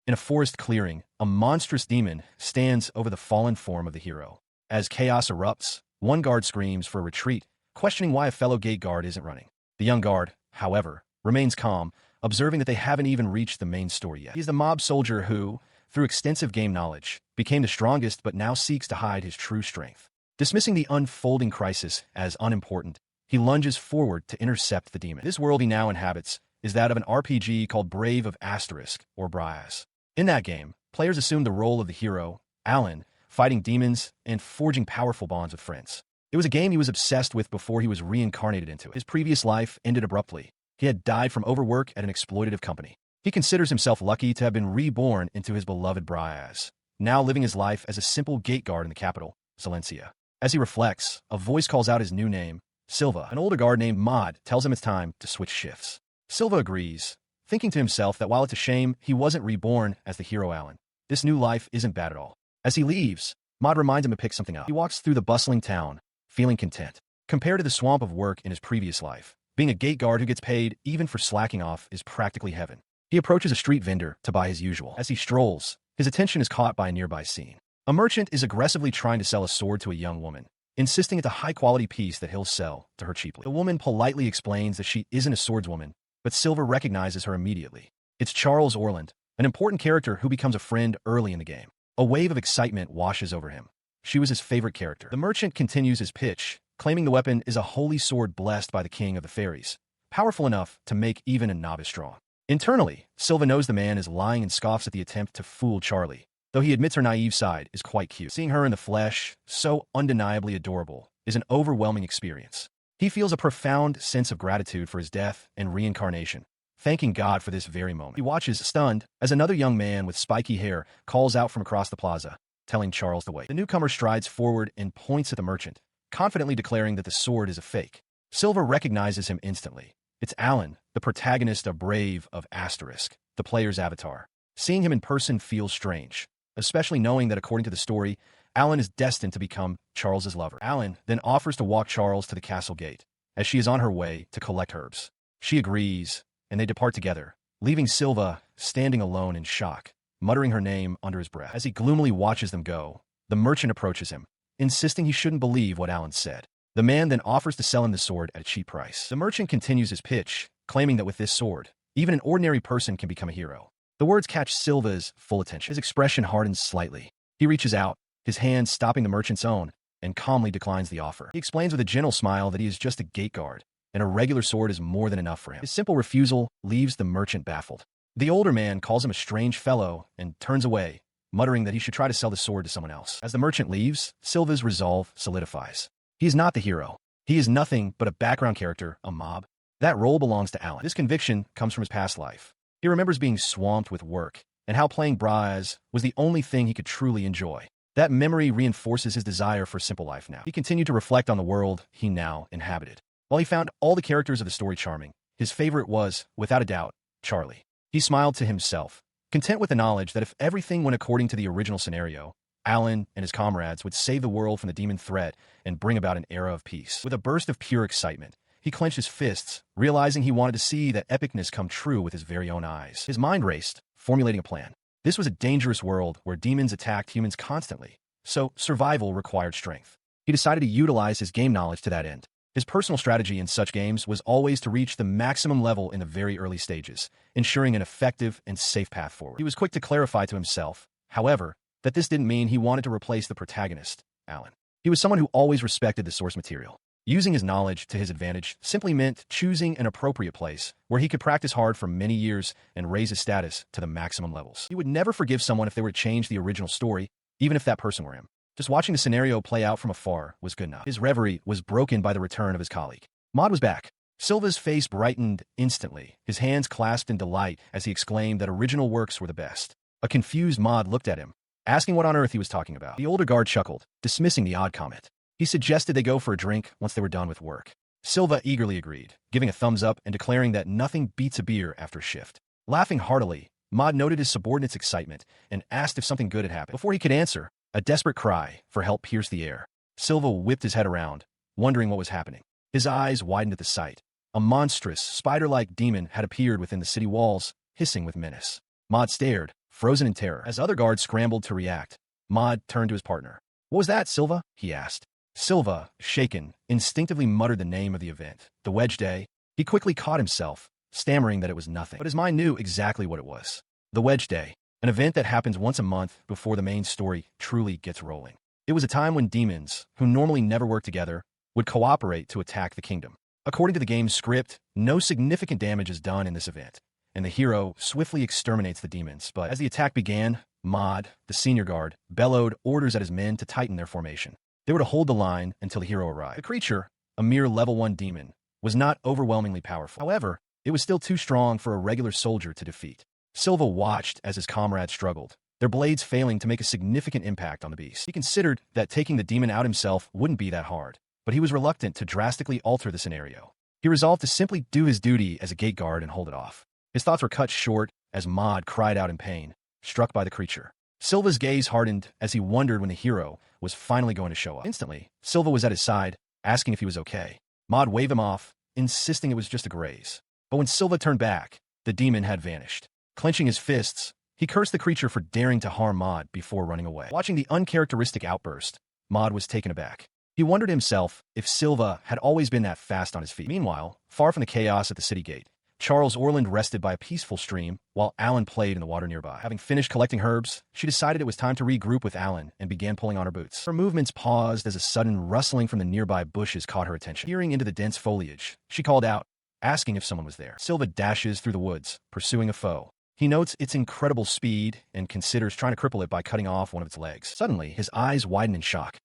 In a forest clearing, a monstrous demon stands over the fallen form of the hero. As chaos erupts, one guard screams for a retreat, questioning why a fellow gate guard isn't running. The young guard, however, remains calm, observing that they haven't even reached the main story yet. He's the mob soldier who, through extensive game knowledge, became the strongest but now seeks to hide his true strength. Dismissing the unfolding crisis as unimportant, he lunges forward to intercept the demon. This world he now inhabits is that of an RPG called Brave of Asterisk, or Brias. In that game, players assume the role of the hero, Alan, fighting demons and forging powerful bonds with friends. It was a game he was obsessed with before he was reincarnated into it. His previous life ended abruptly. He had died from overwork at an exploitative company. He considers himself lucky to have been reborn into his beloved Brias, now living his life as a simple gate guard in the capital, Silencia. As he reflects, a voice calls out his new name, Silva. An older guard named Maud tells him it's time to switch shifts. Silva agrees, thinking to himself that while it's a shame he wasn't reborn as the hero Alan, this new life isn't bad at all. As he leaves, Maud reminds him to pick something up. He walks through the bustling town, feeling content. Compared to the swamp of work in his previous life, being a gate guard who gets paid even for slacking off is practically heaven. He approaches a street vendor to buy his usual. As he strolls, his attention is caught by a nearby scene. A merchant is aggressively trying to sell a sword to a young woman, insisting it's a high-quality piece that he'll sell to her cheaply. The woman politely explains that she isn't a swordswoman, but Silva recognizes her immediately. It's Charles Orland, an important character who becomes a friend early in the game. A wave of excitement washes over him. She was his favorite character. The merchant continues his pitch, claiming the weapon is a holy sword blessed by the king of the fairies, powerful enough to make even a novice strong. Internally, Silva knows the man is lying and scoffs at the attempt to fool Charlie, though he admits her naive side is quite cute. Seeing her in the flesh, so undeniably adorable, is an overwhelming experience. He feels a profound sense of gratitude for his death and reincarnation, thanking God for this very moment. He watches, stunned, as another young man with spiky hair calls out from across the plaza, telling Charles to wait. The newcomer strides forward and points at the merchant, confidently declaring that the sword is a fake. Silva recognizes him instantly. It's Alan, the protagonist of Brave of Asterisk, the player's avatar. Seeing him in person feels strange, especially knowing that according to the story, Alan is destined to become Charles's lover. Alan then offers to walk Charles to the castle gate, as she is on her way to collect herbs. She agrees, and they depart together, leaving Silva standing alone in shock, muttering her name under his breath. As he gloomily watches them go, the merchant approaches him, insisting he shouldn't believe what Alan said. The man then offers to sell him the sword at a cheap price. The merchant continues his pitch, claiming that with this sword, even an ordinary person can become a hero. The words catch Silva's full attention. His expression hardens slightly. He reaches out, his hand stopping the merchant's own, and calmly declines the offer. He explains with a gentle smile that he is just a gate guard, and a regular sword is more than enough for him. His simple refusal leaves the merchant baffled. The older man calls him a strange fellow and turns away, muttering that he should try to sell the sword to someone else. As the merchant leaves, Silva's resolve solidifies. He is not the hero. He is nothing but a background character, a mob. That role belongs to Alan. This conviction comes from his past life. He remembers being swamped with work, and how playing Braz was the only thing he could truly enjoy. That memory reinforces his desire for a simple life now. He continued to reflect on the world he now inhabited. While he found all the characters of the story charming, his favorite was, without a doubt, Charlie. He smiled to himself, content with the knowledge that if everything went according to the original scenario, Alan and his comrades would save the world from the demon threat and bring about an era of peace. With a burst of pure excitement, he clenched his fists, realizing he wanted to see that epicness come true with his very own eyes. His mind raced, formulating a plan. This was a dangerous world where demons attacked humans constantly, so survival required strength. He decided to utilize his game knowledge to that end. His personal strategy in such games was always to reach the maximum level in the very early stages, ensuring an effective and safe path forward. He was quick to clarify to himself, however, that this didn't mean he wanted to replace the protagonist, Alan. He was someone who always respected the source material. Using his knowledge to his advantage simply meant choosing an appropriate place where he could practice hard for many years and raise his status to the maximum levels. He would never forgive someone if they were to change the original story, even if that person were him. Just watching the scenario play out from afar was good enough. His reverie was broken by the return of his colleague. Maud was back. Silva's face brightened instantly, his hands clasped in delight as he exclaimed that original works were the best. A confused Maud looked at him, asking what on earth he was talking about. The older guard chuckled, dismissing the odd comment. He suggested they go for a drink once they were done with work. Silva eagerly agreed, giving a thumbs up and declaring that nothing beats a beer after a shift. Laughing heartily, Maud noted his subordinate's excitement and asked if something good had happened. Before he could answer, a desperate cry for help pierced the air. Silva whipped his head around, wondering what was happening. His eyes widened at the sight. A monstrous, spider-like demon had appeared within the city walls, hissing with menace. Maud stared, frozen in terror. As other guards scrambled to react, Maud turned to his partner. "What was that, Silva?" he asked. Silva, shaken, instinctively muttered the name of the event. The Wedge Day. He quickly caught himself, stammering that it was nothing. But his mind knew exactly what it was. The Wedge Day, an event that happens once a month before the main story truly gets rolling. It was a time when demons, who normally never work together, would cooperate to attack the kingdom. According to the game's script, no significant damage is done in this event, and the hero swiftly exterminates the demons. But as the attack began, Maud, the senior guard, bellowed orders at his men to tighten their formation. They were to hold the line until the hero arrived. The creature, a mere level 1 demon, was not overwhelmingly powerful. However, it was still too strong for a regular soldier to defeat. Silva watched as his comrades struggled, their blades failing to make a significant impact on the beast. He considered that taking the demon out himself wouldn't be that hard, but he was reluctant to drastically alter the scenario. He resolved to simply do his duty as a gate guard and hold it off. His thoughts were cut short as Maud cried out in pain, struck by the creature. Silva's gaze hardened as he wondered when the hero was finally going to show up. Instantly, Silva was at his side, asking if he was okay. Maud waved him off, insisting it was just a graze. But when Silva turned back, the demon had vanished. Clenching his fists, he cursed the creature for daring to harm Maud before running away. Watching the uncharacteristic outburst, Maud was taken aback. He wondered himself if Silva had always been that fast on his feet. Meanwhile, far from the chaos at the city gate, Charles Orland rested by a peaceful stream while Alan played in the water nearby. Having finished collecting herbs, she decided it was time to regroup with Alan and began pulling on her boots. Her movements paused as a sudden rustling from the nearby bushes caught her attention. Peering into the dense foliage, she called out, asking if someone was there. Silva dashes through the woods, pursuing a foe. He notes its incredible speed and considers trying to cripple it by cutting off one of its legs. Suddenly, his eyes widen in shock.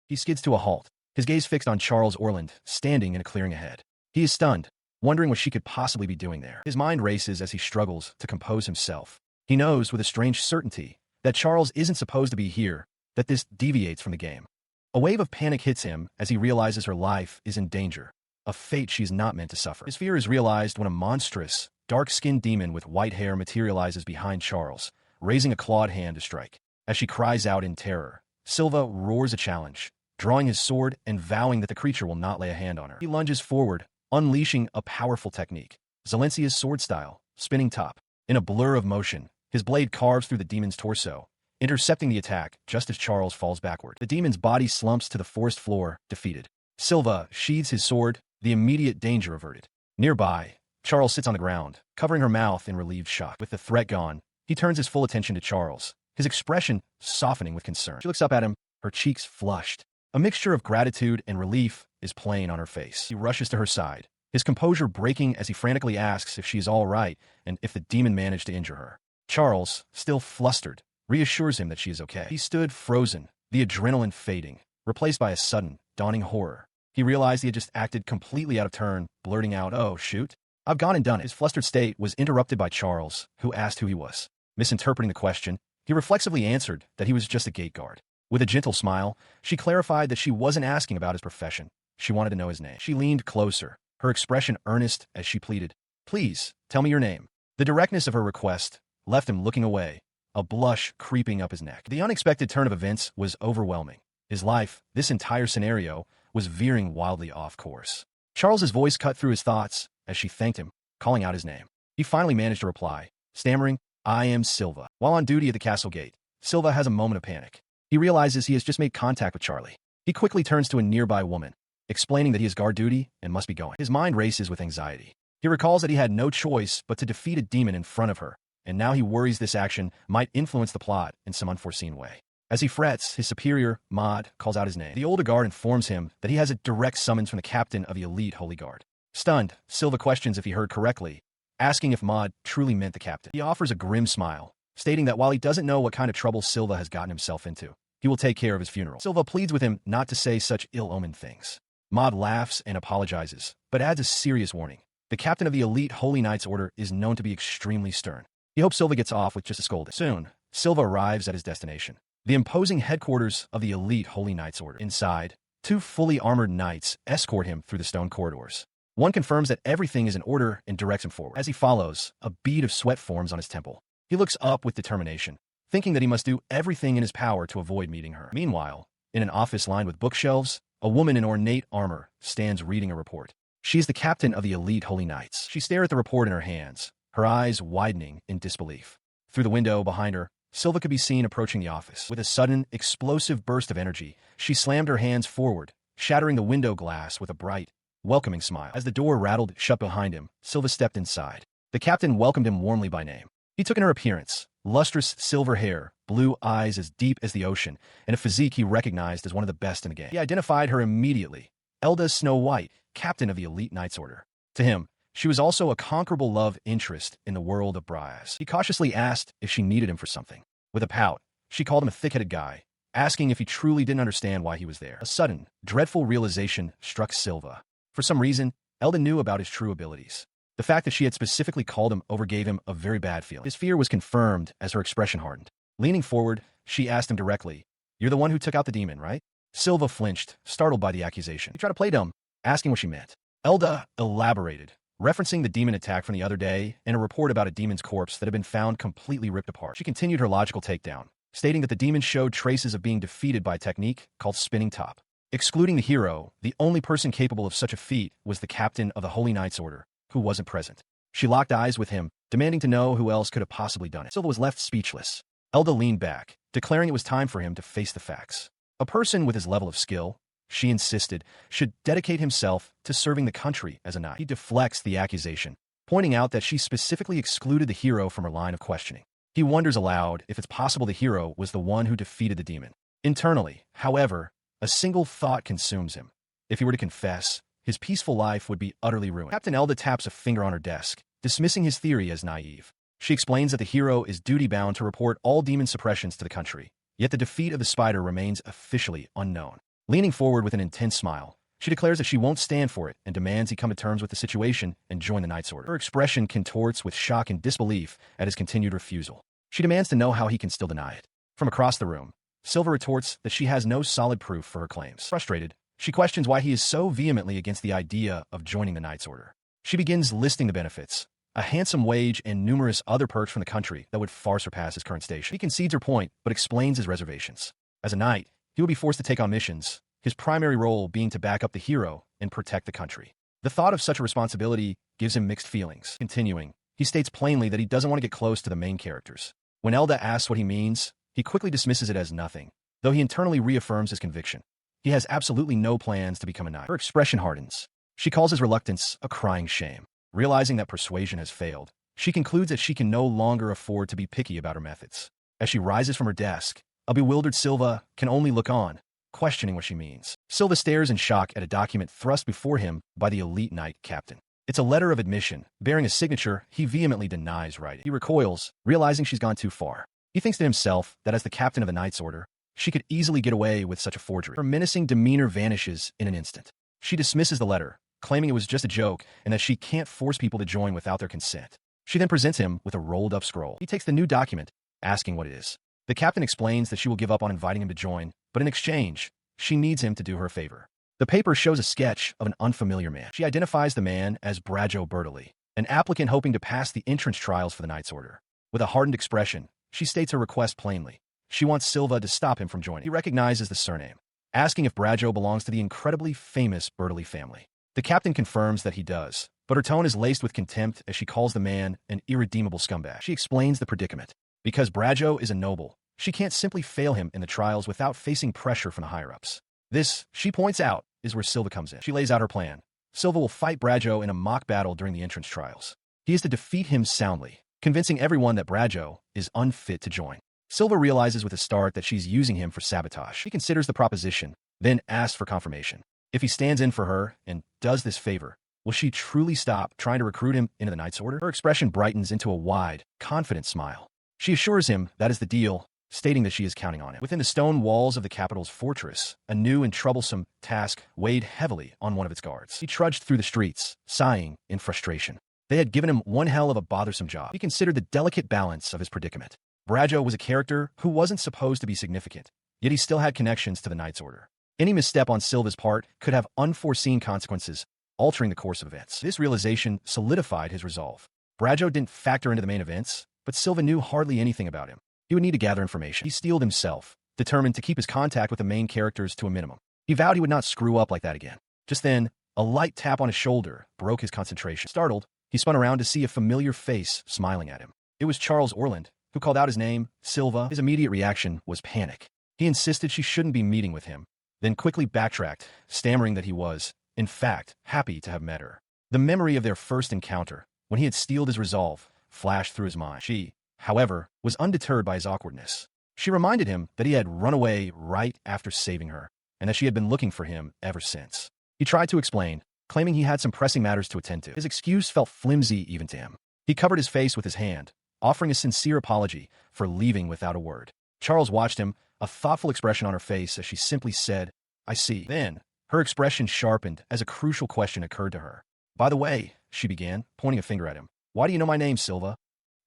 He skids to a halt, his gaze fixed on Charles Orland, standing in a clearing ahead. He is stunned, wondering what she could possibly be doing there. His mind races as he struggles to compose himself. He knows with a strange certainty that Charles isn't supposed to be here, that this deviates from the game. A wave of panic hits him as he realizes her life is in danger, a fate she's not meant to suffer. His fear is realized when a monstrous, dark-skinned demon with white hair materializes behind Charles, raising a clawed hand to strike. As she cries out in terror, Silva roars a challenge, drawing his sword and vowing that the creature will not lay a hand on her. He lunges forward, unleashing a powerful technique, Zalencia's sword style, spinning top. In a blur of motion, his blade carves through the demon's torso, intercepting the attack just as Charles falls backward. The demon's body slumps to the forest floor, defeated. Silva sheathes his sword, the immediate danger averted. Nearby, Charles sits on the ground, covering her mouth in relieved shock. With the threat gone, he turns his full attention to Charles, his expression softening with concern. She looks up at him, her cheeks flushed. A mixture of gratitude and relief is playing on her face. He rushes to her side, his composure breaking as he frantically asks if she is all right and if the demon managed to injure her. Charles, still flustered, reassures him that she is okay. He stood frozen, the adrenaline fading, replaced by a sudden, dawning horror. He realized he had just acted completely out of turn, blurting out, "Oh, shoot. I've gone and done it." His flustered state was interrupted by Charles, who asked who he was. Misinterpreting the question, he reflexively answered that he was just a gate guard. With a gentle smile, she clarified that she wasn't asking about his profession. She wanted to know his name. She leaned closer, her expression earnest as she pleaded, "Please, tell me your name." The directness of her request left him looking away, a blush creeping up his neck. The unexpected turn of events was overwhelming. His life, this entire scenario, was veering wildly off course. Charles's voice cut through his thoughts as she thanked him, calling out his name. He finally managed to reply, stammering, "I am Silva." While on duty at the castle gate, Silva has a moment of panic. He realizes he has just made contact with Charlie. He quickly turns to a nearby woman, explaining that he has guard duty and must be going. His mind races with anxiety. He recalls that he had no choice but to defeat a demon in front of her, and now he worries this action might influence the plot in some unforeseen way. As he frets, his superior, Maud, calls out his name. The older guard informs him that he has a direct summons from the captain of the elite Holy Guard. Stunned, Silva questions if he heard correctly, asking if Maud truly meant the captain. He offers a grim smile, stating that while he doesn't know what kind of trouble Silva has gotten himself into, he will take care of his funeral. Silva pleads with him not to say such ill-omened things. Maud laughs and apologizes, but adds a serious warning. The captain of the elite Holy Knights Order is known to be extremely stern. He hopes Silva gets off with just a scolding. Soon, Silva arrives at his destination, the imposing headquarters of the elite Holy Knights Order. Inside, two fully armored knights escort him through the stone corridors. One confirms that everything is in order and directs him forward. As he follows, a bead of sweat forms on his temple. He looks up with determination, thinking that he must do everything in his power to avoid meeting her. Meanwhile, in an office lined with bookshelves, a woman in ornate armor stands reading a report. She is the captain of the elite Holy Knights. She stares at the report in her hands, her eyes widening in disbelief. Through the window behind her, Silva could be seen approaching the office. With a sudden, explosive burst of energy, she slammed her hands forward, shattering the window glass with a bright, welcoming smile. As the door rattled shut behind him, Silva stepped inside. The captain welcomed him warmly by name. He took in her appearance: lustrous silver hair, blue eyes as deep as the ocean, and a physique he recognized as one of the best in the game. He identified her immediately. Elda Snow White, captain of the elite Knights Order. To him, she was also a conquerable love interest in the world of Bryas. He cautiously asked if she needed him for something. With a pout, she called him a thick-headed guy, asking if he truly didn't understand why he was there. A sudden, dreadful realization struck Silva. For some reason, Elda knew about his true abilities. The fact that she had specifically called him overgave him a very bad feeling. His fear was confirmed as her expression hardened. Leaning forward, she asked him directly, "You're the one who took out the demon, right?" Silva flinched, startled by the accusation. He tried to play dumb, asking what she meant. Elda elaborated, referencing the demon attack from the other day and a report about a demon's corpse that had been found completely ripped apart. She continued her logical takedown, stating that the demon showed traces of being defeated by a technique called spinning top. Excluding the hero, the only person capable of such a feat was the captain of the Holy Knights Order, who wasn't present. She locked eyes with him, demanding to know who else could have possibly done it. Silva was left speechless. Elda leaned back, declaring it was time for him to face the facts. A person with his level of skill, she insisted, should dedicate himself to serving the country as a knight. He deflects the accusation, pointing out that she specifically excluded the hero from her line of questioning. He wonders aloud if it's possible the hero was the one who defeated the demon. Internally, however, a single thought consumes him. If he were to confess, his peaceful life would be utterly ruined. Captain Elda taps a finger on her desk, dismissing his theory as naive. She explains that the hero is duty-bound to report all demon suppressions to the country, yet the defeat of the spider remains officially unknown. Leaning forward with an intense smile, she declares that she won't stand for it and demands he come to terms with the situation and join the Knights Order. Her expression contorts with shock and disbelief at his continued refusal. She demands to know how he can still deny it. From across the room, Silva retorts that she has no solid proof for her claims. Frustrated, she questions why he is so vehemently against the idea of joining the Knights Order. She begins listing the benefits: a handsome wage and numerous other perks from the country that would far surpass his current station. He concedes her point, but explains his reservations. As a knight, he will be forced to take on missions, his primary role being to back up the hero and protect the country. The thought of such a responsibility gives him mixed feelings. Continuing, he states plainly that he doesn't want to get close to the main characters. When Elda asks what he means, he quickly dismisses it as nothing, though he internally reaffirms his conviction. He has absolutely no plans to become a knight. Her expression hardens. She calls his reluctance a crying shame. Realizing that persuasion has failed, she concludes that she can no longer afford to be picky about her methods. As she rises from her desk, a bewildered Silva can only look on, questioning what she means. Silva stares in shock at a document thrust before him by the elite knight captain. It's a letter of admission, bearing a signature he vehemently denies writing. He recoils, realizing she's gone too far. He thinks to himself that as the captain of the Knights Order, she could easily get away with such a forgery. Her menacing demeanor vanishes in an instant. She dismisses the letter, claiming it was just a joke and that she can't force people to join without their consent. She then presents him with a rolled-up scroll. He takes the new document, asking what it is. The captain explains that she will give up on inviting him to join, but in exchange, she needs him to do her a favor. The paper shows a sketch of an unfamiliar man. She identifies the man as Brajo Bertoli, an applicant hoping to pass the entrance trials for the Knights Order. With a hardened expression, she states her request plainly. She wants Silva to stop him from joining. He recognizes the surname, asking if Brajo belongs to the incredibly famous Bertoli family. The captain confirms that he does, but her tone is laced with contempt as she calls the man an irredeemable scumbag. She explains the predicament. Because Brajo is a noble, she can't simply fail him in the trials without facing pressure from the higher-ups. This, she points out, is where Silva comes in. She lays out her plan. Silva will fight Brajo in a mock battle during the entrance trials. He is to defeat him soundly, convincing everyone that Brajo is unfit to join. Silva realizes with a start that she's using him for sabotage. He considers the proposition, then asks for confirmation. If he stands in for her and does this favor, will she truly stop trying to recruit him into the Knights Order? Her expression brightens into a wide, confident smile. She assures him that is the deal, stating that she is counting on him. Within the stone walls of the capital's fortress, a new and troublesome task weighed heavily on one of its guards. He trudged through the streets, sighing in frustration. They had given him one hell of a bothersome job. He considered the delicate balance of his predicament. Brajo was a character who wasn't supposed to be significant, yet he still had connections to the Knights Order. Any misstep on Silva's part could have unforeseen consequences, altering the course of events. This realization solidified his resolve. Brajo didn't factor into the main events, but Silva knew hardly anything about him. He would need to gather information. He steeled himself, determined to keep his contact with the main characters to a minimum. He vowed he would not screw up like that again. Just then, a light tap on his shoulder broke his concentration. Startled, he spun around to see a familiar face smiling at him. It was Charles Orland, who who called out his name, Silva. His immediate reaction was panic. He insisted she shouldn't be meeting with him, then quickly backtracked, stammering that he was, in fact, happy to have met her. The memory of their first encounter, when he had steeled his resolve, flashed through his mind. She, however, was undeterred by his awkwardness. She reminded him that he had run away right after saving her, and that she had been looking for him ever since. He tried to explain, claiming he had some pressing matters to attend to. His excuse felt flimsy even to him. He covered his face with his hand, offering a sincere apology for leaving without a word. Charles watched him, a thoughtful expression on her face as she simply said, "I see." Then, her expression sharpened as a crucial question occurred to her. "By the way," she began, pointing a finger at him, "why do you know my name, Silva?"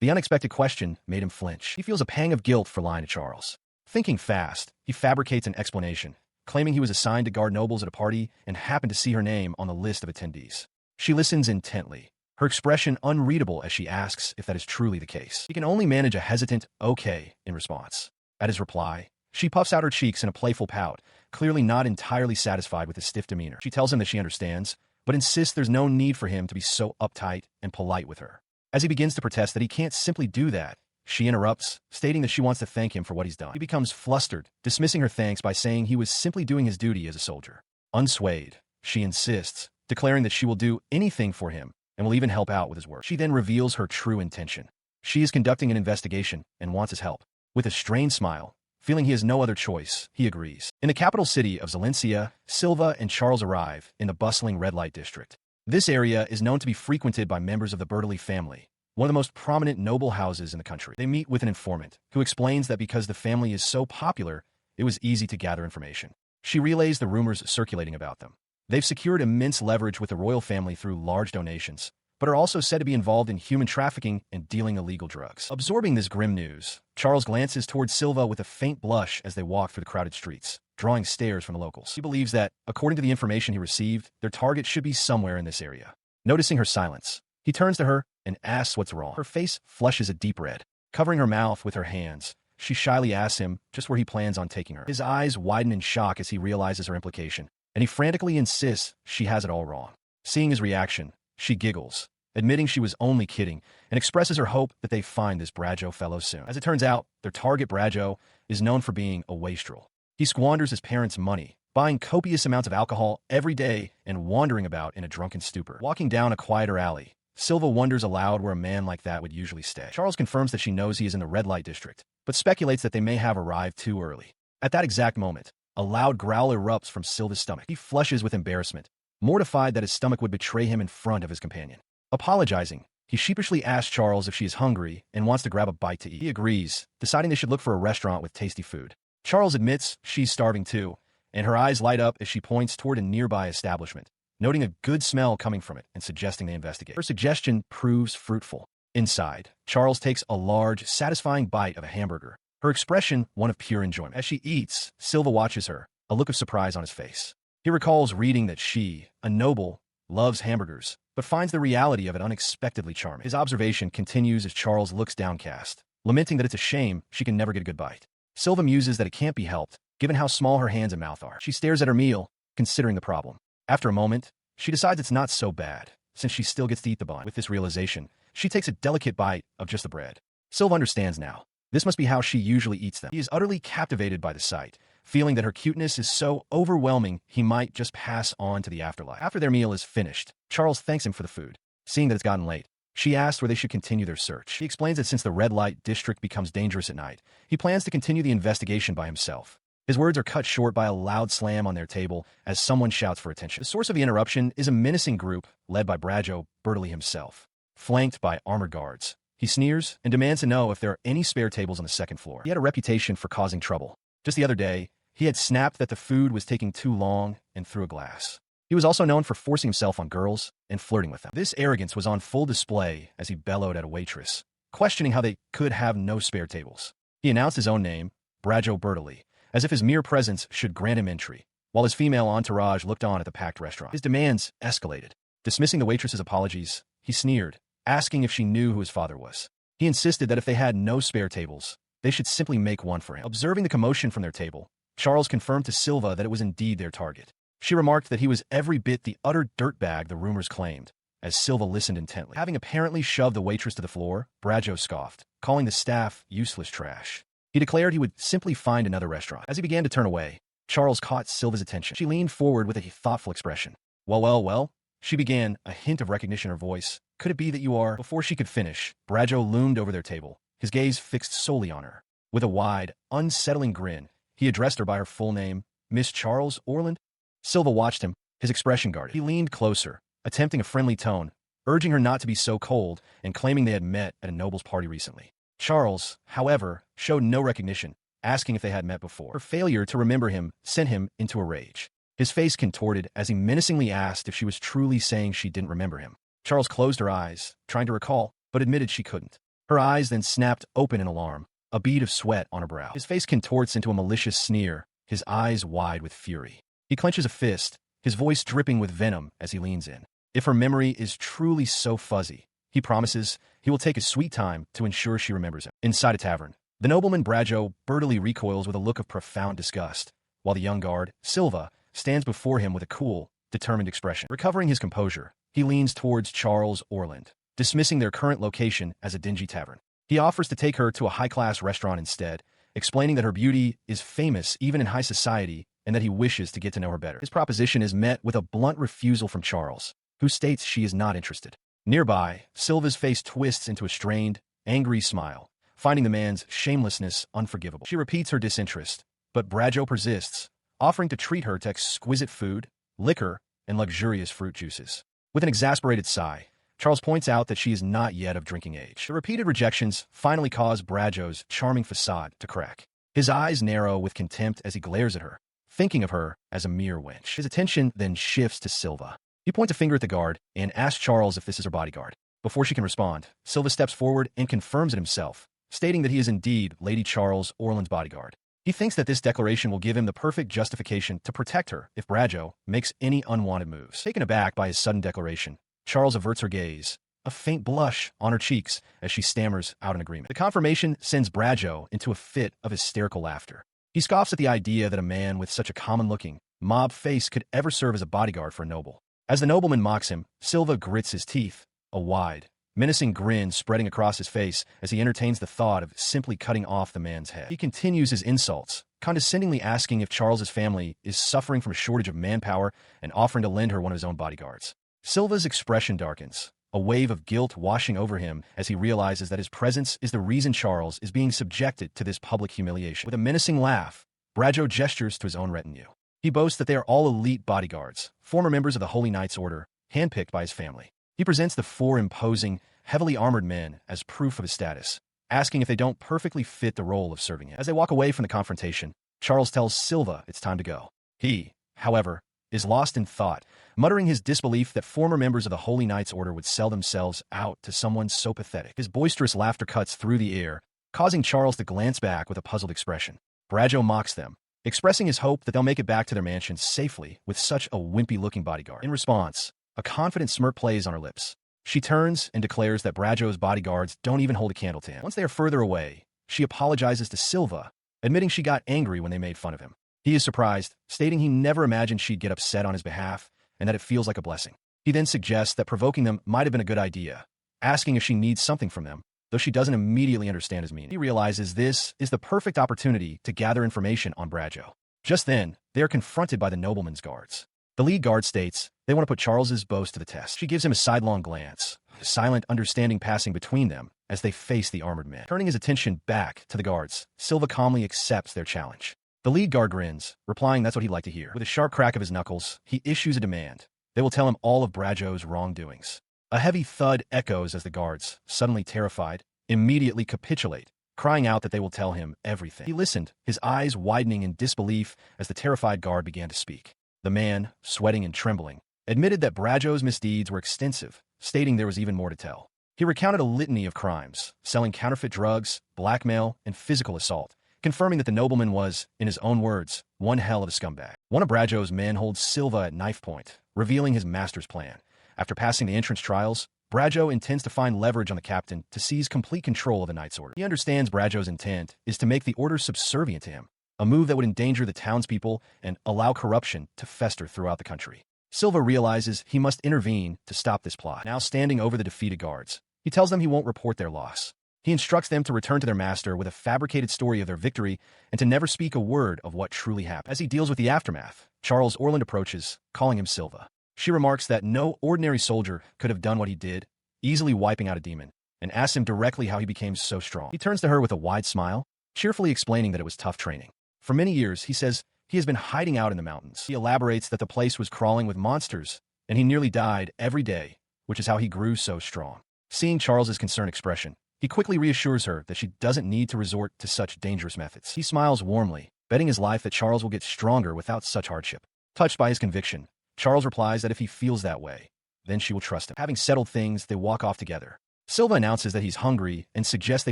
The unexpected question made him flinch. He feels a pang of guilt for lying to Charles. Thinking fast, he fabricates an explanation, claiming he was assigned to guard nobles at a party and happened to see her name on the list of attendees. She listens intently, her expression unreadable as she asks if that is truly the case. He can only manage a hesitant "okay" in response. At his reply, she puffs out her cheeks in a playful pout, clearly not entirely satisfied with his stiff demeanor. She tells him that she understands, but insists there's no need for him to be so uptight and polite with her. As he begins to protest that he can't simply do that, she interrupts, stating that she wants to thank him for what he's done. He becomes flustered, dismissing her thanks by saying he was simply doing his duty as a soldier. Unswayed, she insists, declaring that she will do anything for him and will even help out with his work. She then reveals her true intention. She is conducting an investigation and wants his help. With a strained smile, feeling he has no other choice, he agrees. In the capital city of Zalencia, Silva and Charles arrive in the bustling red light district. This area is known to be frequented by members of the Bertoli family, one of the most prominent noble houses in the country. They meet with an informant, who explains that because the family is so popular, it was easy to gather information. She relays the rumors circulating about them. They've secured immense leverage with the royal family through large donations, but are also said to be involved in human trafficking and dealing illegal drugs. Absorbing this grim news, Charles glances towards Silva with a faint blush as they walk through the crowded streets, drawing stares from the locals. He believes that, according to the information he received, their target should be somewhere in this area. Noticing her silence, he turns to her and asks what's wrong. Her face flushes a deep red. Covering her mouth with her hands, she shyly asks him just where he plans on taking her. His eyes widen in shock as he realizes her implication, and he frantically insists she has it all wrong. Seeing his reaction, she giggles, admitting she was only kidding, and expresses her hope that they find this Brajo fellow soon. As it turns out, their target Brajo is known for being a wastrel. He squanders his parents' money, buying copious amounts of alcohol every day and wandering about in a drunken stupor. Walking down a quieter alley, Silva wonders aloud where a man like that would usually stay. Charles confirms that she knows he is in the red light district, but speculates that they may have arrived too early. At that exact moment, a loud growl erupts from Silva's stomach. He flushes with embarrassment, mortified that his stomach would betray him in front of his companion. Apologizing, he sheepishly asks Charles if she is hungry and wants to grab a bite to eat. He agrees, deciding they should look for a restaurant with tasty food. Charles admits she's starving too, and her eyes light up as she points toward a nearby establishment, noting a good smell coming from it and suggesting they investigate. Her suggestion proves fruitful. Inside, Charles takes a large, satisfying bite of a hamburger, her expression one of pure enjoyment. As she eats, Silva watches her, a look of surprise on his face. He recalls reading that she, a noble, loves hamburgers, but finds the reality of it unexpectedly charming. His observation continues as Charles looks downcast, lamenting that it's a shame she can never get a good bite. Silva muses that it can't be helped, given how small her hands and mouth are. She stares at her meal, considering the problem. After a moment, she decides it's not so bad, since she still gets to eat the bun. With this realization, she takes a delicate bite of just the bread. Silva understands now. This must be how she usually eats them. He is utterly captivated by the sight, feeling that her cuteness is so overwhelming he might just pass on to the afterlife. After their meal is finished, Charles thanks him for the food. Seeing that it's gotten late, she asks where they should continue their search. He explains that since the red light district becomes dangerous at night, he plans to continue the investigation by himself. His words are cut short by a loud slam on their table as someone shouts for attention. The source of the interruption is a menacing group led by Brajo Bertoli himself, flanked by armored guards. He sneers and demands to know if there are any spare tables on the second floor. He had a reputation for causing trouble. Just the other day, he had snapped that the food was taking too long and threw a glass. He was also known for forcing himself on girls and flirting with them. This arrogance was on full display as he bellowed at a waitress, questioning how they could have no spare tables. He announced his own name, Brajo Bertoli, as if his mere presence should grant him entry, while his female entourage looked on at the packed restaurant. His demands escalated. Dismissing the waitress's apologies, he sneered, asking if she knew who his father was. He insisted that if they had no spare tables, they should simply make one for him. Observing the commotion from their table, Charles confirmed to Silva that it was indeed their target. She remarked that he was every bit the utter dirtbag the rumors claimed, as Silva listened intently. Having apparently shoved the waitress to the floor, Brajo scoffed, calling the staff useless trash. He declared he would simply find another restaurant. As he began to turn away, Charles caught Silva's attention. She leaned forward with a thoughtful expression. Well, she began, a hint of recognition in her voice. Could it be that you are? Before she could finish, Brajo loomed over their table, his gaze fixed solely on her. With a wide, unsettling grin, he addressed her by her full name, Miss Charles Orland. Silva watched him, his expression guarded. He leaned closer, attempting a friendly tone, urging her not to be so cold and claiming they had met at a noble's party recently. Charles, however, showed no recognition, asking if they had met before. Her failure to remember him sent him into a rage. His face contorted as he menacingly asked if she was truly saying she didn't remember him. Charles closed her eyes, trying to recall, but admitted she couldn't. Her eyes then snapped open in alarm, a bead of sweat on her brow. His face contorts into a malicious sneer, his eyes wide with fury. He clenches a fist, his voice dripping with venom as he leans in. If her memory is truly so fuzzy, he promises he will take his sweet time to ensure she remembers him. Inside a tavern, the nobleman Brajo brutally recoils with a look of profound disgust, while the young guard, Silva, stands before him with a cool, determined expression. Recovering his composure, he leans towards Charles Orland, dismissing their current location as a dingy tavern. He offers to take her to a high-class restaurant instead, explaining that her beauty is famous even in high society and that he wishes to get to know her better. His proposition is met with a blunt refusal from Charles, who states she is not interested. Nearby, Silva's face twists into a strained, angry smile, finding the man's shamelessness unforgivable. She repeats her disinterest, but Brajo persists, offering to treat her to exquisite food, liquor, and luxurious fruit juices. With an exasperated sigh, Charles points out that she is not yet of drinking age. The repeated rejections finally cause Brajo's charming facade to crack. His eyes narrow with contempt as he glares at her, thinking of her as a mere wench. His attention then shifts to Silva. He points a finger at the guard and asks Charles if this is her bodyguard. Before she can respond, Silva steps forward and confirms it himself, stating that he is indeed Lady Charles Orland's bodyguard. He thinks that this declaration will give him the perfect justification to protect her if Brajo makes any unwanted moves. Taken aback by his sudden declaration, Charles averts her gaze, a faint blush on her cheeks as she stammers out an agreement. The confirmation sends Brajo into a fit of hysterical laughter. He scoffs at the idea that a man with such a common-looking, mob face could ever serve as a bodyguard for a noble. As the nobleman mocks him, Silva grits his teeth, a wide, menacing grin spreading across his face as he entertains the thought of simply cutting off the man's head. He continues his insults, condescendingly asking if Charles's family is suffering from a shortage of manpower and offering to lend her one of his own bodyguards. Silva's expression darkens, a wave of guilt washing over him as he realizes that his presence is the reason Charles is being subjected to this public humiliation. With a menacing laugh, Brajo gestures to his own retinue. He boasts that they are all elite bodyguards, former members of the Holy Knights Order, handpicked by his family. He presents the four imposing, heavily armored men as proof of his status, asking if they don't perfectly fit the role of serving him. As they walk away from the confrontation, Charles tells Silva it's time to go. He, however, is lost in thought, muttering his disbelief that former members of the Holy Knights Order would sell themselves out to someone so pathetic. His boisterous laughter cuts through the air, causing Charles to glance back with a puzzled expression. Brajo mocks them, expressing his hope that they'll make it back to their mansion safely with such a wimpy-looking bodyguard. In response, a confident smirk plays on her lips. She turns and declares that Brajo's bodyguards don't even hold a candle to him. Once they are further away, she apologizes to Silva, admitting she got angry when they made fun of him. He is surprised, stating he never imagined she'd get upset on his behalf and that it feels like a blessing. He then suggests that provoking them might have been a good idea, asking if she needs something from them, though she doesn't immediately understand his meaning. He realizes this is the perfect opportunity to gather information on Brajo. Just then, they are confronted by the nobleman's guards. The lead guard states they want to put Charles's boast to the test. She gives him a sidelong glance, a silent understanding passing between them as they face the armored men. Turning his attention back to the guards, Silva calmly accepts their challenge. The lead guard grins, replying that's what he'd like to hear. With a sharp crack of his knuckles, he issues a demand. They will tell him all of Brajo's wrongdoings. A heavy thud echoes as the guards, suddenly terrified, immediately capitulate, crying out that they will tell him everything. He listened, his eyes widening in disbelief as the terrified guard began to speak. The man, sweating and trembling, admitted that Brajo's misdeeds were extensive, stating there was even more to tell. He recounted a litany of crimes, selling counterfeit drugs, blackmail, and physical assault, confirming that the nobleman was, in his own words, one hell of a scumbag. One of Brajo's men holds Silva at knife point, revealing his master's plan. After passing the entrance trials, Brajo intends to find leverage on the captain to seize complete control of the Knights Order. He understands Brajo's intent is to make the order subservient to him, a move that would endanger the townspeople and allow corruption to fester throughout the country. Silva realizes he must intervene to stop this plot. Now standing over the defeated guards, he tells them he won't report their loss. He instructs them to return to their master with a fabricated story of their victory and to never speak a word of what truly happened. As he deals with the aftermath, Charles Orland approaches, calling him Silva. She remarks that no ordinary soldier could have done what he did, easily wiping out a demon, and asks him directly how he became so strong. He turns to her with a wide smile, cheerfully explaining that it was tough training. For many years, he says, he has been hiding out in the mountains. He elaborates that the place was crawling with monsters, and he nearly died every day, which is how he grew so strong. Seeing Charles's concerned expression, he quickly reassures her that she doesn't need to resort to such dangerous methods. He smiles warmly, betting his life that Charles will get stronger without such hardship. Touched by his conviction, Charles replies that if he feels that way, then she will trust him. Having settled things, they walk off together. Silva announces that he's hungry and suggests they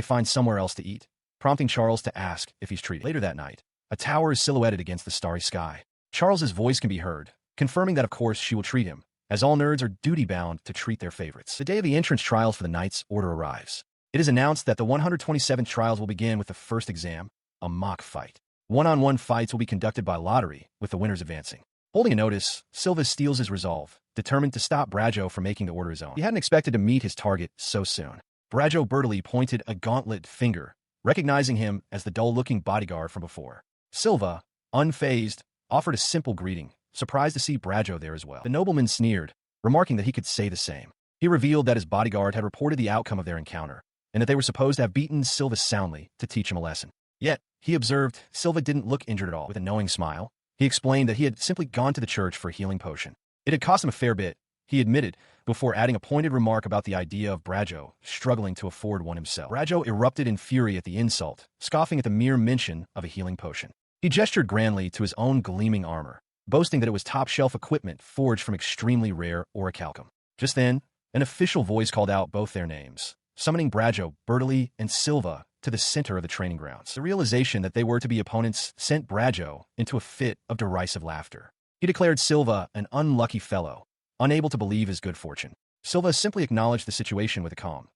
find somewhere else to eat, prompting Charles to ask if he's treated. Later that night, a tower is silhouetted against the starry sky. Charles's voice can be heard, confirming that of course she will treat him, as all nerds are duty-bound to treat their favorites. The day of the entrance trials for the Knight's Order arrives. It is announced that the 127th trials will begin with the first exam, a mock fight. One-on-one fights will be conducted by lottery, with the winners advancing. Holding a notice, Silva steals his resolve, determined to stop Brajo from making the order his own. He hadn't expected to meet his target so soon. Brajo Bertoli pointed a gauntlet finger, recognizing him as the dull-looking bodyguard from before. Silva, unfazed, offered a simple greeting, surprised to see Brajo there as well. The nobleman sneered, remarking that he could say the same. He revealed that his bodyguard had reported the outcome of their encounter, and that they were supposed to have beaten Silva soundly to teach him a lesson. Yet, he observed, Silva didn't look injured at all. With a knowing smile, he explained that he had simply gone to the church for a healing potion. It had cost him a fair bit, he admitted, before adding a pointed remark about the idea of Brajo struggling to afford one himself. Brajo erupted in fury at the insult, scoffing at the mere mention of a healing potion. He gestured grandly to his own gleaming armor, boasting that it was top-shelf equipment forged from extremely rare orichalcum. Just then, an official voice called out both their names, summoning Brajo, Bertoli, and Silva to the center of the training grounds. The realization that they were to be opponents sent Brajo into a fit of derisive laughter. He declared Silva an unlucky fellow, unable to believe his good fortune. Silva simply acknowledged the situation with a calm,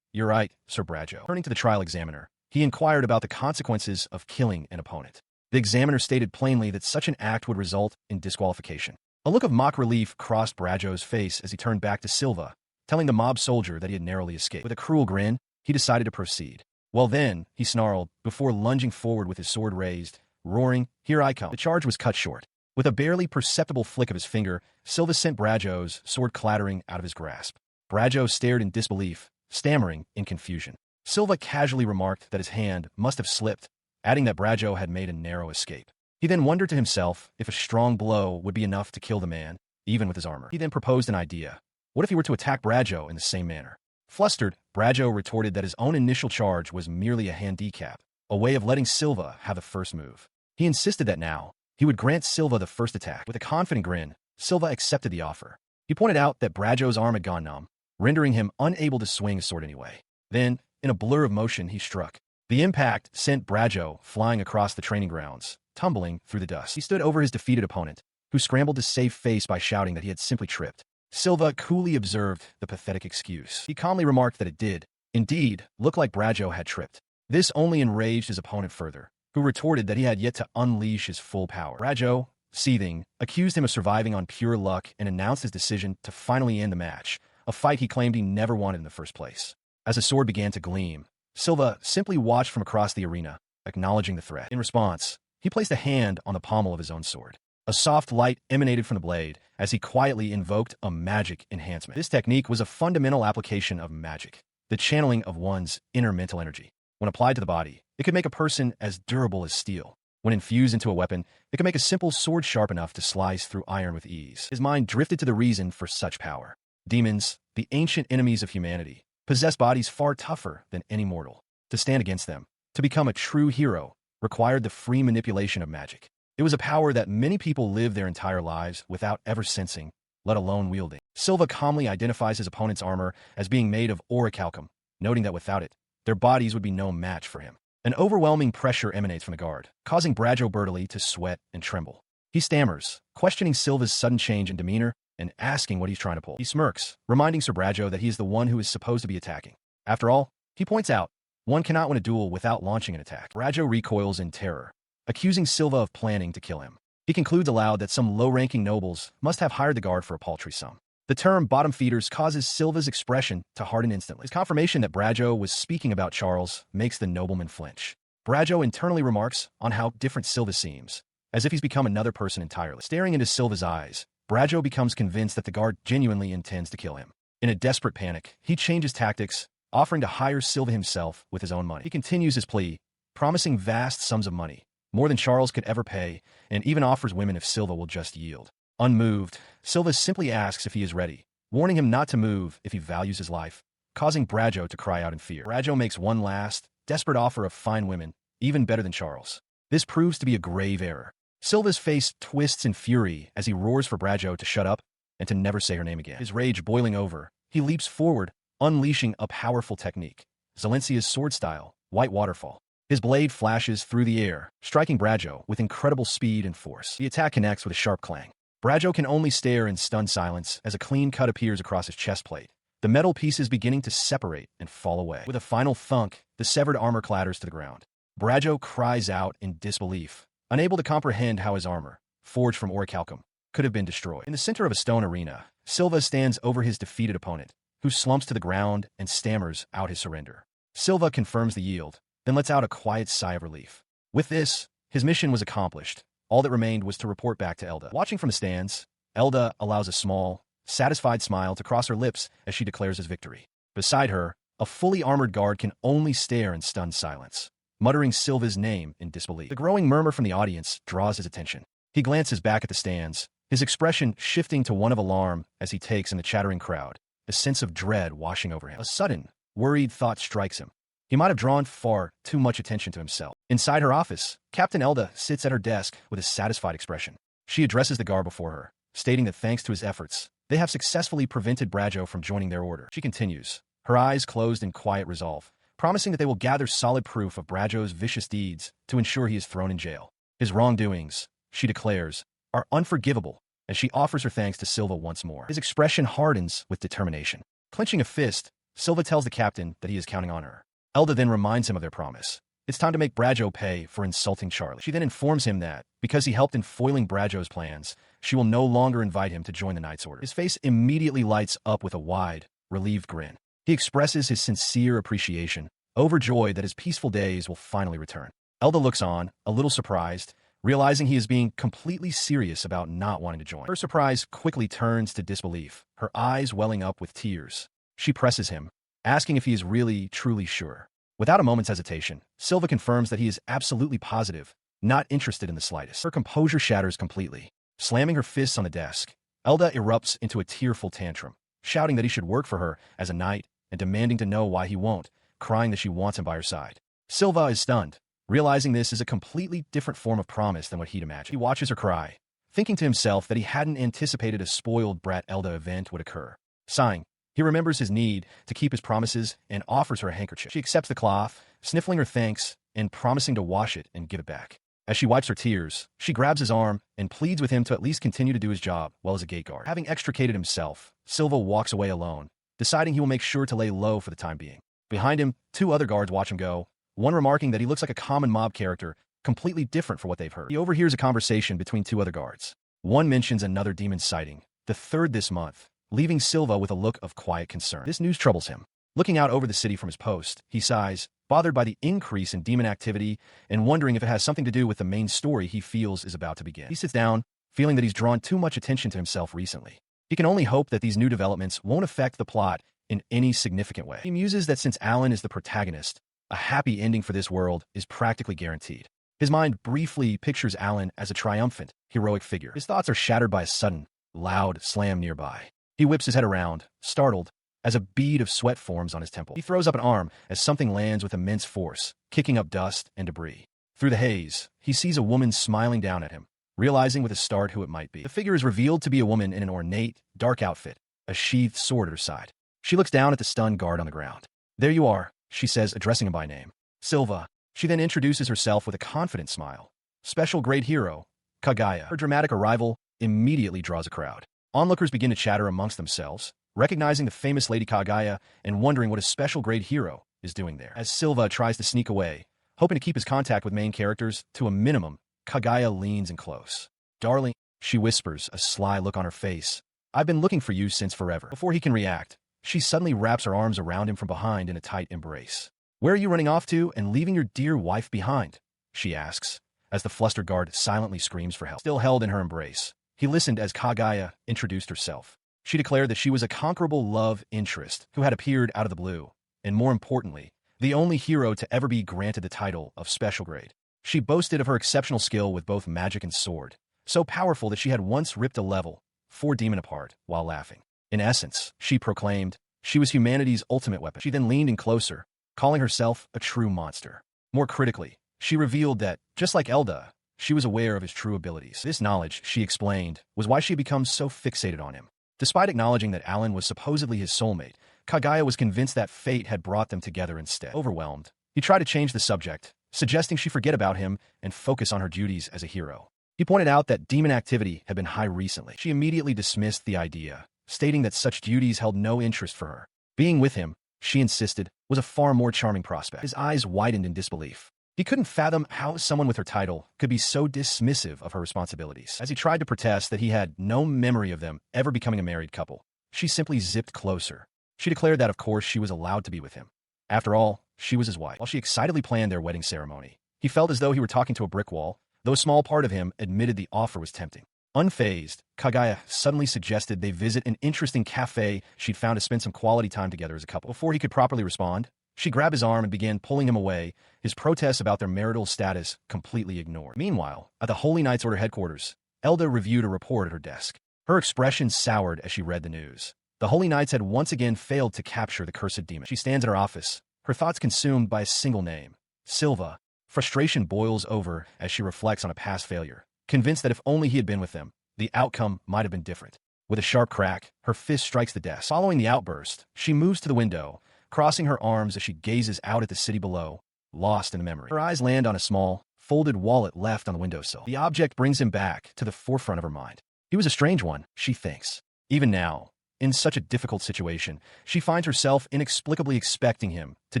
"You're right, Sir Brajo." Turning to the trial examiner, he inquired about the consequences of killing an opponent. The examiner stated plainly that such an act would result in disqualification. A look of mock relief crossed Brajo's face as he turned back to Silva, telling the mob soldier that he had narrowly escaped. With a cruel grin, he decided to proceed. "Well then," he snarled, before lunging forward with his sword raised, roaring, "Here I come." The charge was cut short. With a barely perceptible flick of his finger, Silva sent Brajo's sword clattering out of his grasp. Brajo stared in disbelief, stammering in confusion. Silva casually remarked that his hand must have slipped, adding that Brajo had made a narrow escape. He then wondered to himself if a strong blow would be enough to kill the man, even with his armor. He then proposed an idea. What if he were to attack Brajo in the same manner? Flustered, Brajo retorted that his own initial charge was merely a handicap, a way of letting Silva have the first move. He insisted that now, he would grant Silva the first attack. With a confident grin, Silva accepted the offer. He pointed out that Brajo's arm had gone numb, rendering him unable to swing his sword anyway. Then, in a blur of motion, he struck. The impact sent Brajo flying across the training grounds, tumbling through the dust. He stood over his defeated opponent, who scrambled to save face by shouting that he had simply tripped. Silva coolly observed the pathetic excuse. He calmly remarked that it did, indeed, look like Brajo had tripped. This only enraged his opponent further, who retorted that he had yet to unleash his full power. Brajo, seething, accused him of surviving on pure luck and announced his decision to finally end the match, a fight he claimed he never wanted in the first place. As the sword began to gleam, Silva simply watched from across the arena, acknowledging the threat. In response, he placed a hand on the pommel of his own sword. A soft light emanated from the blade as he quietly invoked a magic enhancement. This technique was a fundamental application of magic, the channeling of one's inner mental energy. When applied to the body, it could make a person as durable as steel. When infused into a weapon, it could make a simple sword sharp enough to slice through iron with ease. His mind drifted to the reason for such power. Demons, the ancient enemies of humanity, possessed bodies far tougher than any mortal. To stand against them, to become a true hero, required the free manipulation of magic. It was a power that many people live their entire lives without ever sensing, let alone wielding. Silva calmly identifies his opponent's armor as being made of orichalcum, noting that without it, their bodies would be no match for him. An overwhelming pressure emanates from the guard, causing Brajo Bertoli to sweat and tremble. He stammers, questioning Silva's sudden change in demeanor and asking what he's trying to pull. He smirks, reminding Sir Brajo that he is the one who is supposed to be attacking. After all, he points out, one cannot win a duel without launching an attack. Brajo recoils in terror, accusing Silva of planning to kill him. He concludes aloud that some low-ranking nobles must have hired the guard for a paltry sum. The term bottom feeders causes Silva's expression to harden instantly. His confirmation that Brajo was speaking about Charles makes the nobleman flinch. Brajo internally remarks on how different Silva seems, as if he's become another person entirely. Staring into Silva's eyes, Brajo becomes convinced that the guard genuinely intends to kill him. In a desperate panic, he changes tactics, offering to hire Silva himself with his own money. He continues his plea, promising vast sums of money, more than Charles could ever pay, and even offers women if Silva will just yield. Unmoved, Silva simply asks if he is ready, warning him not to move if he values his life, causing Brajo to cry out in fear. Brajo makes one last, desperate offer of fine women, even better than Charles. This proves to be a grave error. Silva's face twists in fury as he roars for Brajo to shut up and to never say her name again. His rage boiling over, he leaps forward, unleashing a powerful technique, Zalencia's sword style, White Waterfall. His blade flashes through the air, striking Brajo with incredible speed and force. The attack connects with a sharp clang. Brajo can only stare in stunned silence as a clean cut appears across his chest plate, the metal pieces beginning to separate and fall away. With a final thunk, the severed armor clatters to the ground. Brajo cries out in disbelief, unable to comprehend how his armor, forged from orichalcum, could have been destroyed. In the center of a stone arena, Silva stands over his defeated opponent, who slumps to the ground and stammers out his surrender. Silva confirms the yield, then lets out a quiet sigh of relief. With this, his mission was accomplished. All that remained was to report back to Elda. Watching from the stands, Elda allows a small, satisfied smile to cross her lips as she declares his victory. Beside her, a fully armored guard can only stare in stunned silence, muttering Silva's name in disbelief. The growing murmur from the audience draws his attention. He glances back at the stands, his expression shifting to one of alarm as he takes in the chattering crowd, a sense of dread washing over him. A sudden, worried thought strikes him. He might have drawn far too much attention to himself. Inside her office, Captain Elda sits at her desk with a satisfied expression. She addresses the guard before her, stating that thanks to his efforts, they have successfully prevented Brajo from joining their order. She continues, her eyes closed in quiet resolve, promising that they will gather solid proof of Brajo's vicious deeds to ensure he is thrown in jail. His wrongdoings, she declares, are unforgivable, as she offers her thanks to Silva once more. His expression hardens with determination. Clenching a fist, Silva tells the captain that he is counting on her. Elda then reminds him of their promise. It's time to make Brajo pay for insulting Charlie. She then informs him that, because he helped in foiling Brajo's plans, she will no longer invite him to join the Knight's Order. His face immediately lights up with a wide, relieved grin. He expresses his sincere appreciation, overjoyed that his peaceful days will finally return. Elda looks on, a little surprised, realizing he is being completely serious about not wanting to join. Her surprise quickly turns to disbelief, her eyes welling up with tears. She presses him, asking if he is really, truly sure. Without a moment's hesitation, Silva confirms that he is absolutely positive, not interested in the slightest. Her composure shatters completely. Slamming her fists on the desk, Elda erupts into a tearful tantrum, shouting that he should work for her as a knight and demanding to know why he won't, crying that she wants him by her side. Silva is stunned, realizing this is a completely different form of promise than what he'd imagined. He watches her cry, thinking to himself that he hadn't anticipated a spoiled brat Elda event would occur. Sighing, he remembers his need to keep his promises and offers her a handkerchief. She accepts the cloth, sniffling her thanks and promising to wash it and give it back. As she wipes her tears, she grabs his arm and pleads with him to at least continue to do his job while as a gate guard. Having extricated himself, Silva walks away alone, deciding he will make sure to lay low for the time being. Behind him, two other guards watch him go, one remarking that he looks like a common mob character, completely different from what they've heard. He overhears a conversation between two other guards. One mentions another demon sighting, the third this month, leaving Silva with a look of quiet concern. This news troubles him. Looking out over the city from his post, he sighs, bothered by the increase in demon activity and wondering if it has something to do with the main story he feels is about to begin. He sits down, feeling that he's drawn too much attention to himself recently. He can only hope that these new developments won't affect the plot in any significant way. He muses that since Alan is the protagonist, a happy ending for this world is practically guaranteed. His mind briefly pictures Alan as a triumphant, heroic figure. His thoughts are shattered by a sudden, loud slam nearby. He whips his head around, startled, as a bead of sweat forms on his temple. He throws up an arm as something lands with immense force, kicking up dust and debris. Through the haze, he sees a woman smiling down at him, realizing with a start who it might be. The figure is revealed to be a woman in an ornate, dark outfit, a sheathed sword at her side. She looks down at the stunned guard on the ground. "There you are," she says, addressing him by name. "Silva." She then introduces herself with a confident smile. "Special great hero, Kagaya." Her dramatic arrival immediately draws a crowd. Onlookers begin to chatter amongst themselves, recognizing the famous Lady Kagaya and wondering what a special great hero is doing there. As Silva tries to sneak away, hoping to keep his contact with main characters to a minimum, Kagaya leans in close. "Darling," she whispers, a sly look on her face, I've been looking for you since forever. Before he can react, she suddenly wraps her arms around him from behind in a tight embrace. Where are you running off to and leaving your dear wife behind? She asks, as the flustered guard silently screams for help. Still held in her embrace, he listened as Kaguya introduced herself. She declared that she was a conquerable love interest who had appeared out of the blue, and more importantly, the only hero to ever be granted the title of special grade. She boasted of her exceptional skill with both magic and sword, so powerful that she had once ripped a level 4 demon apart while laughing. In essence, she proclaimed, she was humanity's ultimate weapon. She then leaned in closer, calling herself a true monster. More critically, she revealed that, just like Elda, she was aware of his true abilities. This knowledge, she explained, was why she had become so fixated on him. Despite acknowledging that Alan was supposedly his soulmate, Kaguya was convinced that fate had brought them together instead. Overwhelmed, he tried to change the subject, suggesting she forget about him and focus on her duties as a hero. He pointed out that demon activity had been high recently. She immediately dismissed the idea, stating that such duties held no interest for her. Being with him, she insisted, was a far more charming prospect. His eyes widened in disbelief. He couldn't fathom how someone with her title could be so dismissive of her responsibilities. As he tried to protest that he had no memory of them ever becoming a married couple, she simply zipped closer. She declared that, of course, she was allowed to be with him. After all, she was his wife. While she excitedly planned their wedding ceremony, he felt as though he were talking to a brick wall, though a small part of him admitted the offer was tempting. Unfazed, Kaguya suddenly suggested they visit an interesting cafe she'd found to spend some quality time together as a couple. Before he could properly respond, she grabbed his arm and began pulling him away, his protests about their marital status completely ignored. Meanwhile, at the Holy Knights Order headquarters, Elda reviewed a report at her desk. Her expression soured as she read the news. The Holy Knights had once again failed to capture the cursed demon. She stands in her office, her thoughts consumed by a single name, Silva. Frustration boils over as she reflects on a past failure, convinced that if only he had been with them, the outcome might have been different. With a sharp crack, her fist strikes the desk. Following the outburst, she moves to the window, crossing her arms as she gazes out at the city below, lost in a memory. Her eyes land on a small, folded wallet left on the windowsill. The object brings him back to the forefront of her mind. He was a strange one, she thinks. Even now, in such a difficult situation, she finds herself inexplicably expecting him to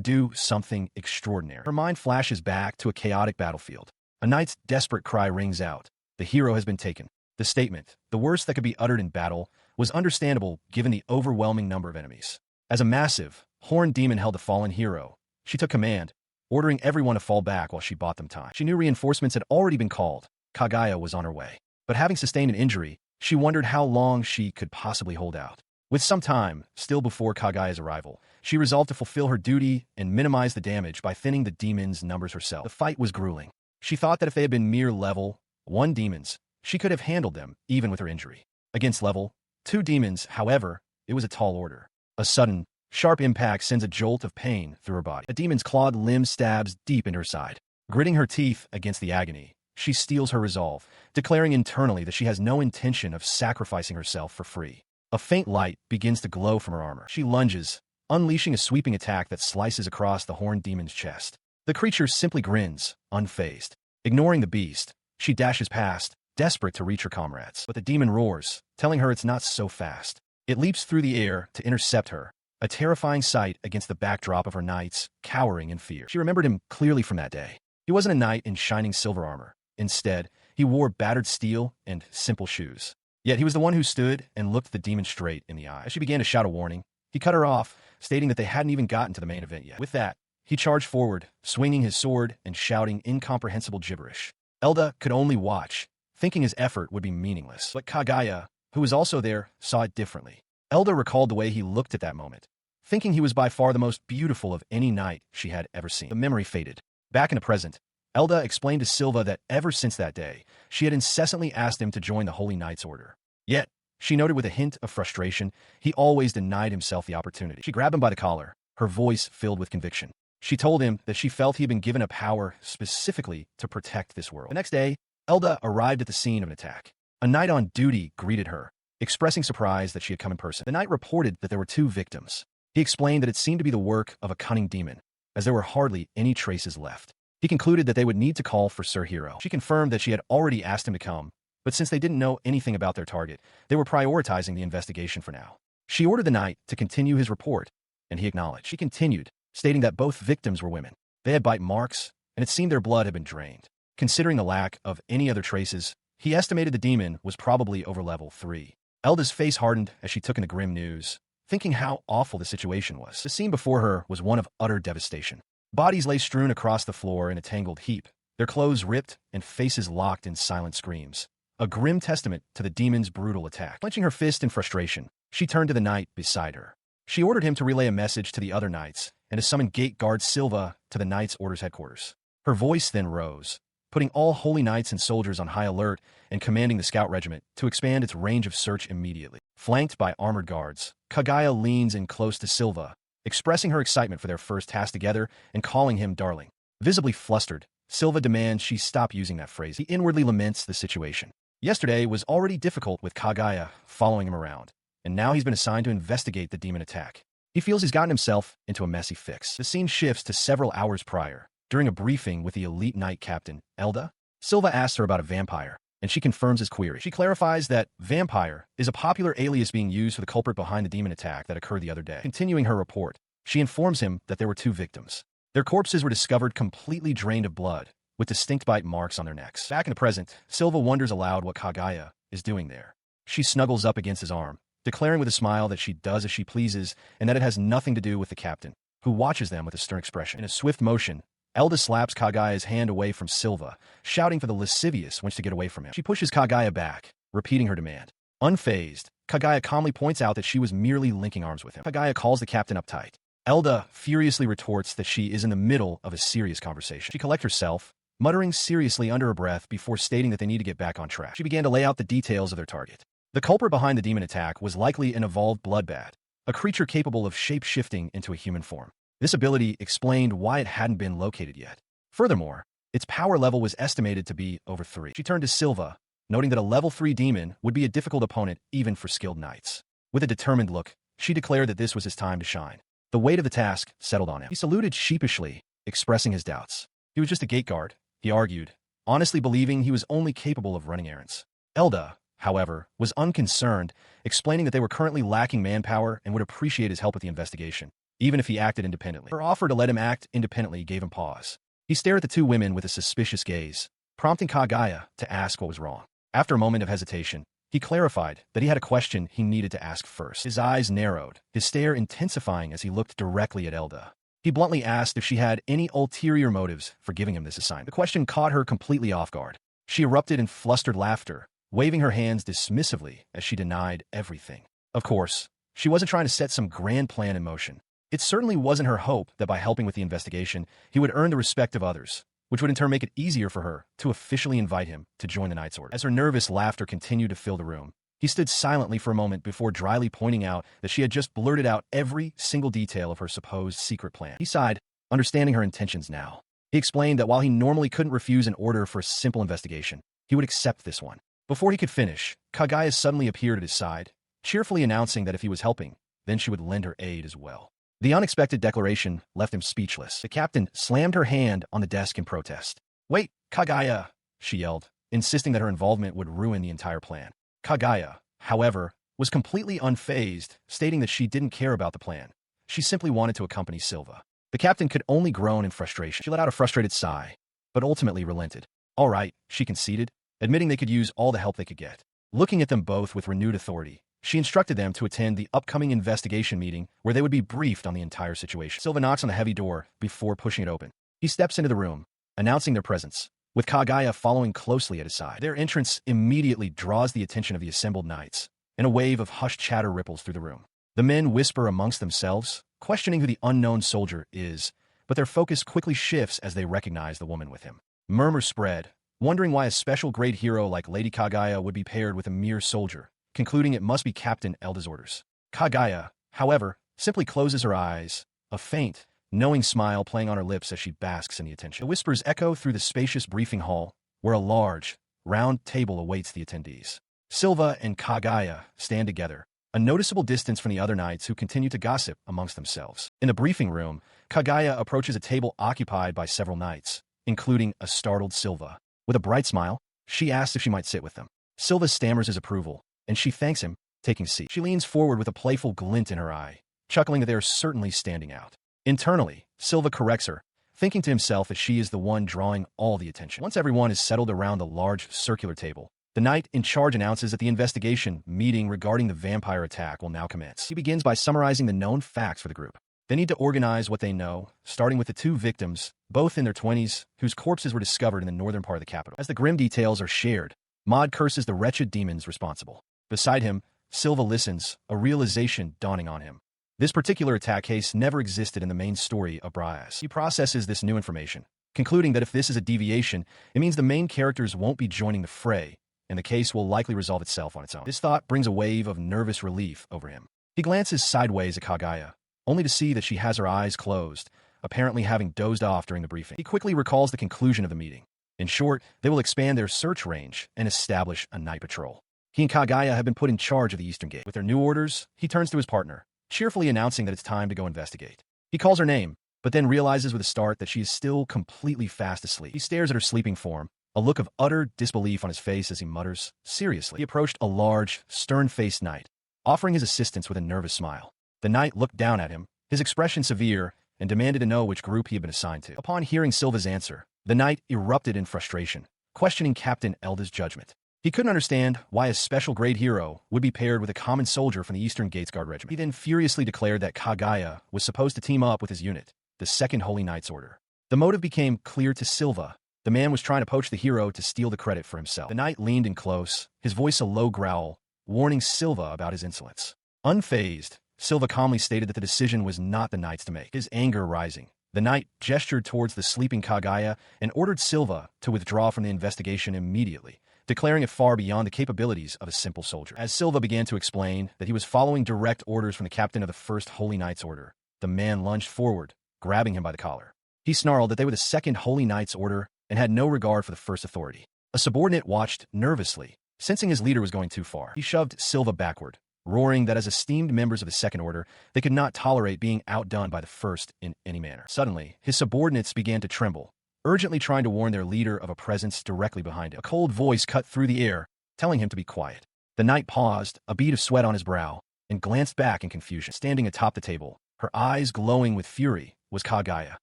do something extraordinary. Her mind flashes back to a chaotic battlefield. A knight's desperate cry rings out. The hero has been taken. The statement, the worst that could be uttered in battle, was understandable given the overwhelming number of enemies. As a massive, horned demon held the fallen hero, she took command, ordering everyone to fall back while she bought them time. She knew reinforcements had already been called. Kaguya was on her way. But having sustained an injury, she wondered how long she could possibly hold out. With some time, still before Kaguya's arrival, she resolved to fulfill her duty and minimize the damage by thinning the demon's numbers herself. The fight was grueling. She thought that if they had been mere level 1 demons, she could have handled them, even with her injury. Against level 2 demons, however, it was a tall order. A sudden, sharp impact sends a jolt of pain through her body. A demon's clawed limb stabs deep into her side. Gritting her teeth against the agony, she steels her resolve, declaring internally that she has no intention of sacrificing herself for free. A faint light begins to glow from her armor. She lunges, unleashing a sweeping attack that slices across the horned demon's chest. The creature simply grins, unfazed. Ignoring the beast, she dashes past, desperate to reach her comrades. But the demon roars, telling her it's not so fast. It leaps through the air to intercept her, a terrifying sight against the backdrop of her knights, cowering in fear. She remembered him clearly from that day. He wasn't a knight in shining silver armor. Instead, he wore battered steel and simple shoes. Yet he was the one who stood and looked the demon straight in the eye. As she began to shout a warning, he cut her off, stating that they hadn't even gotten to the main event yet. With that, he charged forward, swinging his sword and shouting incomprehensible gibberish. Elda could only watch, thinking his effort would be meaningless. But Kaguya, who was also there, saw it differently. Elda recalled the way he looked at that moment, thinking he was by far the most beautiful of any knight she had ever seen. The memory faded. Back in the present, Elda explained to Silva that ever since that day, she had incessantly asked him to join the Holy Knights Order. Yet, she noted with a hint of frustration, he always denied himself the opportunity. She grabbed him by the collar, her voice filled with conviction. She told him that she felt he had been given a power specifically to protect this world. The next day, Elda arrived at the scene of an attack. A knight on duty greeted her, expressing surprise that she had come in person. The knight reported that there were 2 victims. He explained that it seemed to be the work of a cunning demon, as there were hardly any traces left. He concluded that they would need to call for Sir Hero. She confirmed that she had already asked him to come, but since they didn't know anything about their target, they were prioritizing the investigation for now. She ordered the knight to continue his report, and he acknowledged. She continued, stating that both victims were women. They had bite marks, and it seemed their blood had been drained. Considering the lack of any other traces, he estimated the demon was probably over level 3. Elda's face hardened as she took in the grim news, thinking how awful the situation was. The scene before her was one of utter devastation. Bodies lay strewn across the floor in a tangled heap, their clothes ripped and faces locked in silent screams. A grim testament to the demon's brutal attack. Clenching her fist in frustration, she turned to the knight beside her. She ordered him to relay a message to the other knights and to summon gate guard Silva to the Knights' Orders headquarters. Her voice then rose, putting all holy knights and soldiers on high alert and commanding the scout regiment to expand its range of search immediately. Flanked by armored guards, Kaguya leans in close to Silva, expressing her excitement for their first task together and calling him darling. Visibly flustered, Silva demands she stop using that phrase. He inwardly laments the situation. Yesterday was already difficult with Kaguya following him around, and now he's been assigned to investigate the demon attack. He feels he's gotten himself into a messy fix. The scene shifts to several hours prior. During a briefing with the elite knight captain, Elda, Silva asks her about a vampire, and she confirms his query. She clarifies that vampire is a popular alias being used for the culprit behind the demon attack that occurred the other day. Continuing her report, she informs him that there were 2 victims. Their corpses were discovered completely drained of blood, with distinct bite marks on their necks. Back in the present, Silva wonders aloud what Kaguya is doing there. She snuggles up against his arm, declaring with a smile that she does as she pleases and that it has nothing to do with the captain, who watches them with a stern expression. In a swift motion, Elda slaps Kaguya's hand away from Silva, shouting for the lascivious wench to get away from him. She pushes Kaguya back, repeating her demand. Unfazed, Kaguya calmly points out that she was merely linking arms with him. Kaguya calls the captain uptight. Elda furiously retorts that she is in the middle of a serious conversation. She collects herself, muttering seriously under her breath before stating that they need to get back on track. She began to lay out the details of their target. The culprit behind the demon attack was likely an evolved bloodbat, a creature capable of shape-shifting into a human form. This ability explained why it hadn't been located yet. Furthermore, its power level was estimated to be over 3. She turned to Silva, noting that a level 3 demon would be a difficult opponent even for skilled knights. With a determined look, she declared that this was his time to shine. The weight of the task settled on him. He saluted sheepishly, expressing his doubts. He was just a gate guard, he argued, honestly believing he was only capable of running errands. Elda, however, was unconcerned, explaining that they were currently lacking manpower and would appreciate his help with the investigation, even if he acted independently. Her offer to let him act independently gave him pause. He stared at the 2 women with a suspicious gaze, prompting Kaguya to ask what was wrong. After a moment of hesitation, he clarified that he had a question he needed to ask first. His eyes narrowed, his stare intensifying as he looked directly at Elda. He bluntly asked if she had any ulterior motives for giving him this assignment. The question caught her completely off guard. She erupted in flustered laughter, waving her hands dismissively as she denied everything. Of course, she wasn't trying to set some grand plan in motion. It certainly wasn't her hope that by helping with the investigation, he would earn the respect of others, which would in turn make it easier for her to officially invite him to join the Knights' Order. As her nervous laughter continued to fill the room, he stood silently for a moment before dryly pointing out that she had just blurted out every single detail of her supposed secret plan. He sighed, understanding her intentions now. He explained that while he normally couldn't refuse an order for a simple investigation, he would accept this one. Before he could finish, Kaguya suddenly appeared at his side, cheerfully announcing that if he was helping, then she would lend her aid as well. The unexpected declaration left him speechless. The captain slammed her hand on the desk in protest. "Wait, Kaguya," she yelled, insisting that her involvement would ruin the entire plan. Kaguya, however, was completely unfazed, stating that she didn't care about the plan. She simply wanted to accompany Silva. The captain could only groan in frustration. She let out a frustrated sigh, but ultimately relented. "All right," she conceded, admitting they could use all the help they could get. Looking at them both with renewed authority, she instructed them to attend the upcoming investigation meeting where they would be briefed on the entire situation. Silva knocks on the heavy door before pushing it open. He steps into the room, announcing their presence, with Kaguya following closely at his side. Their entrance immediately draws the attention of the assembled knights, and a wave of hushed chatter ripples through the room. The men whisper amongst themselves, questioning who the unknown soldier is, but their focus quickly shifts as they recognize the woman with him. Murmurs spread, wondering why a special great hero like Lady Kaguya would be paired with a mere soldier, concluding it must be Captain Elda's orders. Kaguya, however, simply closes her eyes, a faint, knowing smile playing on her lips as she basks in the attention. The whispers echo through the spacious briefing hall, where a large, round table awaits the attendees. Silva and Kaguya stand together, a noticeable distance from the other knights who continue to gossip amongst themselves. In the briefing room, Kaguya approaches a table occupied by several knights, including a startled Silva. With a bright smile, she asks if she might sit with them. Silva stammers his approval, and she thanks him, taking a seat. She leans forward with a playful glint in her eye, chuckling that they are certainly standing out. Internally, Silva corrects her, thinking to himself that she is the one drawing all the attention. Once everyone is settled around the large circular table, The knight in charge announces that the investigation meeting regarding the vampire attack will now commence. He begins by summarizing the known facts for the group. They need to organize what they know, starting with the two victims, both in their 20s, whose corpses were discovered in the northern part of the capital. As the grim details are shared, Maud curses the wretched demons responsible. Beside him, Silva listens, a realization dawning on him. This particular attack case never existed in the main story of Brias. He processes this new information, concluding that if this is a deviation, it means the main characters won't be joining the fray, and the case will likely resolve itself on its own. This thought brings a wave of nervous relief over him. He glances sideways at Kaguya, only to see that she has her eyes closed, apparently having dozed off during the briefing. He quickly recalls the conclusion of the meeting. In short, they will expand their search range and establish a night patrol. He and Kaguya have been put in charge of the Eastern Gate. With their new orders, he turns to his partner, cheerfully announcing that it's time to go investigate. He calls her name, but then realizes with a start that she is still completely fast asleep. He stares at her sleeping form, a look of utter disbelief on his face as he mutters, seriously. He approached a large, stern-faced knight, offering his assistance with a nervous smile. The knight looked down at him, his expression severe, and demanded to know which group he had been assigned to. Upon hearing Silva's answer, the knight erupted in frustration, questioning Captain Elda's judgment. He couldn't understand why a special-grade hero would be paired with a common soldier from the Eastern Gates Guard Regiment. He then furiously declared that Kaguya was supposed to team up with his unit, the Second Holy Knights Order. The motive became clear to Silva. The man was trying to poach the hero to steal the credit for himself. The knight leaned in close, his voice a low growl, warning Silva about his insolence. Unfazed, Silva calmly stated that the decision was not the knight's to make. His anger rising, the knight gestured towards the sleeping Kaguya and ordered Silva to withdraw from the investigation immediately, declaring it far beyond the capabilities of a simple soldier. As Silva began to explain that he was following direct orders from the captain of the First Holy Knights Order, the man lunged forward, grabbing him by the collar. He snarled that they were the Second Holy Knights Order and had no regard for the First Authority. A subordinate watched nervously, sensing his leader was going too far. He shoved Silva backward, roaring that as esteemed members of the Second Order, they could not tolerate being outdone by the First in any manner. Suddenly, his subordinates began to tremble, urgently trying to warn their leader of a presence directly behind him. A cold voice cut through the air, telling him to be quiet. The knight paused, a bead of sweat on his brow, and glanced back in confusion. Standing atop the table, her eyes glowing with fury, was Kaguya.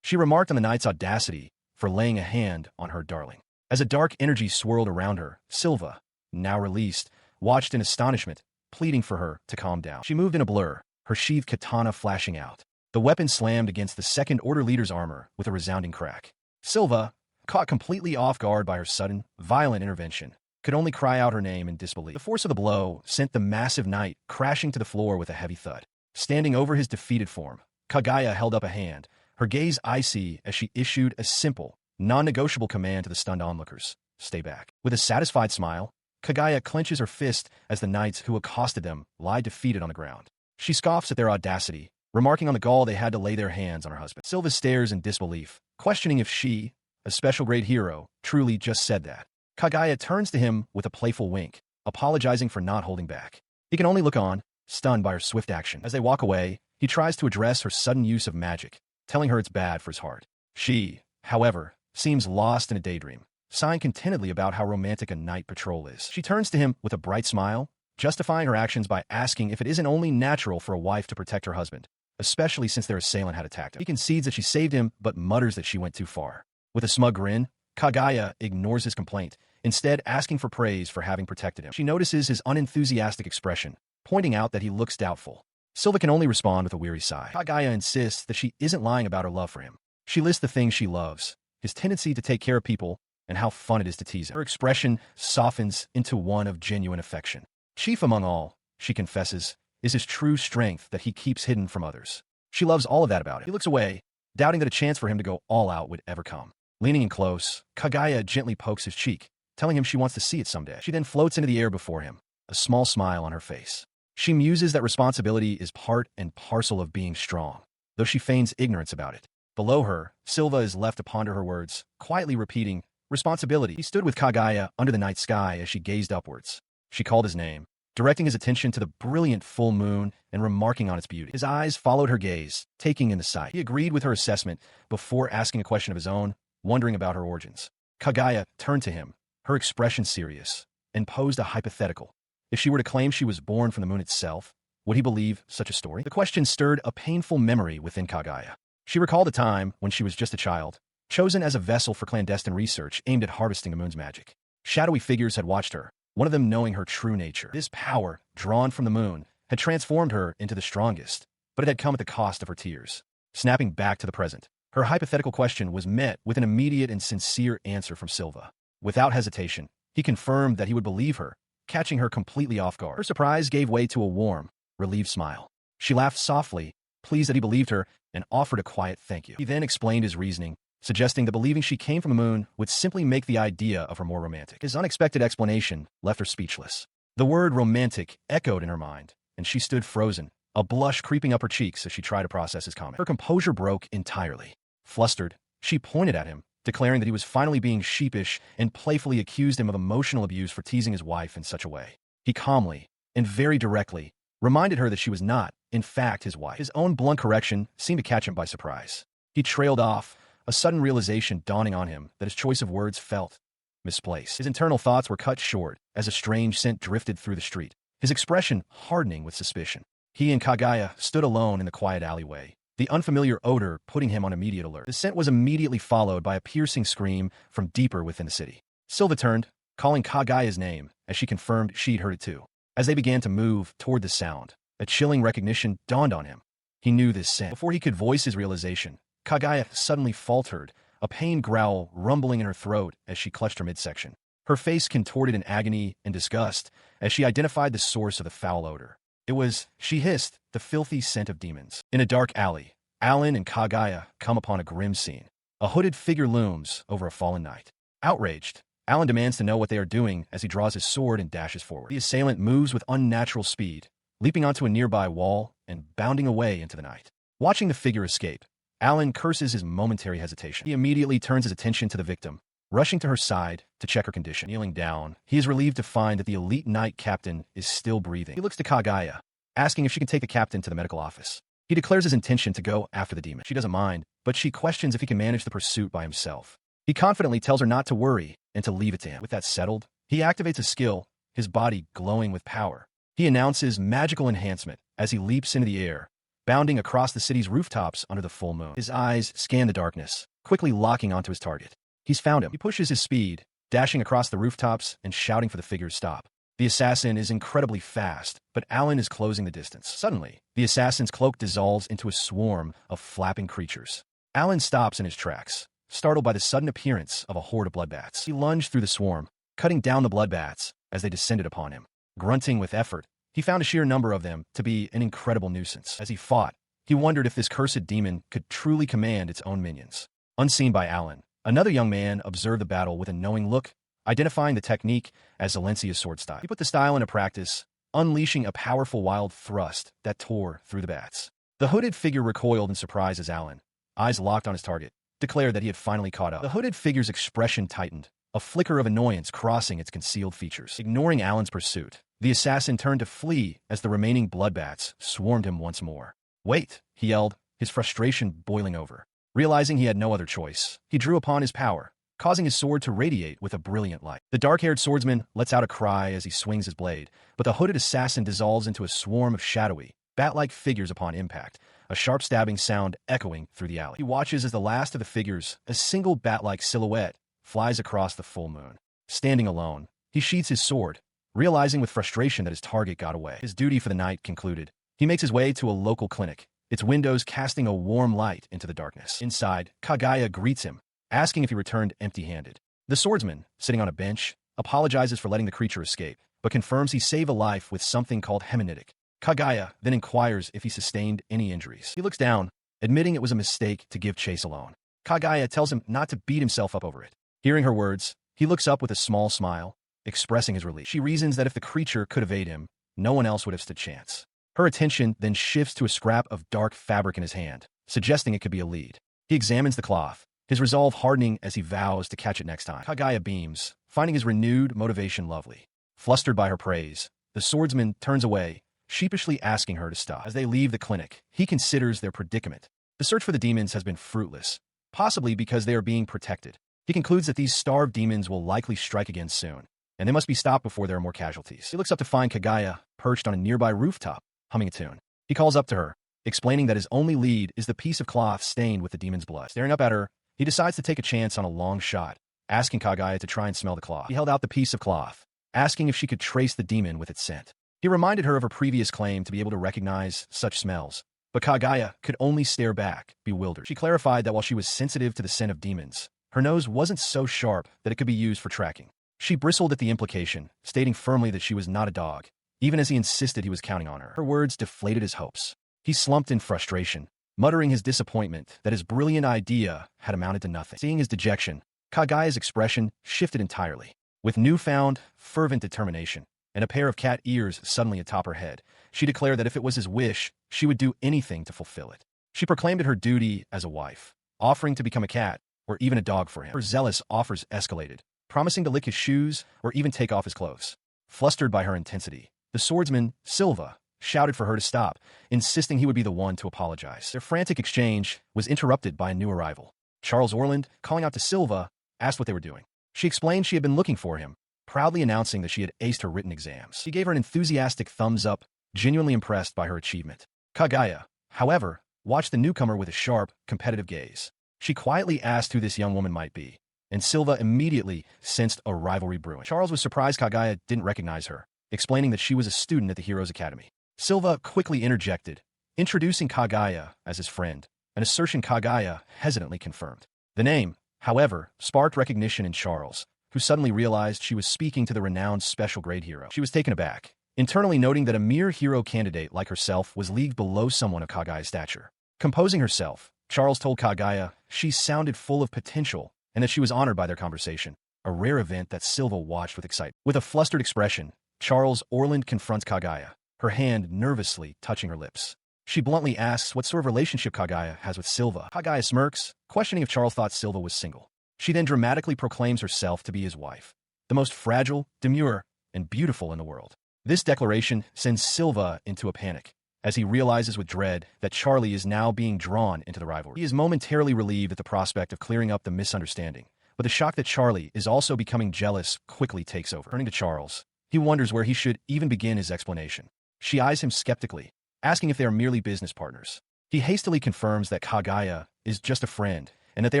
She remarked on the knight's audacity for laying a hand on her darling. As a dark energy swirled around her, Silva, now released, watched in astonishment, pleading for her to calm down. She moved in a blur, her sheathed katana flashing out. The weapon slammed against the Second Order leader's armor with a resounding crack. Silva, caught completely off guard by her sudden, violent intervention, could only cry out her name in disbelief. The force of the blow sent the massive knight crashing to the floor with a heavy thud. Standing over his defeated form, Kaguya held up a hand, her gaze icy as she issued a simple, non-negotiable command to the stunned onlookers. Stay back. With a satisfied smile, Kaguya clenches her fist as the knights who accosted them lie defeated on the ground. She scoffs at their audacity, remarking on the gall they had to lay their hands on her husband. Silva stares in disbelief, questioning if she, a special-grade hero, truly just said that. Kaguya turns to him with a playful wink, apologizing for not holding back. He can only look on, stunned by her swift action. As they walk away, he tries to address her sudden use of magic, telling her it's bad for his heart. She, however, seems lost in a daydream, sighing contentedly about how romantic a night patrol is. She turns to him with a bright smile, justifying her actions by asking if it isn't only natural for a wife to protect her husband, especially since their assailant had attacked him. He concedes that she saved him, but mutters that she went too far. With a smug grin, Kaguya ignores his complaint, instead asking for praise for having protected him. She notices his unenthusiastic expression, pointing out that he looks doubtful. Silva can only respond with a weary sigh. Kaguya insists that she isn't lying about her love for him. She lists the things she loves, his tendency to take care of people, and how fun it is to tease him. Her expression softens into one of genuine affection. Chief among all, she confesses, is his true strength that he keeps hidden from others. She loves all of that about him. He looks away, doubting that a chance for him to go all out would ever come. Leaning in close, Kaguya gently pokes his cheek, telling him she wants to see it someday. She then floats into the air before him, a small smile on her face. She muses that responsibility is part and parcel of being strong, though she feigns ignorance about it. Below her, Silva is left to ponder her words, quietly repeating, responsibility. He stood with Kaguya under the night sky as she gazed upwards. She called his name, directing his attention to the brilliant full moon and remarking on its beauty. His eyes followed her gaze, taking in the sight. He agreed with her assessment before asking a question of his own, wondering about her origins. Kaguya turned to him, her expression serious, and posed a hypothetical. If she were to claim she was born from the moon itself, would he believe such a story? The question stirred a painful memory within Kaguya. She recalled a time when she was just a child, chosen as a vessel for clandestine research aimed at harvesting the moon's magic. Shadowy figures had watched her, one of them knowing her true nature. This power, drawn from the moon, had transformed her into the strongest, but it had come at the cost of her tears. Snapping back to the present, her hypothetical question was met with an immediate and sincere answer from Silva. Without hesitation, he confirmed that he would believe her, catching her completely off guard. Her surprise gave way to a warm, relieved smile. She laughed softly, pleased that he believed her, and offered a quiet thank you. He then explained his reasoning, suggesting that believing she came from the moon would simply make the idea of her more romantic. His unexpected explanation left her speechless. The word romantic echoed in her mind, and she stood frozen, a blush creeping up her cheeks as she tried to process his comment. Her composure broke entirely. Flustered, she pointed at him, declaring that he was finally being sheepish, and playfully accused him of emotional abuse for teasing his wife in such a way. He calmly, and very directly, reminded her that she was not, in fact, his wife. His own blunt correction seemed to catch him by surprise. He trailed off, a sudden realization dawning on him that his choice of words felt misplaced. His internal thoughts were cut short as a strange scent drifted through the street, his expression hardening with suspicion. He and Kagaya stood alone in the quiet alleyway, the unfamiliar odor putting him on immediate alert. The scent was immediately followed by a piercing scream from deeper within the city. Silva turned, calling Kagaya's name, as she confirmed she'd heard it too. As they began to move toward the sound, a chilling recognition dawned on him. He knew this scent. Before he could voice his realization, Kagaya suddenly faltered, a pained growl rumbling in her throat as she clutched her midsection. Her face contorted in agony and disgust as she identified the source of the foul odor. It was, she hissed, the filthy scent of demons. In a dark alley, Alan and Kagaya come upon a grim scene. A hooded figure looms over a fallen knight. Outraged, Alan demands to know what they are doing as he draws his sword and dashes forward. The assailant moves with unnatural speed, leaping onto a nearby wall and bounding away into the night. Watching the figure escape, Alan curses his momentary hesitation. He immediately turns his attention to the victim, rushing to her side to check her condition. Kneeling down, he is relieved to find that the elite knight captain is still breathing. He looks to Kagaya, asking if she can take the captain to the medical office. He declares his intention to go after the demon. She doesn't mind, but she questions if he can manage the pursuit by himself. He confidently tells her not to worry and to leave it to him. With that settled, he activates a skill, his body glowing with power. He announces magical enhancement as he leaps into the air, bounding across the city's rooftops under the full moon. His eyes scan the darkness, quickly locking onto his target. He's found him. He pushes his speed, dashing across the rooftops and shouting for the figure's stop. The assassin is incredibly fast, but Alan is closing the distance. Suddenly, the assassin's cloak dissolves into a swarm of flapping creatures. Alan stops in his tracks, startled by the sudden appearance of a horde of bloodbats. He lunged through the swarm, cutting down the bloodbats as they descended upon him. Grunting with effort, he found a sheer number of them to be an incredible nuisance. As he fought, he wondered if this cursed demon could truly command its own minions. Unseen by Alan, another young man observed the battle with a knowing look, identifying the technique as Zalencia's sword style. He put the style into practice, unleashing a powerful wild thrust that tore through the bats. The hooded figure recoiled in surprise as Alan, eyes locked on his target, declared that he had finally caught up. The hooded figure's expression tightened, a flicker of annoyance crossing its concealed features. Ignoring Alan's pursuit, the assassin turned to flee as the remaining bloodbats swarmed him once more. "Wait," he yelled, his frustration boiling over. Realizing he had no other choice, he drew upon his power, causing his sword to radiate with a brilliant light. The dark-haired swordsman lets out a cry as he swings his blade, but the hooded assassin dissolves into a swarm of shadowy, bat-like figures upon impact, a sharp stabbing sound echoing through the alley. He watches as the last of the figures, a single bat-like silhouette, flies across the full moon. Standing alone, he sheathes his sword, realizing with frustration that his target got away. His duty for the night concluded. He makes his way to a local clinic, its windows casting a warm light into the darkness. Inside, Kagaya greets him, asking if he returned empty-handed. The swordsman, sitting on a bench, apologizes for letting the creature escape, but confirms he saved a life with something called hemenitic. Kagaya then inquires if he sustained any injuries. He looks down, admitting it was a mistake to give chase alone. Kagaya tells him not to beat himself up over it. Hearing her words, he looks up with a small smile, expressing his relief. She reasons that if the creature could evade him, no one else would have stood chance. Her attention then shifts to a scrap of dark fabric in his hand, suggesting it could be a lead. He examines the cloth, his resolve hardening as he vows to catch it next time. Kagaya beams, finding his renewed motivation lovely. Flustered by her praise, the swordsman turns away, sheepishly asking her to stop. As they leave the clinic, he considers their predicament. The search for the demons has been fruitless, possibly because they are being protected. He concludes that these starved demons will likely strike again soon, and they must be stopped before there are more casualties. He looks up to find Kagaya perched on a nearby rooftop, humming a tune. He calls up to her, explaining that his only lead is the piece of cloth stained with the demon's blood. Staring up at her, he decides to take a chance on a long shot, asking Kagaya to try and smell the cloth. He held out the piece of cloth, asking if she could trace the demon with its scent. He reminded her of her previous claim to be able to recognize such smells, but Kagaya could only stare back, bewildered. She clarified that while she was sensitive to the scent of demons, her nose wasn't so sharp that it could be used for tracking. She bristled at the implication, stating firmly that she was not a dog, even as he insisted he was counting on her. Her words deflated his hopes. He slumped in frustration, muttering his disappointment that his brilliant idea had amounted to nothing. Seeing his dejection, Kagaya's expression shifted entirely. With newfound, fervent determination, and a pair of cat ears suddenly atop her head, she declared that if it was his wish, she would do anything to fulfill it. She proclaimed it her duty as a wife, offering to become a cat or even a dog for him. Her zealous offers escalated, promising to lick his shoes or even take off his clothes. Flustered by her intensity, the swordsman, Silva, shouted for her to stop, insisting he would be the one to apologize. Their frantic exchange was interrupted by a new arrival. Charles Orland, calling out to Silva, asked what they were doing. She explained she had been looking for him, proudly announcing that she had aced her written exams. He gave her an enthusiastic thumbs up, genuinely impressed by her achievement. Kagaya, however, watched the newcomer with a sharp, competitive gaze. She quietly asked who this young woman might be, and Silva immediately sensed a rivalry brewing. Charles was surprised Kagaya didn't recognize her, explaining that she was a student at the Heroes Academy. Silva quickly interjected, introducing Kagaya as his friend, an assertion Kagaya hesitantly confirmed. The name, however, sparked recognition in Charles, who suddenly realized she was speaking to the renowned special grade hero. She was taken aback, internally noting that a mere hero candidate like herself was leagued below someone of Kagaya's stature. Composing herself, Charles told Kagaya she sounded full of potential and that she was honored by their conversation, a rare event that Silva watched with excitement. With a flustered expression, Charles Orland confronts Kagaya, her hand nervously touching her lips. She bluntly asks what sort of relationship Kagaya has with Silva. Kagaya smirks, questioning if Charles thought Silva was single. She then dramatically proclaims herself to be his wife, the most fragile, demure, and beautiful in the world. This declaration sends Silva into a panic, as he realizes with dread that Charlie is now being drawn into the rivalry. He is momentarily relieved at the prospect of clearing up the misunderstanding, but the shock that Charlie is also becoming jealous quickly takes over. Turning to Charles, he wonders where he should even begin his explanation. She eyes him skeptically, asking if they are merely business partners. He hastily confirms that Kagaya is just a friend and that they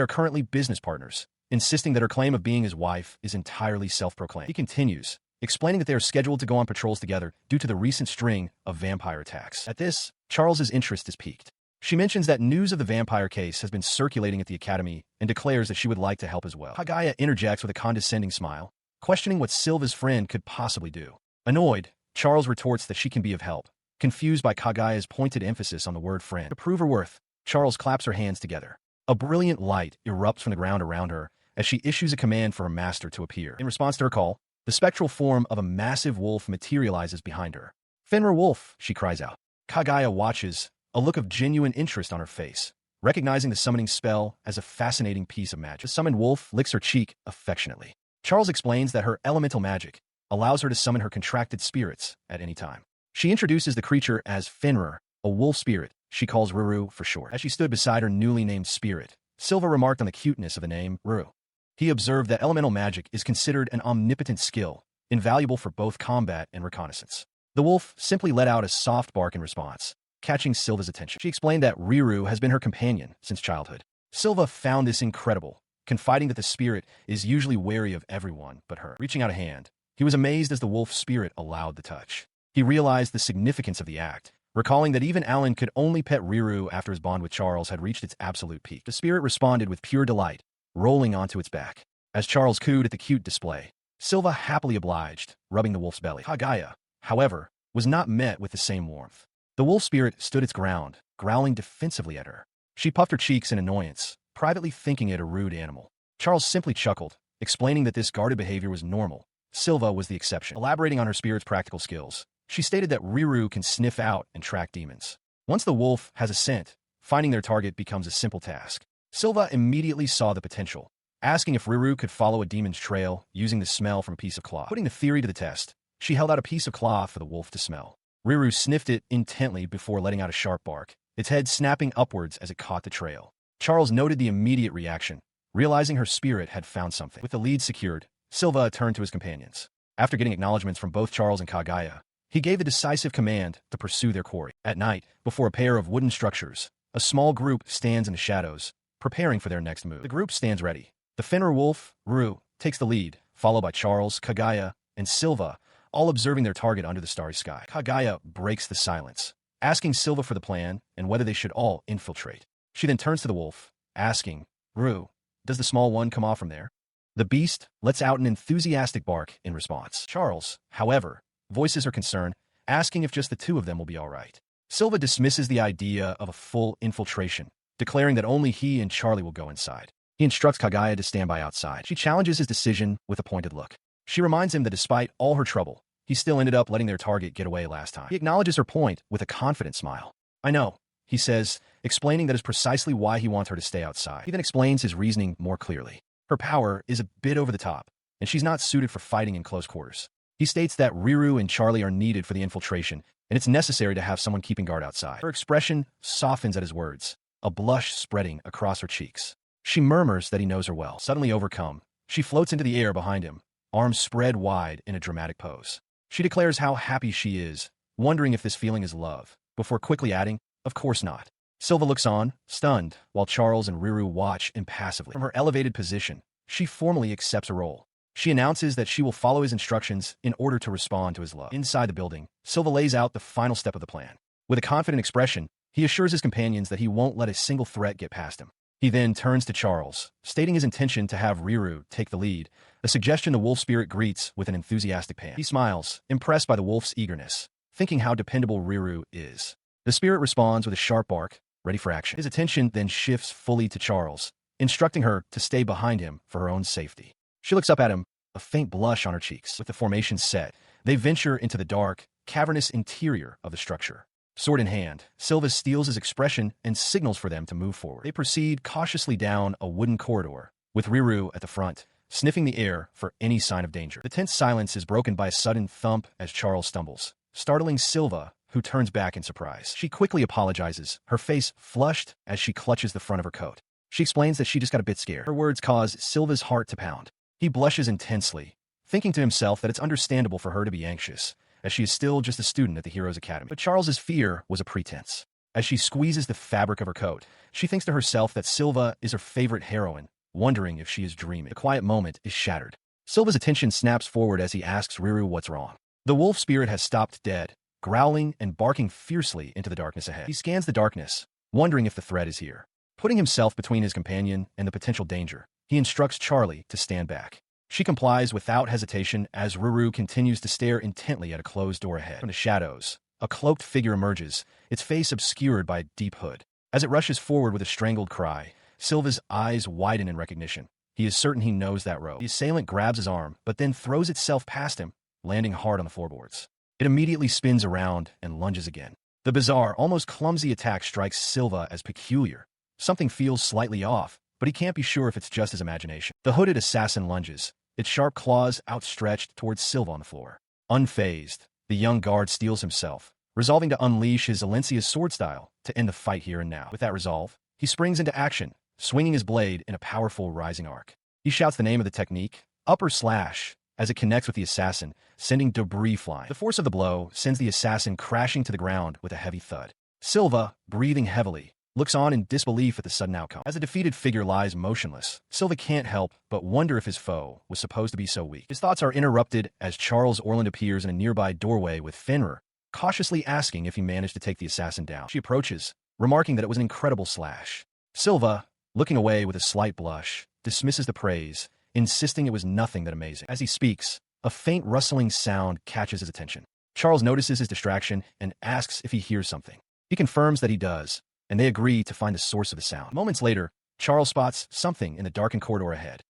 are currently business partners, insisting that her claim of being his wife is entirely self-proclaimed. He continues, explaining that they are scheduled to go on patrols together due to the recent string of vampire attacks. At this, Charles's interest is piqued. She mentions that news of the vampire case has been circulating at the academy and declares that she would like to help as well. Kagaya interjects with a condescending smile, questioning what Silva's friend could possibly do. Annoyed, Charles retorts that she can be of help, confused by Kagaya's pointed emphasis on the word friend. To prove her worth, Charles claps her hands together. A brilliant light erupts from the ground around her as she issues a command for her master to appear. In response to her call, the spectral form of a massive wolf materializes behind her. "Fenrir Wolf," she cries out. Kagaya watches, a look of genuine interest on her face, recognizing the summoning spell as a fascinating piece of magic. The summoned wolf licks her cheek affectionately. Charles explains that her elemental magic allows her to summon her contracted spirits at any time. She introduces the creature as Fenrir, a wolf spirit she calls Ruru for short. As she stood beside her newly named spirit, Silva remarked on the cuteness of the name Ruru. He observed that elemental magic is considered an omnipotent skill, invaluable for both combat and reconnaissance. The wolf simply let out a soft bark in response, catching Silva's attention. She explained that Ruru has been her companion since childhood. Silva found this incredible, confiding that the spirit is usually wary of everyone but her. Reaching out a hand, he was amazed as the wolf spirit allowed the touch. He realized the significance of the act, recalling that even Alan could only pet Ruru after his bond with Charles had reached its absolute peak. The spirit responded with pure delight, rolling onto its back. As Charles cooed at the cute display, Silva happily obliged, rubbing the wolf's belly. Kagaya, however, was not met with the same warmth. The wolf spirit stood its ground, growling defensively at her. She puffed her cheeks in annoyance, privately thinking it a rude animal. Charles simply chuckled, explaining that this guarded behavior was normal. Silva was the exception. Elaborating on her spirit's practical skills, she stated that Ruru can sniff out and track demons. Once the wolf has a scent, finding their target becomes a simple task. Silva immediately saw the potential, asking if Ruru could follow a demon's trail using the smell from a piece of cloth. Putting the theory to the test, she held out a piece of cloth for the wolf to smell. Ruru sniffed it intently before letting out a sharp bark, its head snapping upwards as it caught the trail. Charles noted the immediate reaction, realizing her spirit had found something. With the lead secured, Silva turned to his companions. After getting acknowledgments from both Charles and Kagaya, he gave the decisive command to pursue their quarry. At night, before a pair of wooden structures, a small group stands in the shadows, preparing for their next move. The group stands ready. The Fenrir wolf, Ruru, takes the lead, followed by Charles, Kagaya, and Silva, all observing their target under the starry sky. Kaguya breaks the silence, asking Silva for the plan and whether they should all infiltrate. She then turns to the wolf, asking, "Rue, does the small one come off from there?" The beast lets out an enthusiastic bark in response. Charles, however, voices her concern, asking if just the two of them will be all right. Silva dismisses the idea of a full infiltration, declaring that only he and Charlie will go inside. He instructs Kaguya to stand by outside. She challenges his decision with a pointed look. She reminds him that despite all her trouble, he still ended up letting their target get away last time. He acknowledges her point with a confident smile. "I know," he says, explaining that is precisely why he wants her to stay outside. He then explains his reasoning more clearly. Her power is a bit over the top, and she's not suited for fighting in close quarters. He states that Riru and Charlie are needed for the infiltration, and it's necessary to have someone keeping guard outside. Her expression softens at his words, a blush spreading across her cheeks. She murmurs that he knows her well. Suddenly overcome, she floats into the air behind him, arms spread wide in a dramatic pose. She declares how happy she is, wondering if this feeling is love, before quickly adding, "Of course not." Silva looks on, stunned, while Charles and Riru watch impassively. From her elevated position, she formally accepts a role. She announces that she will follow his instructions in order to respond to his love. Inside the building, Silva lays out the final step of the plan. With a confident expression, he assures his companions that he won't let a single threat get past him. He then turns to Charles, stating his intention to have Riru take the lead, a suggestion the wolf spirit greets with an enthusiastic pan. He smiles, impressed by the wolf's eagerness, thinking how dependable Riru is. The spirit responds with a sharp bark, ready for action. His attention then shifts fully to Charles, instructing her to stay behind him for her own safety. She looks up at him, a faint blush on her cheeks. With the formation set, they venture into the dark, cavernous interior of the structure. Sword in hand, Silva steals his expression and signals for them to move forward. They proceed cautiously down a wooden corridor, with Riru at the front, sniffing the air for any sign of danger. The tense silence is broken by a sudden thump as Charles stumbles, startling Silva, who turns back in surprise. She quickly apologizes, her face flushed as she clutches the front of her coat. She explains that she just got a bit scared. Her words cause Silva's heart to pound. He blushes intensely, thinking to himself that it's understandable for her to be anxious, as she is still just a student at the Heroes Academy. But Charles's fear was a pretense. As she squeezes the fabric of her coat, she thinks to herself that Silva is her favorite heroine, wondering if she is dreaming. The quiet moment is shattered. Silva's attention snaps forward as he asks Riru what's wrong. The wolf spirit has stopped dead, growling and barking fiercely into the darkness ahead. He scans the darkness, wondering if the threat is here. Putting himself between his companion and the potential danger, he instructs Charlie to stand back. She complies without hesitation as Riru continues to stare intently at a closed door ahead. From the shadows, a cloaked figure emerges, its face obscured by a deep hood. As it rushes forward with a strangled cry, Silva's eyes widen in recognition. He is certain he knows that robe. The assailant grabs his arm, but then throws itself past him, landing hard on the floorboards. It immediately spins around and lunges again. The bizarre, almost clumsy attack strikes Silva as peculiar. Something feels slightly off, but he can't be sure if it's just his imagination. The hooded assassin lunges, its sharp claws outstretched towards Silva on the floor. Unfazed, the young guard steels himself, resolving to unleash his Alencia's sword style to end the fight here and now. With that resolve, he springs into action, swinging his blade in a powerful rising arc. He shouts the name of the technique, upper slash, as it connects with the assassin, sending debris flying. The force of the blow sends the assassin crashing to the ground with a heavy thud. Silva, breathing heavily, looks on in disbelief at the sudden outcome. As the defeated figure lies motionless, Silva can't help but wonder if his foe was supposed to be so weak. His thoughts are interrupted as Charles Orland appears in a nearby doorway with Fenrir, cautiously asking if he managed to take the assassin down. She approaches, remarking that it was an incredible slash. Silva, looking away with a slight blush, dismisses the praise, insisting it was nothing that amazing. As he speaks, a faint rustling sound catches his attention. Charles notices his distraction and asks if he hears something. He confirms that he does, and they agree to find the source of the sound. Moments later, Charles spots something in the darkened corridor ahead.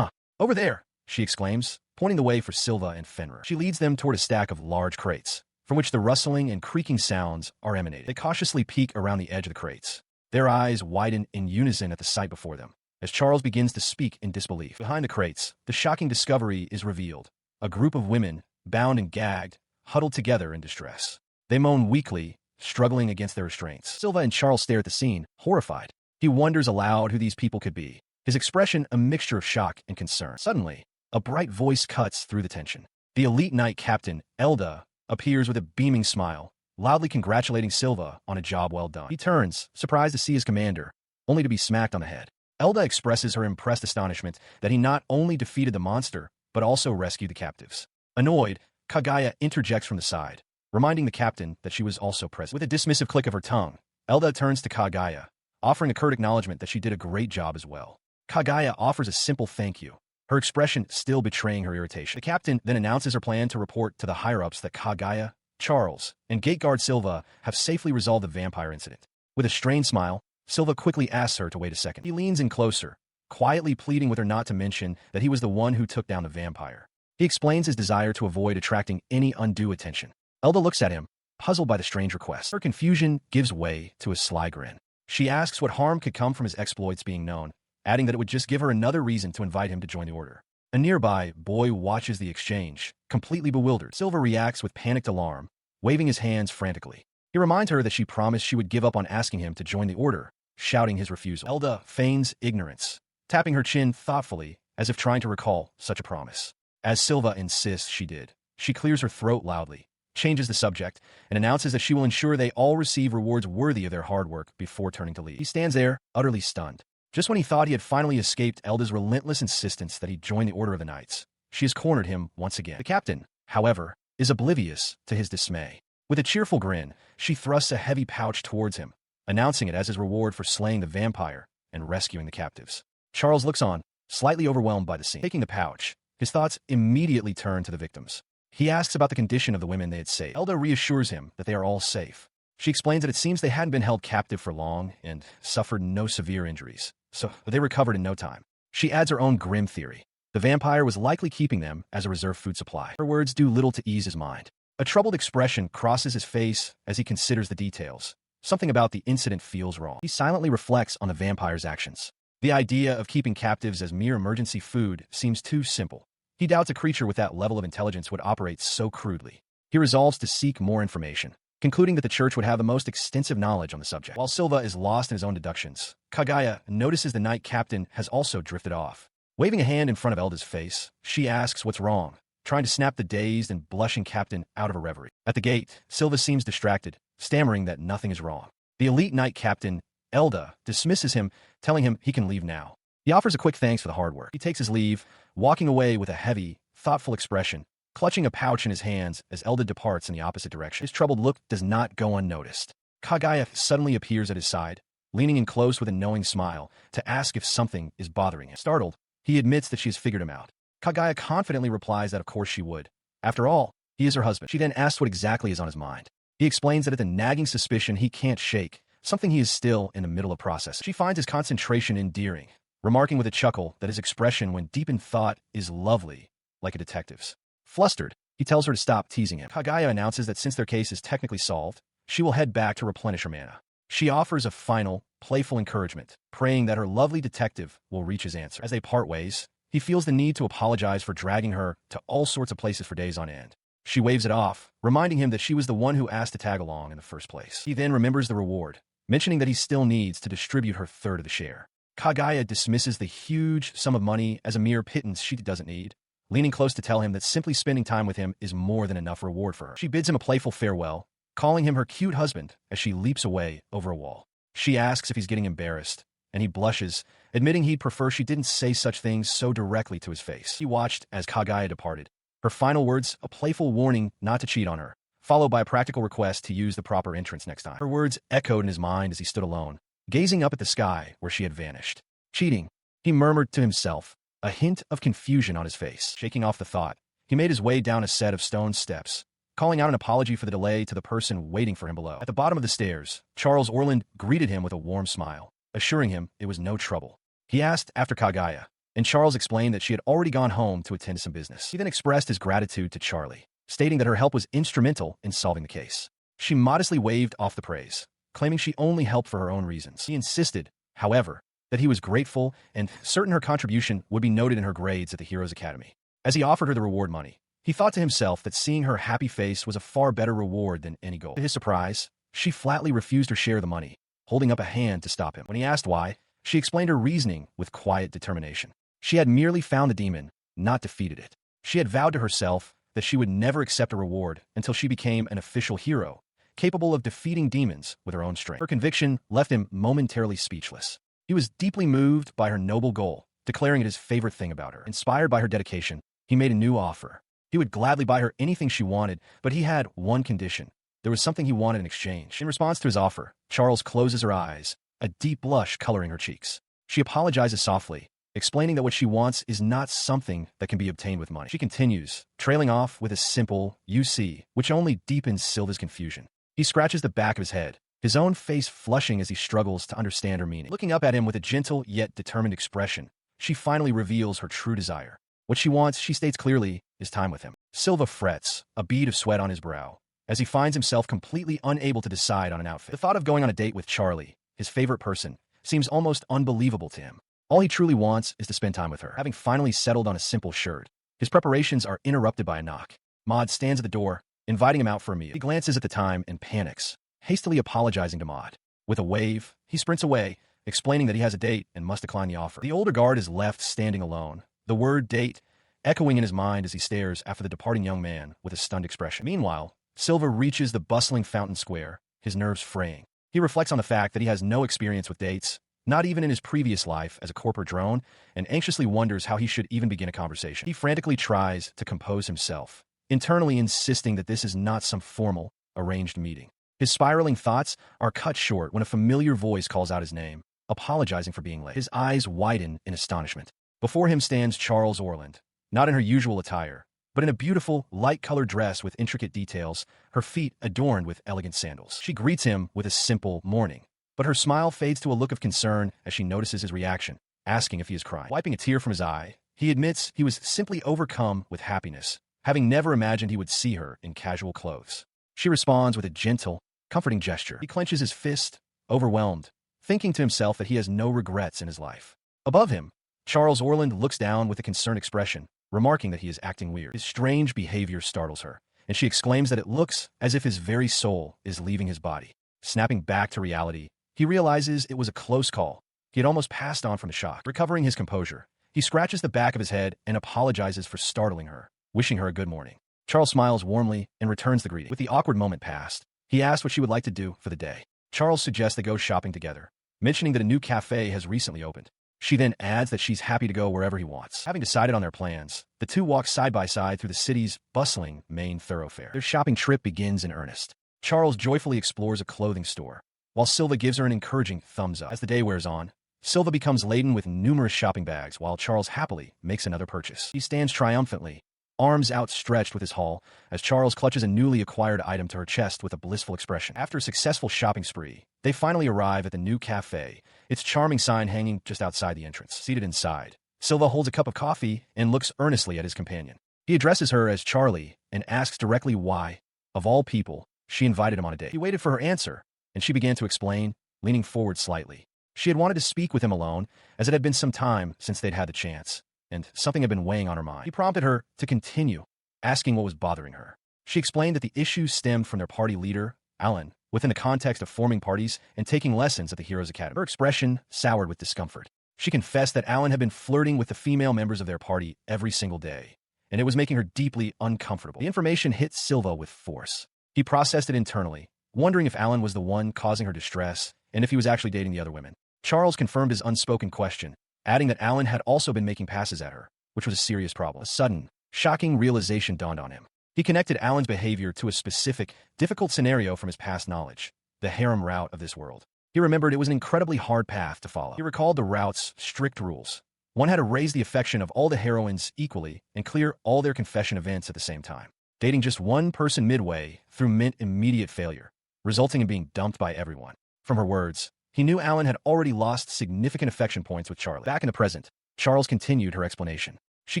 Over there, she exclaims, pointing the way for Silva and Fenrir. She leads them toward a stack of large crates, from which the rustling and creaking sounds are emanating. They cautiously peek around the edge of the crates. Their eyes widen in unison at the sight before them, as Charles begins to speak in disbelief. Behind the crates, the shocking discovery is revealed. A group of women, bound and gagged, huddled together in distress. They moan weakly, struggling against their restraints. Silva and Charles stare at the scene, horrified. He wonders aloud who these people could be, his expression a mixture of shock and concern. Suddenly, a bright voice cuts through the tension. The elite knight captain, Elda, appears with a beaming smile, loudly congratulating Silva on a job well done. He turns, surprised to see his commander, only to be smacked on the head. Elda expresses her impressed astonishment that he not only defeated the monster, but also rescued the captives. Annoyed, Kagaya interjects from the side, reminding the captain that she was also present. With a dismissive click of her tongue, Elda turns to Kagaya, offering a curt acknowledgement that she did a great job as well. Kagaya offers a simple thank you, her expression still betraying her irritation. The captain then announces her plan to report to the higher-ups that Kagaya, Charles, and Gateguard Silva have safely resolved the vampire incident. With a strained smile, Silva quickly asks her to wait a second. He leans in closer, quietly pleading with her not to mention that he was the one who took down the vampire. He explains his desire to avoid attracting any undue attention. Elda looks at him, puzzled by the strange request. Her confusion gives way to a sly grin. She asks what harm could come from his exploits being known, adding that it would just give her another reason to invite him to join the order. A nearby boy watches the exchange, completely bewildered. Silva reacts with panicked alarm, waving his hands frantically. He reminds her that she promised she would give up on asking him to join the order, shouting his refusal. Elda feigns ignorance, tapping her chin thoughtfully as if trying to recall such a promise. As Silva insists she did, she clears her throat loudly, changes the subject, and announces that she will ensure they all receive rewards worthy of their hard work before turning to leave. He stands there, utterly stunned. Just when he thought he had finally escaped Elda's relentless insistence that he join the Order of the Knights, she has cornered him once again. The captain, however, is oblivious to his dismay. With a cheerful grin, she thrusts a heavy pouch towards him, announcing it as his reward for slaying the vampire and rescuing the captives. Charles looks on, slightly overwhelmed by the scene. Taking the pouch, his thoughts immediately turn to the victims. He asks about the condition of the women they had saved. Elda reassures him that they are all safe. She explains that it seems they hadn't been held captive for long and suffered no severe injuries, so they recovered in no time. She adds her own grim theory. The vampire was likely keeping them as a reserve food supply. Her words do little to ease his mind. A troubled expression crosses his face as he considers the details. Something about the incident feels wrong. He silently reflects on the vampire's actions. The idea of keeping captives as mere emergency food seems too simple. He doubts a creature with that level of intelligence would operate so crudely. He resolves to seek more information, concluding that the church would have the most extensive knowledge on the subject. While Silva is lost in his own deductions, Kagaya notices the knight captain has also drifted off. Waving a hand in front of Elda's face, she asks what's wrong, trying to snap the dazed and blushing captain out of a reverie. At the gate, Silva seems distracted, stammering that nothing is wrong. The elite knight captain, Elda, dismisses him, telling him he can leave now. He offers a quick thanks for the hard work. He takes his leave, walking away with a heavy, thoughtful expression, clutching a pouch in his hands as Elda departs in the opposite direction. His troubled look does not go unnoticed. Kagaya suddenly appears at his side, leaning in close with a knowing smile to ask if something is bothering him. Startled, he admits that she has figured him out. Kagaya confidently replies that of course she would. After all, he is her husband. She then asks what exactly is on his mind. He explains that at the nagging suspicion he can't shake, something he is still in the middle of processing. She finds his concentration endearing, remarking with a chuckle that his expression when deep in thought is lovely, like a detective's. Flustered, he tells her to stop teasing him. Kagaya announces that since their case is technically solved, she will head back to replenish her mana. She offers a final, playful encouragement, praying that her lovely detective will reach his answer. As they part ways, he feels the need to apologize for dragging her to all sorts of places for days on end. She waves it off, reminding him that she was the one who asked to tag along in the first place. He then remembers the reward, mentioning that he still needs to distribute her third of the share. Kagaya dismisses the huge sum of money as a mere pittance she doesn't need, leaning close to tell him that simply spending time with him is more than enough reward for her. She bids him a playful farewell, calling him her cute husband as she leaps away over a wall. She asks if he's getting embarrassed, and he blushes, admitting he'd prefer she didn't say such things so directly to his face. He watched as Kagaya departed. Her final words, a playful warning not to cheat on her, followed by a practical request to use the proper entrance next time. Her words echoed in his mind as he stood alone, gazing up at the sky where she had vanished. Cheating, he murmured to himself, a hint of confusion on his face. Shaking off the thought, he made his way down a set of stone steps, calling out an apology for the delay to the person waiting for him below. At the bottom of the stairs, Charles Orland greeted him with a warm smile, assuring him it was no trouble. He asked after Kagaya, and Charles explained that she had already gone home to attend to some business. He then expressed his gratitude to Charlie, stating that her help was instrumental in solving the case. She modestly waved off the praise, claiming she only helped for her own reasons. He insisted, however, that he was grateful and certain her contribution would be noted in her grades at the Heroes Academy. As he offered her the reward money, he thought to himself that seeing her happy face was a far better reward than any gold. To his surprise, she flatly refused her share of the money, holding up a hand to stop him. When he asked why, she explained her reasoning with quiet determination. She had merely found the demon, not defeated it. She had vowed to herself that she would never accept a reward until she became an official hero, capable of defeating demons with her own strength. Her conviction left him momentarily speechless. He was deeply moved by her noble goal, declaring it his favorite thing about her. Inspired by her dedication, he made a new offer, He would gladly buy her anything she wanted, but he had one condition. There was something he wanted in exchange. In response to his offer, Charles closes her eyes, a deep blush coloring her cheeks. She apologizes softly, explaining that what she wants is not something that can be obtained with money. She continues, trailing off with a simple, "You see," which only deepens Silva's confusion. He scratches the back of his head, his own face flushing as he struggles to understand her meaning. Looking up at him with a gentle yet determined expression, she finally reveals her true desire. What she wants, she states clearly, is time with him. Silva frets, a bead of sweat on his brow, as he finds himself completely unable to decide on an outfit. The thought of going on a date with Charlie, his favorite person, seems almost unbelievable to him. All he truly wants is to spend time with her. Having finally settled on a simple shirt, his preparations are interrupted by a knock. Maud stands at the door, inviting him out for a meal. He glances at the time and panics, hastily apologizing to Maud. With a wave, he sprints away, explaining that he has a date and must decline the offer. The older guard is left standing alone, the word date echoing in his mind as he stares after the departing young man with a stunned expression. Meanwhile, Silva reaches the bustling fountain square, his nerves fraying. He reflects on the fact that he has no experience with dates, not even in his previous life as a corporate drone, and anxiously wonders how he should even begin a conversation. He frantically tries to compose himself, internally insisting that this is not some formal, arranged meeting. His spiraling thoughts are cut short when a familiar voice calls out his name, apologizing for being late. His eyes widen in astonishment. Before him stands Charles Orland, not in her usual attire, but in a beautiful, light-colored dress with intricate details, her feet adorned with elegant sandals. She greets him with a simple morning, but her smile fades to a look of concern as she notices his reaction, asking if he is crying. Wiping a tear from his eye, he admits he was simply overcome with happiness, having never imagined he would see her in casual clothes. She responds with a gentle, comforting gesture. He clenches his fist, overwhelmed, thinking to himself that he has no regrets in his life. Above him, Charles Orland looks down with a concerned expression, remarking that he is acting weird. His strange behavior startles her, and she exclaims that it looks as if his very soul is leaving his body. Snapping back to reality, he realizes it was a close call. He had almost passed on from the shock. Recovering his composure, he scratches the back of his head and apologizes for startling her, wishing her a good morning. Charles smiles warmly and returns the greeting. With the awkward moment past, he asks what she would like to do for the day. Charles suggests they go shopping together, mentioning that a new cafe has recently opened. She then adds that she's happy to go wherever he wants. Having decided on their plans, the two walk side by side through the city's bustling main thoroughfare. Their shopping trip begins in earnest. Charles joyfully explores a clothing store, while Silva gives her an encouraging thumbs up. As the day wears on, Silva becomes laden with numerous shopping bags while Charles happily makes another purchase. He stands triumphantly, arms outstretched with his haul, as Charles clutches a newly acquired item to her chest with a blissful expression. After a successful shopping spree, they finally arrive at the new cafe, its charming sign hanging just outside the entrance. Seated inside, Silva holds a cup of coffee and looks earnestly at his companion. He addresses her as Charlie and asks directly why, of all people, she invited him on a date. He waited for her answer, and she began to explain, leaning forward slightly. She had wanted to speak with him alone, as it had been some time since they'd had the chance, and something had been weighing on her mind. He prompted her to continue, asking what was bothering her. She explained that the issue stemmed from their party leader, Alan, within the context of forming parties and taking lessons at the Heroes Academy. Her expression soured with discomfort. She confessed that Alan had been flirting with the female members of their party every single day, and it was making her deeply uncomfortable. The information hit Silva with force. He processed it internally, wondering if Alan was the one causing her distress and if he was actually dating the other women. Charles confirmed his unspoken question, adding that Alan had also been making passes at her, which was a serious problem. A sudden, shocking realization dawned on him. He connected Alan's behavior to a specific, difficult scenario from his past knowledge, the harem route of this world. He remembered it was an incredibly hard path to follow. He recalled the route's strict rules. One had to raise the affection of all the heroines equally and clear all their confession events at the same time. Dating just one person midway through meant immediate failure, resulting in being dumped by everyone. From her words, he knew Alan had already lost significant affection points with Charlie. Back in the present, Charles continued her explanation. She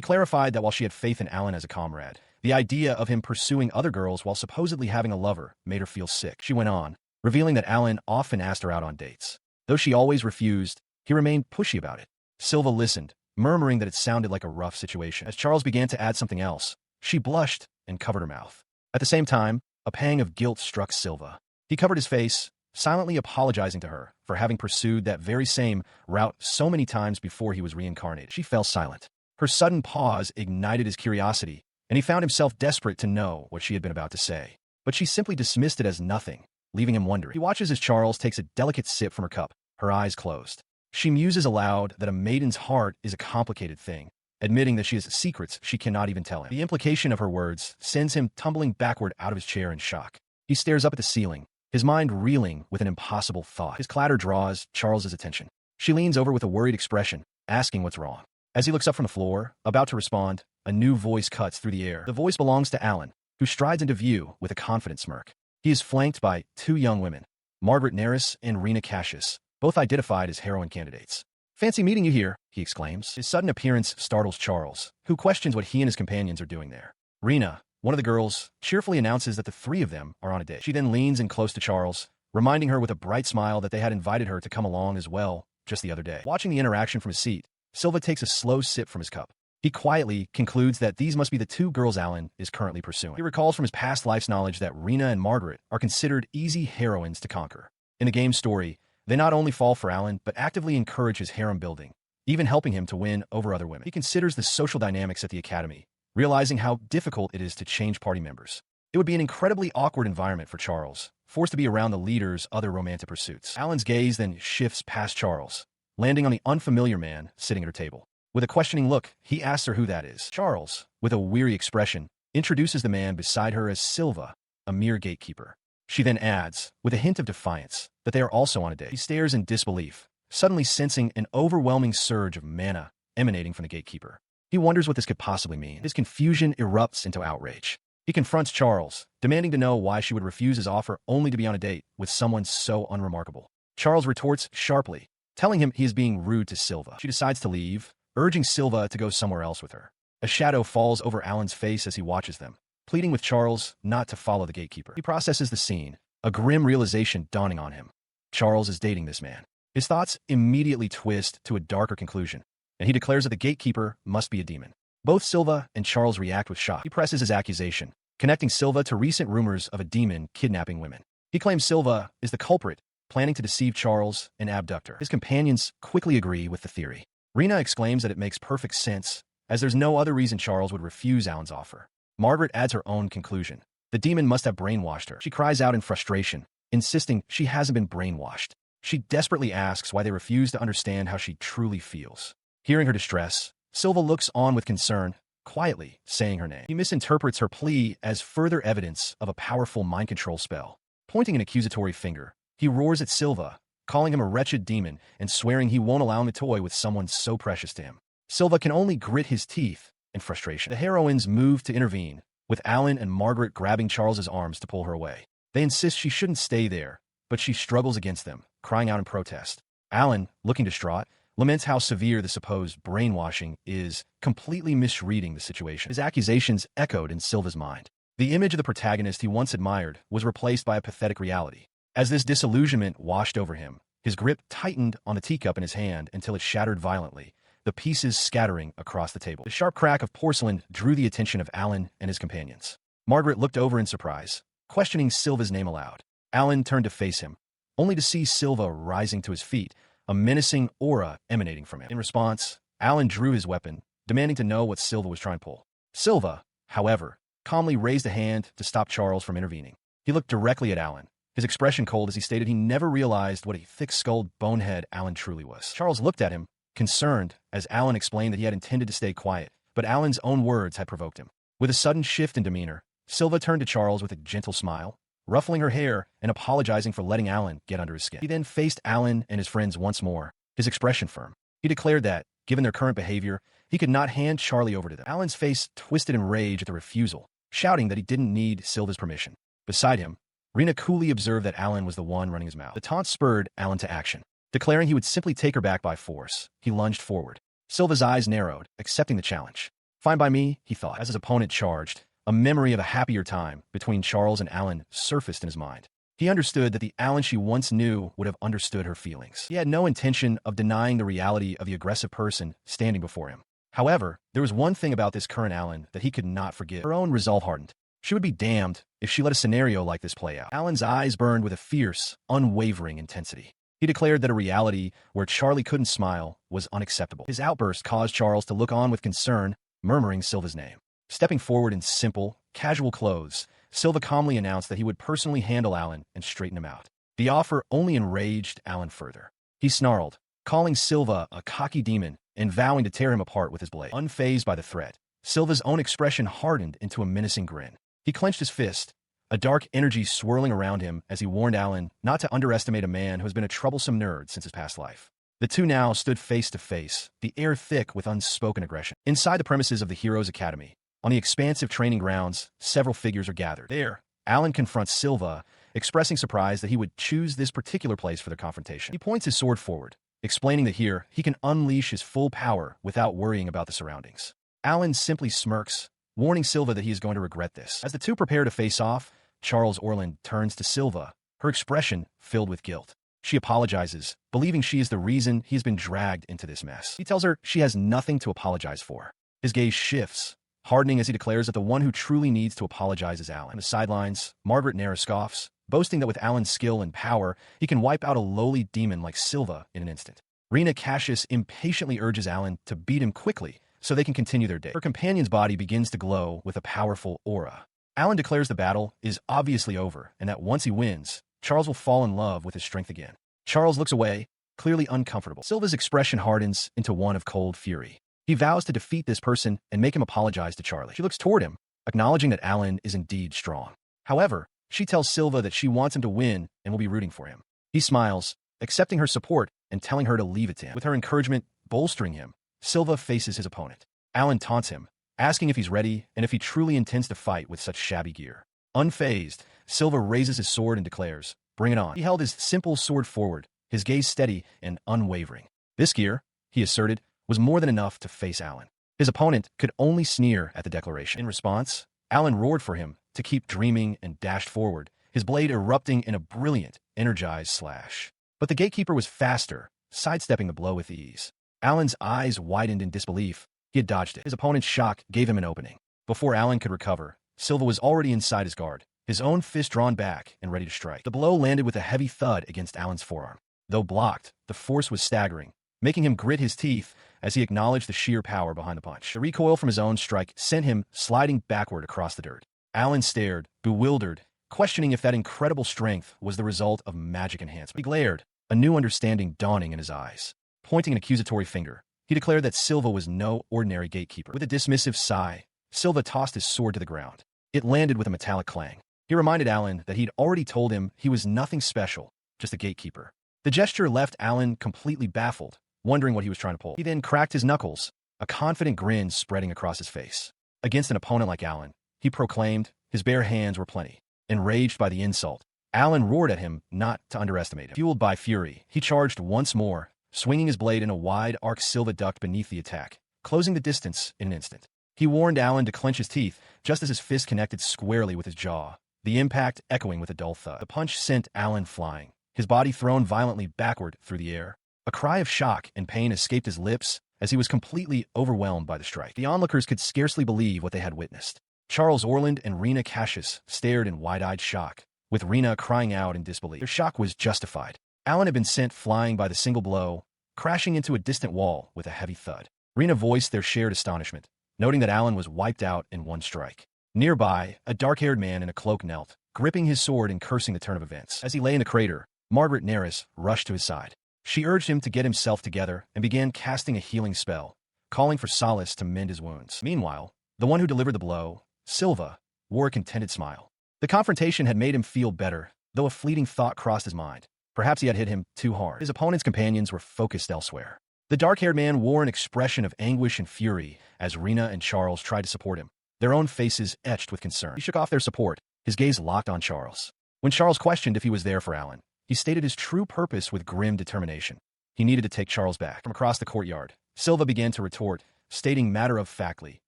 clarified that while she had faith in Alan as a comrade, the idea of him pursuing other girls while supposedly having a lover made her feel sick. She went on, revealing that Alan often asked her out on dates. Though she always refused, he remained pushy about it. Silva listened, murmuring that it sounded like a rough situation. As Charles began to add something else, she blushed and covered her mouth. At the same time, a pang of guilt struck Silva. He covered his face, silently apologizing to her for having pursued that very same route so many times before he was reincarnated. She fell silent. Her sudden pause ignited his curiosity, and he found himself desperate to know what she had been about to say. But she simply dismissed it as nothing, leaving him wondering. He watches as Charles takes a delicate sip from her cup, her eyes closed. She muses aloud that a maiden's heart is a complicated thing, admitting that she has secrets she cannot even tell him. The implication of her words sends him tumbling backward out of his chair in shock. He stares up at the ceiling, his mind reeling with an impossible thought. His clatter draws Charles's attention. She leans over with a worried expression, asking what's wrong. As he looks up from the floor, about to respond, a new voice cuts through the air. The voice belongs to Alan, who strides into view with a confident smirk. He is flanked by two young women, Margaret Neris and Rena Cassius, both identified as heroine candidates. "Fancy meeting you here," he exclaims. His sudden appearance startles Charles, who questions what he and his companions are doing there. Rena, one of the girls, cheerfully announces that the three of them are on a date. She then leans in close to Charles, reminding her with a bright smile that they had invited her to come along as well just the other day. Watching the interaction from his seat, Silva takes a slow sip from his cup. He quietly concludes that these must be the two girls Alan is currently pursuing. He recalls from his past life's knowledge that Rena and Margaret are considered easy heroines to conquer. In the game's story, they not only fall for Alan, but actively encourage his harem building, even helping him to win over other women. He considers the social dynamics at the academy, realizing how difficult it is to change party members. It would be an incredibly awkward environment for Charles, forced to be around the leader's other romantic pursuits. Alan's gaze then shifts past Charles, landing on the unfamiliar man sitting at her table. With a questioning look, he asks her who that is. Charles, with a weary expression, introduces the man beside her as Silva, a mere gatekeeper. She then adds, with a hint of defiance, that they are also on a date. He stares in disbelief, suddenly sensing an overwhelming surge of mana emanating from the gatekeeper. He wonders what this could possibly mean. His confusion erupts into outrage. He confronts Charles, demanding to know why she would refuse his offer only to be on a date with someone so unremarkable. Charles retorts sharply, telling him he is being rude to Silva. She decides to leave, urging Silva to go somewhere else with her. A shadow falls over Alan's face as he watches them, pleading with Charles not to follow the gatekeeper. He processes the scene, a grim realization dawning on him. Charles is dating this man. His thoughts immediately twist to a darker conclusion, and he declares that the gatekeeper must be a demon. Both Silva and Charles react with shock. He presses his accusation, connecting Silva to recent rumors of a demon kidnapping women. He claims Silva is the culprit, planning to deceive Charles and abduct her. His companions quickly agree with the theory. Rena exclaims that it makes perfect sense, as there's no other reason Charles would refuse Alan's offer. Margaret adds her own conclusion. The demon must have brainwashed her. She cries out in frustration, insisting she hasn't been brainwashed. She desperately asks why they refuse to understand how she truly feels. Hearing her distress, Silva looks on with concern, quietly saying her name. He misinterprets her plea as further evidence of a powerful mind control spell. Pointing an accusatory finger, he roars at Silva, calling him a wretched demon and swearing he won't allow him to toy with someone so precious to him. Silva can only grit his teeth in frustration. The heroines move to intervene, with Alan and Margaret grabbing Charles's arms to pull her away. They insist she shouldn't stay there, but she struggles against them, crying out in protest. Alan, looking distraught, laments how severe the supposed brainwashing is, completely misreading the situation. His accusations echoed in Silva's mind. The image of the protagonist he once admired was replaced by a pathetic reality. As this disillusionment washed over him, his grip tightened on the teacup in his hand until it shattered violently, the pieces scattering across the table. The sharp crack of porcelain drew the attention of Alan and his companions. Margaret looked over in surprise, questioning Silva's name aloud. Alan turned to face him, only to see Silva rising to his feet, a menacing aura emanating from him. In response, Alan drew his weapon, demanding to know what Silva was trying to pull. Silva, however, calmly raised a hand to stop Charles from intervening. He looked directly at Alan, his expression cold as he stated he never realized what a thick-skulled bonehead Alan truly was. Charles looked at him, concerned, as Alan explained that he had intended to stay quiet, but Alan's own words had provoked him. With a sudden shift in demeanor, Silva turned to Charles with a gentle smile, ruffling her hair and apologizing for letting Alan get under his skin. He then faced Alan and his friends once more, his expression firm. He declared that, given their current behavior, he could not hand Charlie over to them. Alan's face twisted in rage at the refusal, shouting that he didn't need Silva's permission. Beside him, Rena coolly observed that Alan was the one running his mouth. The taunt spurred Alan to action. Declaring he would simply take her back by force, he lunged forward. Silva's eyes narrowed, accepting the challenge. Fine by me, he thought. As his opponent charged, a memory of a happier time between Charles and Alan surfaced in his mind. He understood that the Alan she once knew would have understood her feelings. He had no intention of denying the reality of the aggressive person standing before him. However, there was one thing about this current Alan that he could not forgive. Her own resolve hardened. She would be damned if she let a scenario like this play out. Alan's eyes burned with a fierce, unwavering intensity. He declared that a reality where Charlie couldn't smile was unacceptable. His outburst caused Charles to look on with concern, murmuring Silva's name. Stepping forward in simple, casual clothes, Silva calmly announced that he would personally handle Alan and straighten him out. The offer only enraged Alan further. He snarled, calling Silva a cocky demon and vowing to tear him apart with his blade. Unfazed by the threat, Silva's own expression hardened into a menacing grin. He clenched his fist, a dark energy swirling around him as he warned Alan not to underestimate a man who has been a troublesome nerd since his past life. The two now stood face to face, the air thick with unspoken aggression. Inside the premises of the Heroes Academy, on the expansive training grounds, several figures are gathered. There, Alan confronts Silva, expressing surprise that he would choose this particular place for their confrontation. He points his sword forward, explaining that here he can unleash his full power without worrying about the surroundings. Alan simply smirks, warning Silva that he is going to regret this. As the two prepare to face off, Charles Orland turns to Silva, her expression filled with guilt. She apologizes, believing she is the reason he has been dragged into this mess. He tells her she has nothing to apologize for. His gaze shifts, hardening as he declares that the one who truly needs to apologize is Alan. On the sidelines, Margaret Nara scoffs, boasting that with Alan's skill and power, he can wipe out a lowly demon like Silva in an instant. Rena Cassius impatiently urges Alan to beat him quickly so they can continue their date. Her companion's body begins to glow with a powerful aura. Alan declares the battle is obviously over and that once he wins, Charles will fall in love with his strength again. Charles looks away, clearly uncomfortable. Silva's expression hardens into one of cold fury. He vows to defeat this person and make him apologize to Charlie. She looks toward him, acknowledging that Alan is indeed strong. However, she tells Silva that she wants him to win and will be rooting for him. He smiles, accepting her support and telling her to leave it to him. With her encouragement bolstering him, Silva faces his opponent. Alan taunts him, asking if he's ready and if he truly intends to fight with such shabby gear. Unfazed, Silva raises his sword and declares, "Bring it on." He held his simple sword forward, his gaze steady and unwavering. This gear, he asserted, was more than enough to face Alan. His opponent could only sneer at the declaration. In response, Alan roared for him to keep dreaming and dashed forward, his blade erupting in a brilliant, energized slash. But the gatekeeper was faster, sidestepping the blow with ease. Alan's eyes widened in disbelief. He had dodged it. His opponent's shock gave him an opening. Before Alan could recover, Silva was already inside his guard, his own fist drawn back and ready to strike. The blow landed with a heavy thud against Alan's forearm. Though blocked, the force was staggering, making him grit his teeth as he acknowledged the sheer power behind the punch. The recoil from his own strike sent him sliding backward across the dirt. Alan stared, bewildered, questioning if that incredible strength was the result of magic enhancement. He glared, a new understanding dawning in his eyes. Pointing an accusatory finger, he declared that Silva was no ordinary gatekeeper. With a dismissive sigh, Silva tossed his sword to the ground. It landed with a metallic clang. He reminded Alan that he'd already told him he was nothing special, just a gatekeeper. The gesture left Alan completely baffled, wondering what he was trying to pull. He then cracked his knuckles, a confident grin spreading across his face. Against an opponent like Alan, he proclaimed his bare hands were plenty. Enraged by the insult, Alan roared at him not to underestimate him. Fueled by fury, he charged once more, swinging his blade in a wide arc. Silva ducked beneath the attack, closing the distance in an instant. He warned Alan to clench his teeth just as his fist connected squarely with his jaw, the impact echoing with a dull thud. The punch sent Alan flying, his body thrown violently backward through the air. A cry of shock and pain escaped his lips as he was completely overwhelmed by the strike. The onlookers could scarcely believe what they had witnessed. Charles Orland and Rena Cassius stared in wide-eyed shock, with Rena crying out in disbelief. Their shock was justified. Alan had been sent flying by the single blow, crashing into a distant wall with a heavy thud. Rena voiced their shared astonishment, noting that Alan was wiped out in one strike. Nearby, a dark-haired man in a cloak knelt, gripping his sword and cursing the turn of events. As he lay in the crater, Margaret Naris rushed to his side. She urged him to get himself together and began casting a healing spell, calling for solace to mend his wounds. Meanwhile, the one who delivered the blow, Silva, wore a contented smile. The confrontation had made him feel better, though a fleeting thought crossed his mind. Perhaps he had hit him too hard. His opponent's companions were focused elsewhere. The dark-haired man wore an expression of anguish and fury as Rena and Charles tried to support him, their own faces etched with concern. He shook off their support, his gaze locked on Charles. When Charles questioned if he was there for Alan, he stated his true purpose with grim determination. He needed to take Charles back. From across the courtyard, Silva began to retort, stating matter-of-factly,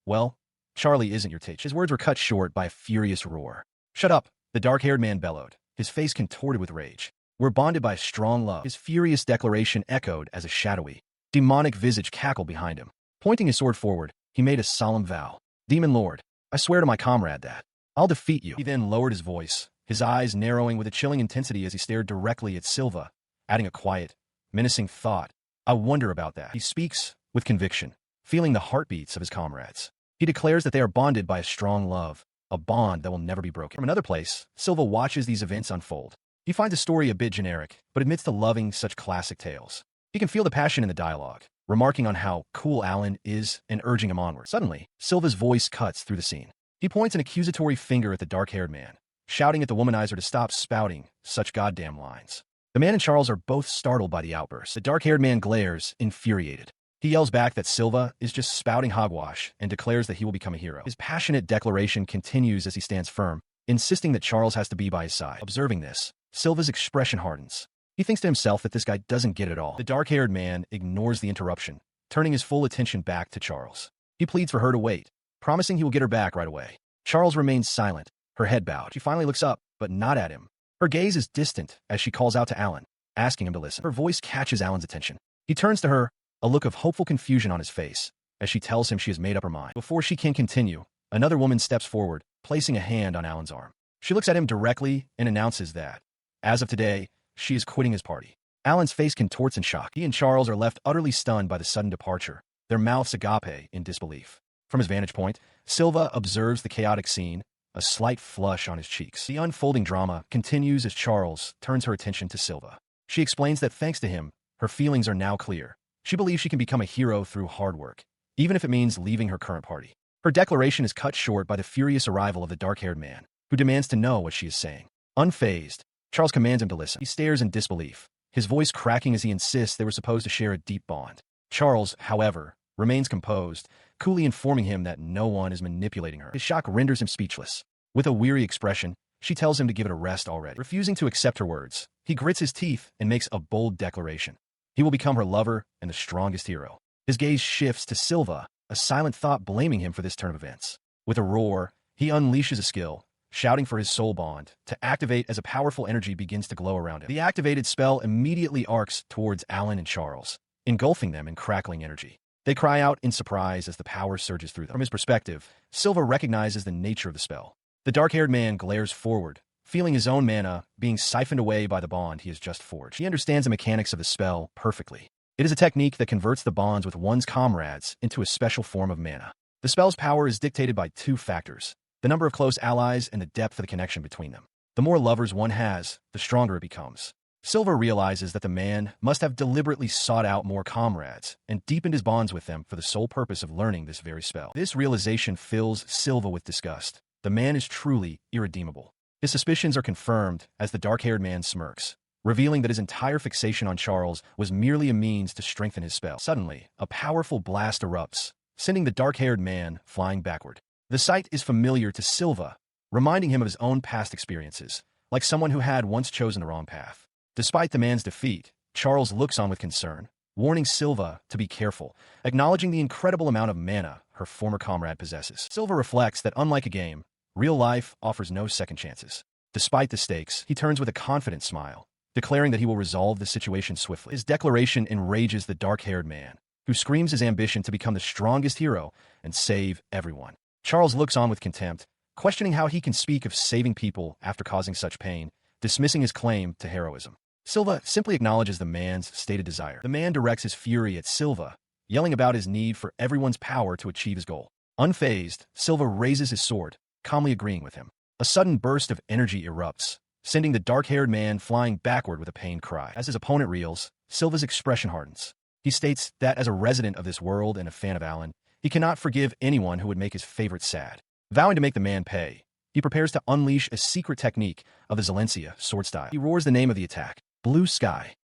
"Well, Charlie isn't your teacher." His words were cut short by a furious roar. "Shut up," the dark-haired man bellowed, his face contorted with rage. "We're bonded by a strong love." His furious declaration echoed as a shadowy, demonic visage cackled behind him. Pointing his sword forward, he made a solemn vow. "Demon Lord, I swear to my comrade that I'll defeat you." He then lowered his voice, his eyes narrowing with a chilling intensity as he stared directly at Silva, adding a quiet, menacing thought. "I wonder about that." He speaks with conviction, feeling the heartbeats of his comrades. He declares that they are bonded by a strong love, a bond that will never be broken. From another place, Silva watches these events unfold. He finds the story a bit generic, but admits to loving such classic tales. He can feel the passion in the dialogue, remarking on how cool Alan is and urging him onward. Suddenly, Silva's voice cuts through the scene. He points an accusatory finger at the dark-haired man, shouting at the womanizer to stop spouting such goddamn lines. The man and Charles are both startled by the outburst. The dark-haired man glares, infuriated. He yells back that Silva is just spouting hogwash and declares that he will become a hero. His passionate declaration continues as he stands firm, insisting that Charles has to be by his side. Observing this, Silva's expression hardens. He thinks to himself that this guy doesn't get it at all. The dark-haired man ignores the interruption, turning his full attention back to Charles. He pleads for her to wait, promising he will get her back right away. Charles remains silent, her head bowed. She finally looks up, but not at him. Her gaze is distant as she calls out to Alan, asking him to listen. Her voice catches Alan's attention. He turns to her, a look of hopeful confusion on his face, as she tells him she has made up her mind. Before she can continue, another woman steps forward, placing a hand on Alan's arm. She looks at him directly and announces that, as of today, she is quitting his party. Alan's face contorts in shock. He and Charles are left utterly stunned by the sudden departure, their mouths agape in disbelief. From his vantage point, Silva observes the chaotic scene, a slight flush on his cheeks. The unfolding drama continues as Charles turns her attention to Silva. She explains that thanks to him, her feelings are now clear. She believes she can become a hero through hard work, even if it means leaving her current party. Her declaration is cut short by the furious arrival of the dark-haired man, who demands to know what she is saying. Unfazed, Charles commands him to listen. He stares in disbelief, his voice cracking as he insists they were supposed to share a deep bond. Charles, however, remains composed, coolly informing him that no one is manipulating her. His shock renders him speechless. With a weary expression, she tells him to give it a rest already. Refusing to accept her words, he grits his teeth and makes a bold declaration. He will become her lover and the strongest hero. His gaze shifts to Silva, a silent thought blaming him for this turn of events. With a roar, he unleashes a skill, shouting for his soul bond to activate as a powerful energy begins to glow around him. The activated spell immediately arcs towards Alan and Charles, engulfing them in crackling energy. They cry out in surprise as the power surges through them. From his perspective, Silva recognizes the nature of the spell. The dark-haired man glares forward, feeling his own mana being siphoned away by the bond he has just forged. He understands the mechanics of the spell perfectly. It is a technique that converts the bonds with one's comrades into a special form of mana. The spell's power is dictated by two factors: the number of close allies and the depth of the connection between them. The more lovers one has, the stronger it becomes. Silva realizes that the man must have deliberately sought out more comrades and deepened his bonds with them for the sole purpose of learning this very spell. This realization fills Silva with disgust. The man is truly irredeemable. His suspicions are confirmed as the dark-haired man smirks, revealing that his entire fixation on Charles was merely a means to strengthen his spell. Suddenly, a powerful blast erupts, sending the dark-haired man flying backward. The sight is familiar to Silva, reminding him of his own past experiences, like someone who had once chosen the wrong path. Despite the man's defeat, Charles looks on with concern, warning Silva to be careful, acknowledging the incredible amount of mana her former comrade possesses. Silva reflects that unlike a game, real life offers no second chances. Despite the stakes, he turns with a confident smile, declaring that he will resolve the situation swiftly. His declaration enrages the dark-haired man, who screams his ambition to become the strongest hero and save everyone. Charles looks on with contempt, questioning how he can speak of saving people after causing such pain, dismissing his claim to heroism. Silva simply acknowledges the man's stated desire. The man directs his fury at Silva, yelling about his need for everyone's power to achieve his goal. Unfazed, Silva raises his sword, calmly agreeing with him. A sudden burst of energy erupts, sending the dark-haired man flying backward with a pained cry. As his opponent reels, Silva's expression hardens. He states that as a resident of this world and a fan of Alan, he cannot forgive anyone who would make his favorite sad. Vowing to make the man pay, he prepares to unleash a secret technique of the Zalencia sword style. He roars the name of the attack: Blue Sky.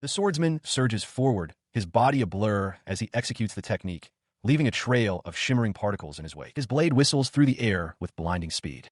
The swordsman surges forward, his body a blur as he executes the technique, leaving a trail of shimmering particles in his wake. His blade whistles through the air with blinding speed.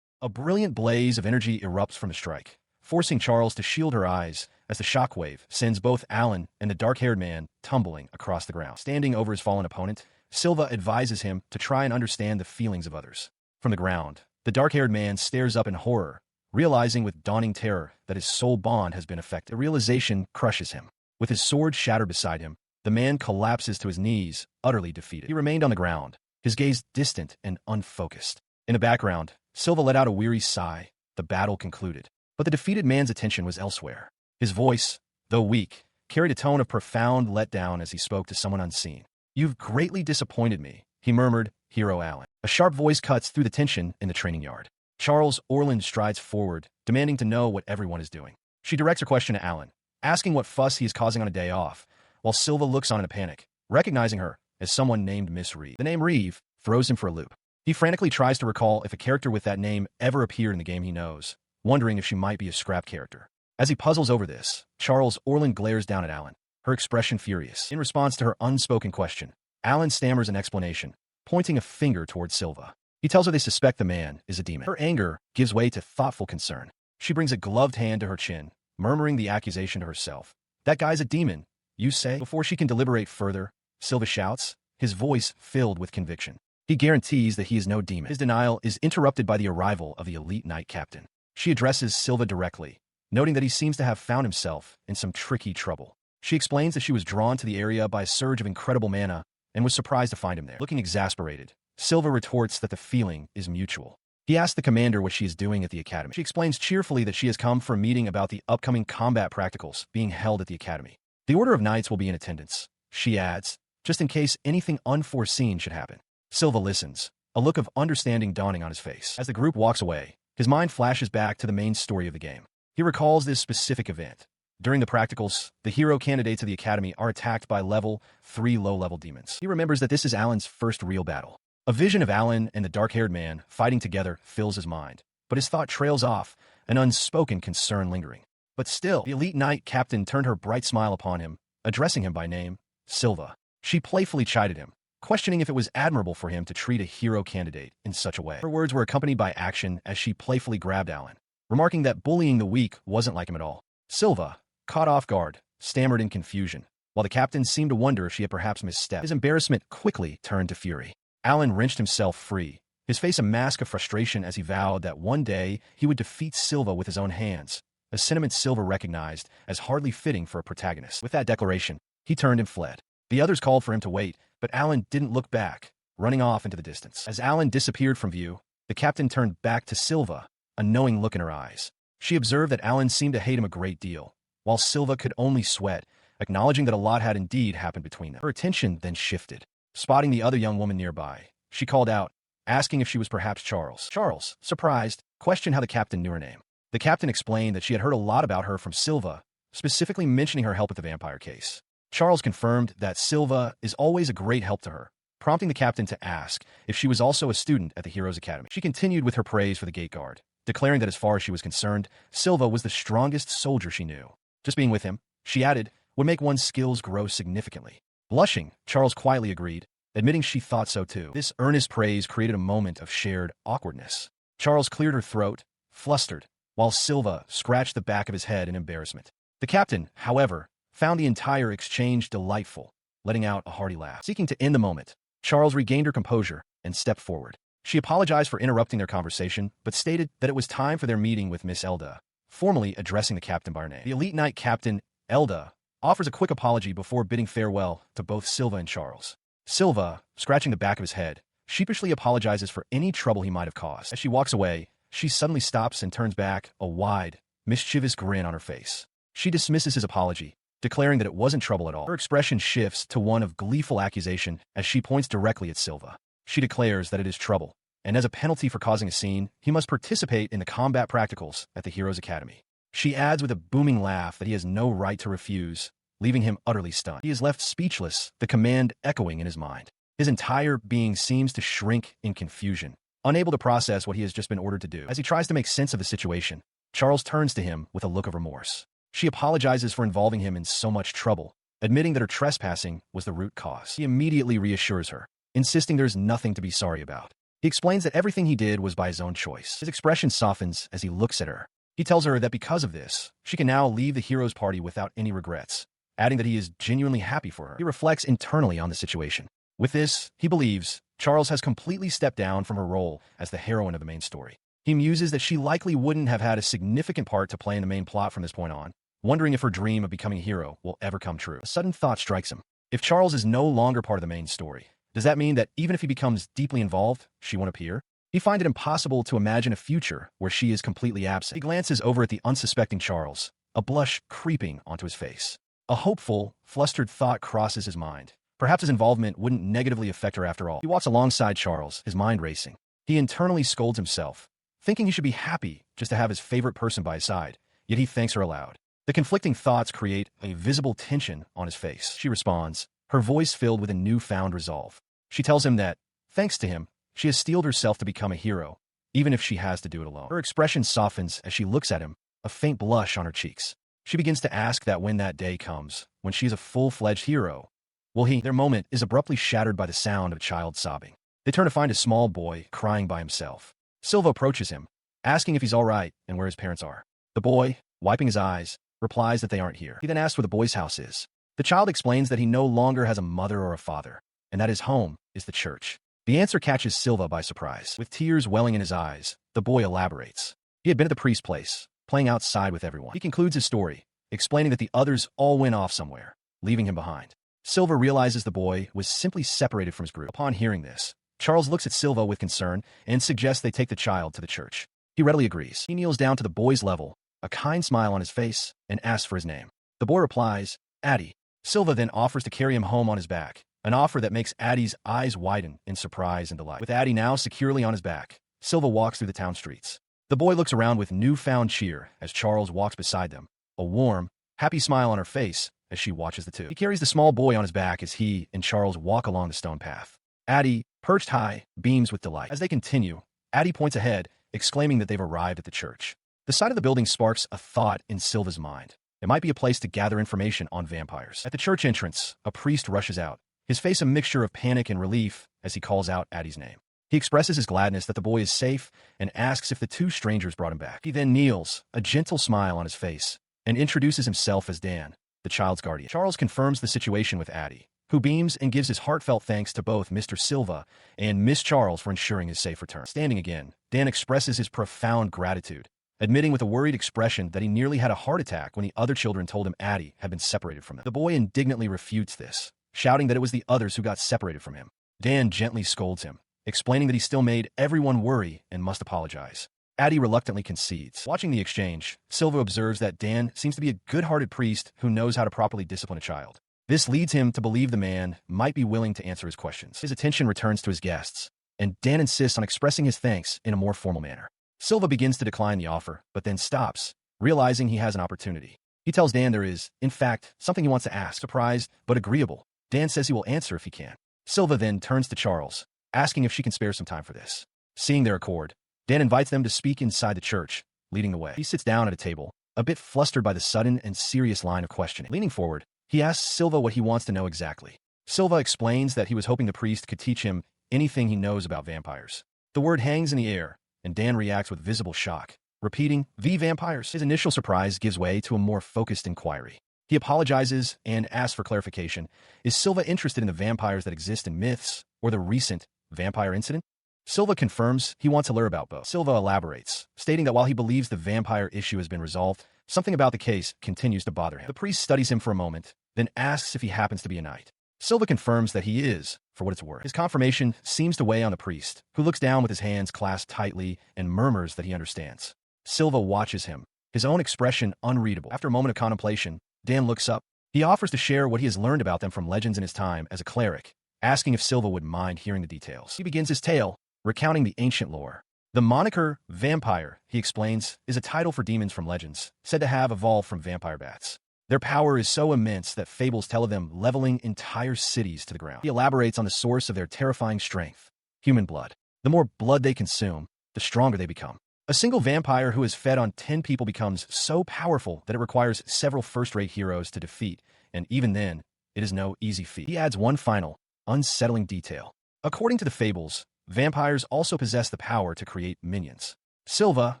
A brilliant blaze of energy erupts from the strike, forcing Charles to shield her eyes as the shockwave sends both Alan and the dark-haired man tumbling across the ground. Standing over his fallen opponent, Silva advises him to try and understand the feelings of others. From the ground, the dark-haired man stares up in horror, realizing with dawning terror that his soul bond has been affected. The realization crushes him. With his sword shattered beside him, the man collapses to his knees, utterly defeated. He remained on the ground, his gaze distant and unfocused. In the background, Silva let out a weary sigh. The battle concluded. But the defeated man's attention was elsewhere. His voice, though weak, carried a tone of profound letdown as he spoke to someone unseen. "You've greatly disappointed me," he murmured, Hero Alan. A sharp voice cuts through the tension in the training yard. Charles Orland strides forward, demanding to know what everyone is doing. She directs her question to Alan, asking what fuss he is causing on a day off, while Silva looks on in a panic, recognizing her as someone named Miss Reeve. The name Reeve throws him for a loop. He frantically tries to recall if a character with that name ever appeared in the game he knows, wondering if she might be a scrap character. As he puzzles over this, Charles Orland glares down at Alan, her expression furious. In response to her unspoken question, Alan stammers an explanation, pointing a finger towards Silva. He tells her they suspect the man is a demon. Her anger gives way to thoughtful concern. She brings a gloved hand to her chin, murmuring the accusation to herself. "That guy's a demon, you say?" Before she can deliberate further, Silva shouts, his voice filled with conviction. He guarantees that he is no demon. His denial is interrupted by the arrival of the elite knight captain. She addresses Silva directly, noting that he seems to have found himself in some tricky trouble. She explains that she was drawn to the area by a surge of incredible mana and was surprised to find him there. Looking exasperated, Silva retorts that the feeling is mutual. He asks the commander what she is doing at the academy. She explains cheerfully that she has come for a meeting about the upcoming combat practicals being held at the academy. The Order of Knights will be in attendance, she adds, just in case anything unforeseen should happen. Silva listens, a look of understanding dawning on his face. As the group walks away, his mind flashes back to the main story of the game. He recalls this specific event. During the practicals, the hero candidates of the academy are attacked by level 3 low-level demons. He remembers that this is Alan's first real battle. A vision of Alan and the dark-haired man fighting together fills his mind, but his thought trails off, an unspoken concern lingering. But still, the elite knight captain turned her bright smile upon him, addressing him by name, Silva. She playfully chided him, questioning if it was admirable for him to treat a hero candidate in such a way. Her words were accompanied by action as she playfully grabbed Alan, remarking that bullying the weak wasn't like him at all. Silva, caught off guard, stammered in confusion, while the captain seemed to wonder if she had perhaps misstepped. His embarrassment quickly turned to fury. Alan wrenched himself free, his face a mask of frustration as he vowed that one day he would defeat Silva with his own hands, a sentiment Silva recognized as hardly fitting for a protagonist. With that declaration, he turned and fled. The others called for him to wait, but Alan didn't look back, running off into the distance. As Alan disappeared from view, the captain turned back to Silva, a knowing look in her eyes. She observed that Alan seemed to hate him a great deal, while Silva could only sweat, acknowledging that a lot had indeed happened between them. Her attention then shifted. Spotting the other young woman nearby, she called out, asking if she was perhaps Charles. Charles, surprised, questioned how the captain knew her name. The captain explained that she had heard a lot about her from Silva, specifically mentioning her help with the vampire case. Charles confirmed that Silva is always a great help to her, prompting the captain to ask if she was also a student at the Heroes Academy. She continued with her praise for the gate guard, declaring that as far as she was concerned, Silva was the strongest soldier she knew. Just being with him, she added, would make one's skills grow significantly. Blushing, Charles quietly agreed, admitting she thought so too. This earnest praise created a moment of shared awkwardness. Charles cleared her throat, flustered, while Silva scratched the back of his head in embarrassment. The captain, however, found the entire exchange delightful, letting out a hearty laugh. Seeking to end the moment, Charles regained her composure and stepped forward. She apologized for interrupting their conversation, but stated that it was time for their meeting with Miss Elda, formally addressing the captain by her name. The elite knight captain, Elda, offers a quick apology before bidding farewell to both Silva and Charles. Silva, scratching the back of his head, sheepishly apologizes for any trouble he might have caused. As she walks away, she suddenly stops and turns back, a wide, mischievous grin on her face. She dismisses his apology, declaring that it wasn't trouble at all. Her expression shifts to one of gleeful accusation as she points directly at Silva. She declares that it is trouble, and as a penalty for causing a scene, he must participate in the combat practicals at the Heroes Academy. She adds with a booming laugh that he has no right to refuse, leaving him utterly stunned. He is left speechless, the command echoing in his mind. His entire being seems to shrink in confusion, unable to process what he has just been ordered to do. As he tries to make sense of the situation, Charles turns to him with a look of remorse. She apologizes for involving him in so much trouble, admitting that her trespassing was the root cause. He immediately reassures her, insisting there's nothing to be sorry about. He explains that everything he did was by his own choice. His expression softens as he looks at her. He tells her that because of this, she can now leave the hero's party without any regrets, adding that he is genuinely happy for her. He reflects internally on the situation. With this, he believes Charles has completely stepped down from her role as the heroine of the main story. He muses that she likely wouldn't have had a significant part to play in the main plot from this point on, wondering if her dream of becoming a hero will ever come true. A sudden thought strikes him. If Charles is no longer part of the main story, does that mean that even if he becomes deeply involved, she won't appear? He finds it impossible to imagine a future where she is completely absent. He glances over at the unsuspecting Charles, a blush creeping onto his face. A hopeful, flustered thought crosses his mind. Perhaps his involvement wouldn't negatively affect her after all. He walks alongside Charles, his mind racing. He internally scolds himself, thinking he should be happy just to have his favorite person by his side, yet he thanks her aloud. The conflicting thoughts create a visible tension on his face. She responds, her voice filled with a newfound resolve. She tells him that, thanks to him, she has steeled herself to become a hero, even if she has to do it alone. Her expression softens as she looks at him, a faint blush on her cheeks. She begins to ask that when that day comes, when she is a full-fledged hero, will he? Their moment is abruptly shattered by the sound of a child sobbing. They turn to find a small boy crying by himself. Silva approaches him, asking if he's all right and where his parents are. The boy, wiping his eyes, replies that they aren't here. He then asks where the boy's house is. The child explains that he no longer has a mother or a father, and that his home is the church. The answer catches Silva by surprise. With tears welling in his eyes, the boy elaborates. He had been at the priest's place, playing outside with everyone. He concludes his story, explaining that the others all went off somewhere, leaving him behind. Silva realizes the boy was simply separated from his group. Upon hearing this, Charles looks at Silva with concern and suggests they take the child to the church. He readily agrees. He kneels down to the boy's level, a kind smile on his face, and asks for his name. The boy replies, Addy. Silva then offers to carry him home on his back, an offer that makes Addy's eyes widen in surprise and delight. With Addy now securely on his back, Silva walks through the town streets. The boy looks around with newfound cheer as Charles walks beside them, a warm, happy smile on her face as she watches the two. He carries the small boy on his back as he and Charles walk along the stone path. Addy, perched high, beams with delight. As they continue, Addy points ahead, exclaiming that they've arrived at the church. The sight of the building sparks a thought in Silva's mind. It might be a place to gather information on vampires. At the church entrance, a priest rushes out, his face a mixture of panic and relief as he calls out Addy's name. He expresses his gladness that the boy is safe and asks if the two strangers brought him back. He then kneels, a gentle smile on his face, and introduces himself as Dan, the child's guardian. Charles confirms the situation with Addy, who beams and gives his heartfelt thanks to both Mr. Silva and Miss Charles for ensuring his safe return. Standing again, Dan expresses his profound gratitude, admitting with a worried expression that he nearly had a heart attack when the other children told him Addy had been separated from them. The boy indignantly refutes this, shouting that it was the others who got separated from him. Dan gently scolds him, explaining that he still made everyone worry and must apologize. Addy reluctantly concedes. Watching the exchange, Silva observes that Dan seems to be a good-hearted priest who knows how to properly discipline a child. This leads him to believe the man might be willing to answer his questions. His attention returns to his guests, and Dan insists on expressing his thanks in a more formal manner. Silva begins to decline the offer, but then stops, realizing he has an opportunity. He tells Dan there is, in fact, something he wants to ask. Surprised, but agreeable, Dan says he will answer if he can. Silva then turns to Charles, asking if she can spare some time for this. Seeing their accord, Dan invites them to speak inside the church, leading the way. He sits down at a table, a bit flustered by the sudden and serious line of questioning. Leaning forward, he asks Silva what he wants to know exactly. Silva explains that he was hoping the priest could teach him anything he knows about vampires. The word hangs in the air, and Dan reacts with visible shock, repeating, "The vampires." His initial surprise gives way to a more focused inquiry. He apologizes and asks for clarification. Is Silva interested in the vampires that exist in myths or the recent vampire incident? Silva confirms he wants to learn about both. Silva elaborates, stating that while he believes the vampire issue has been resolved, something about the case continues to bother him. The priest studies him for a moment, then asks if he happens to be a knight. Silva confirms that he is, for what it's worth. His confirmation seems to weigh on the priest, who looks down with his hands clasped tightly and murmurs that he understands. Silva watches him, his own expression unreadable. After a moment of contemplation, Dan looks up. He offers to share what he has learned about them from legends in his time as a cleric, asking if Silva would mind hearing the details. He begins his tale, recounting the ancient lore. The moniker vampire, he explains, is a title for demons from legends, said to have evolved from vampire bats. Their power is so immense that fables tell of them leveling entire cities to the ground. He elaborates on the source of their terrifying strength: human blood. The more blood they consume, the stronger they become. A single vampire who is fed on 10 people becomes so powerful that it requires several first-rate heroes to defeat, and even then, it is no easy feat. He adds one final, unsettling detail. According to the fables, vampires also possess the power to create minions. Silva,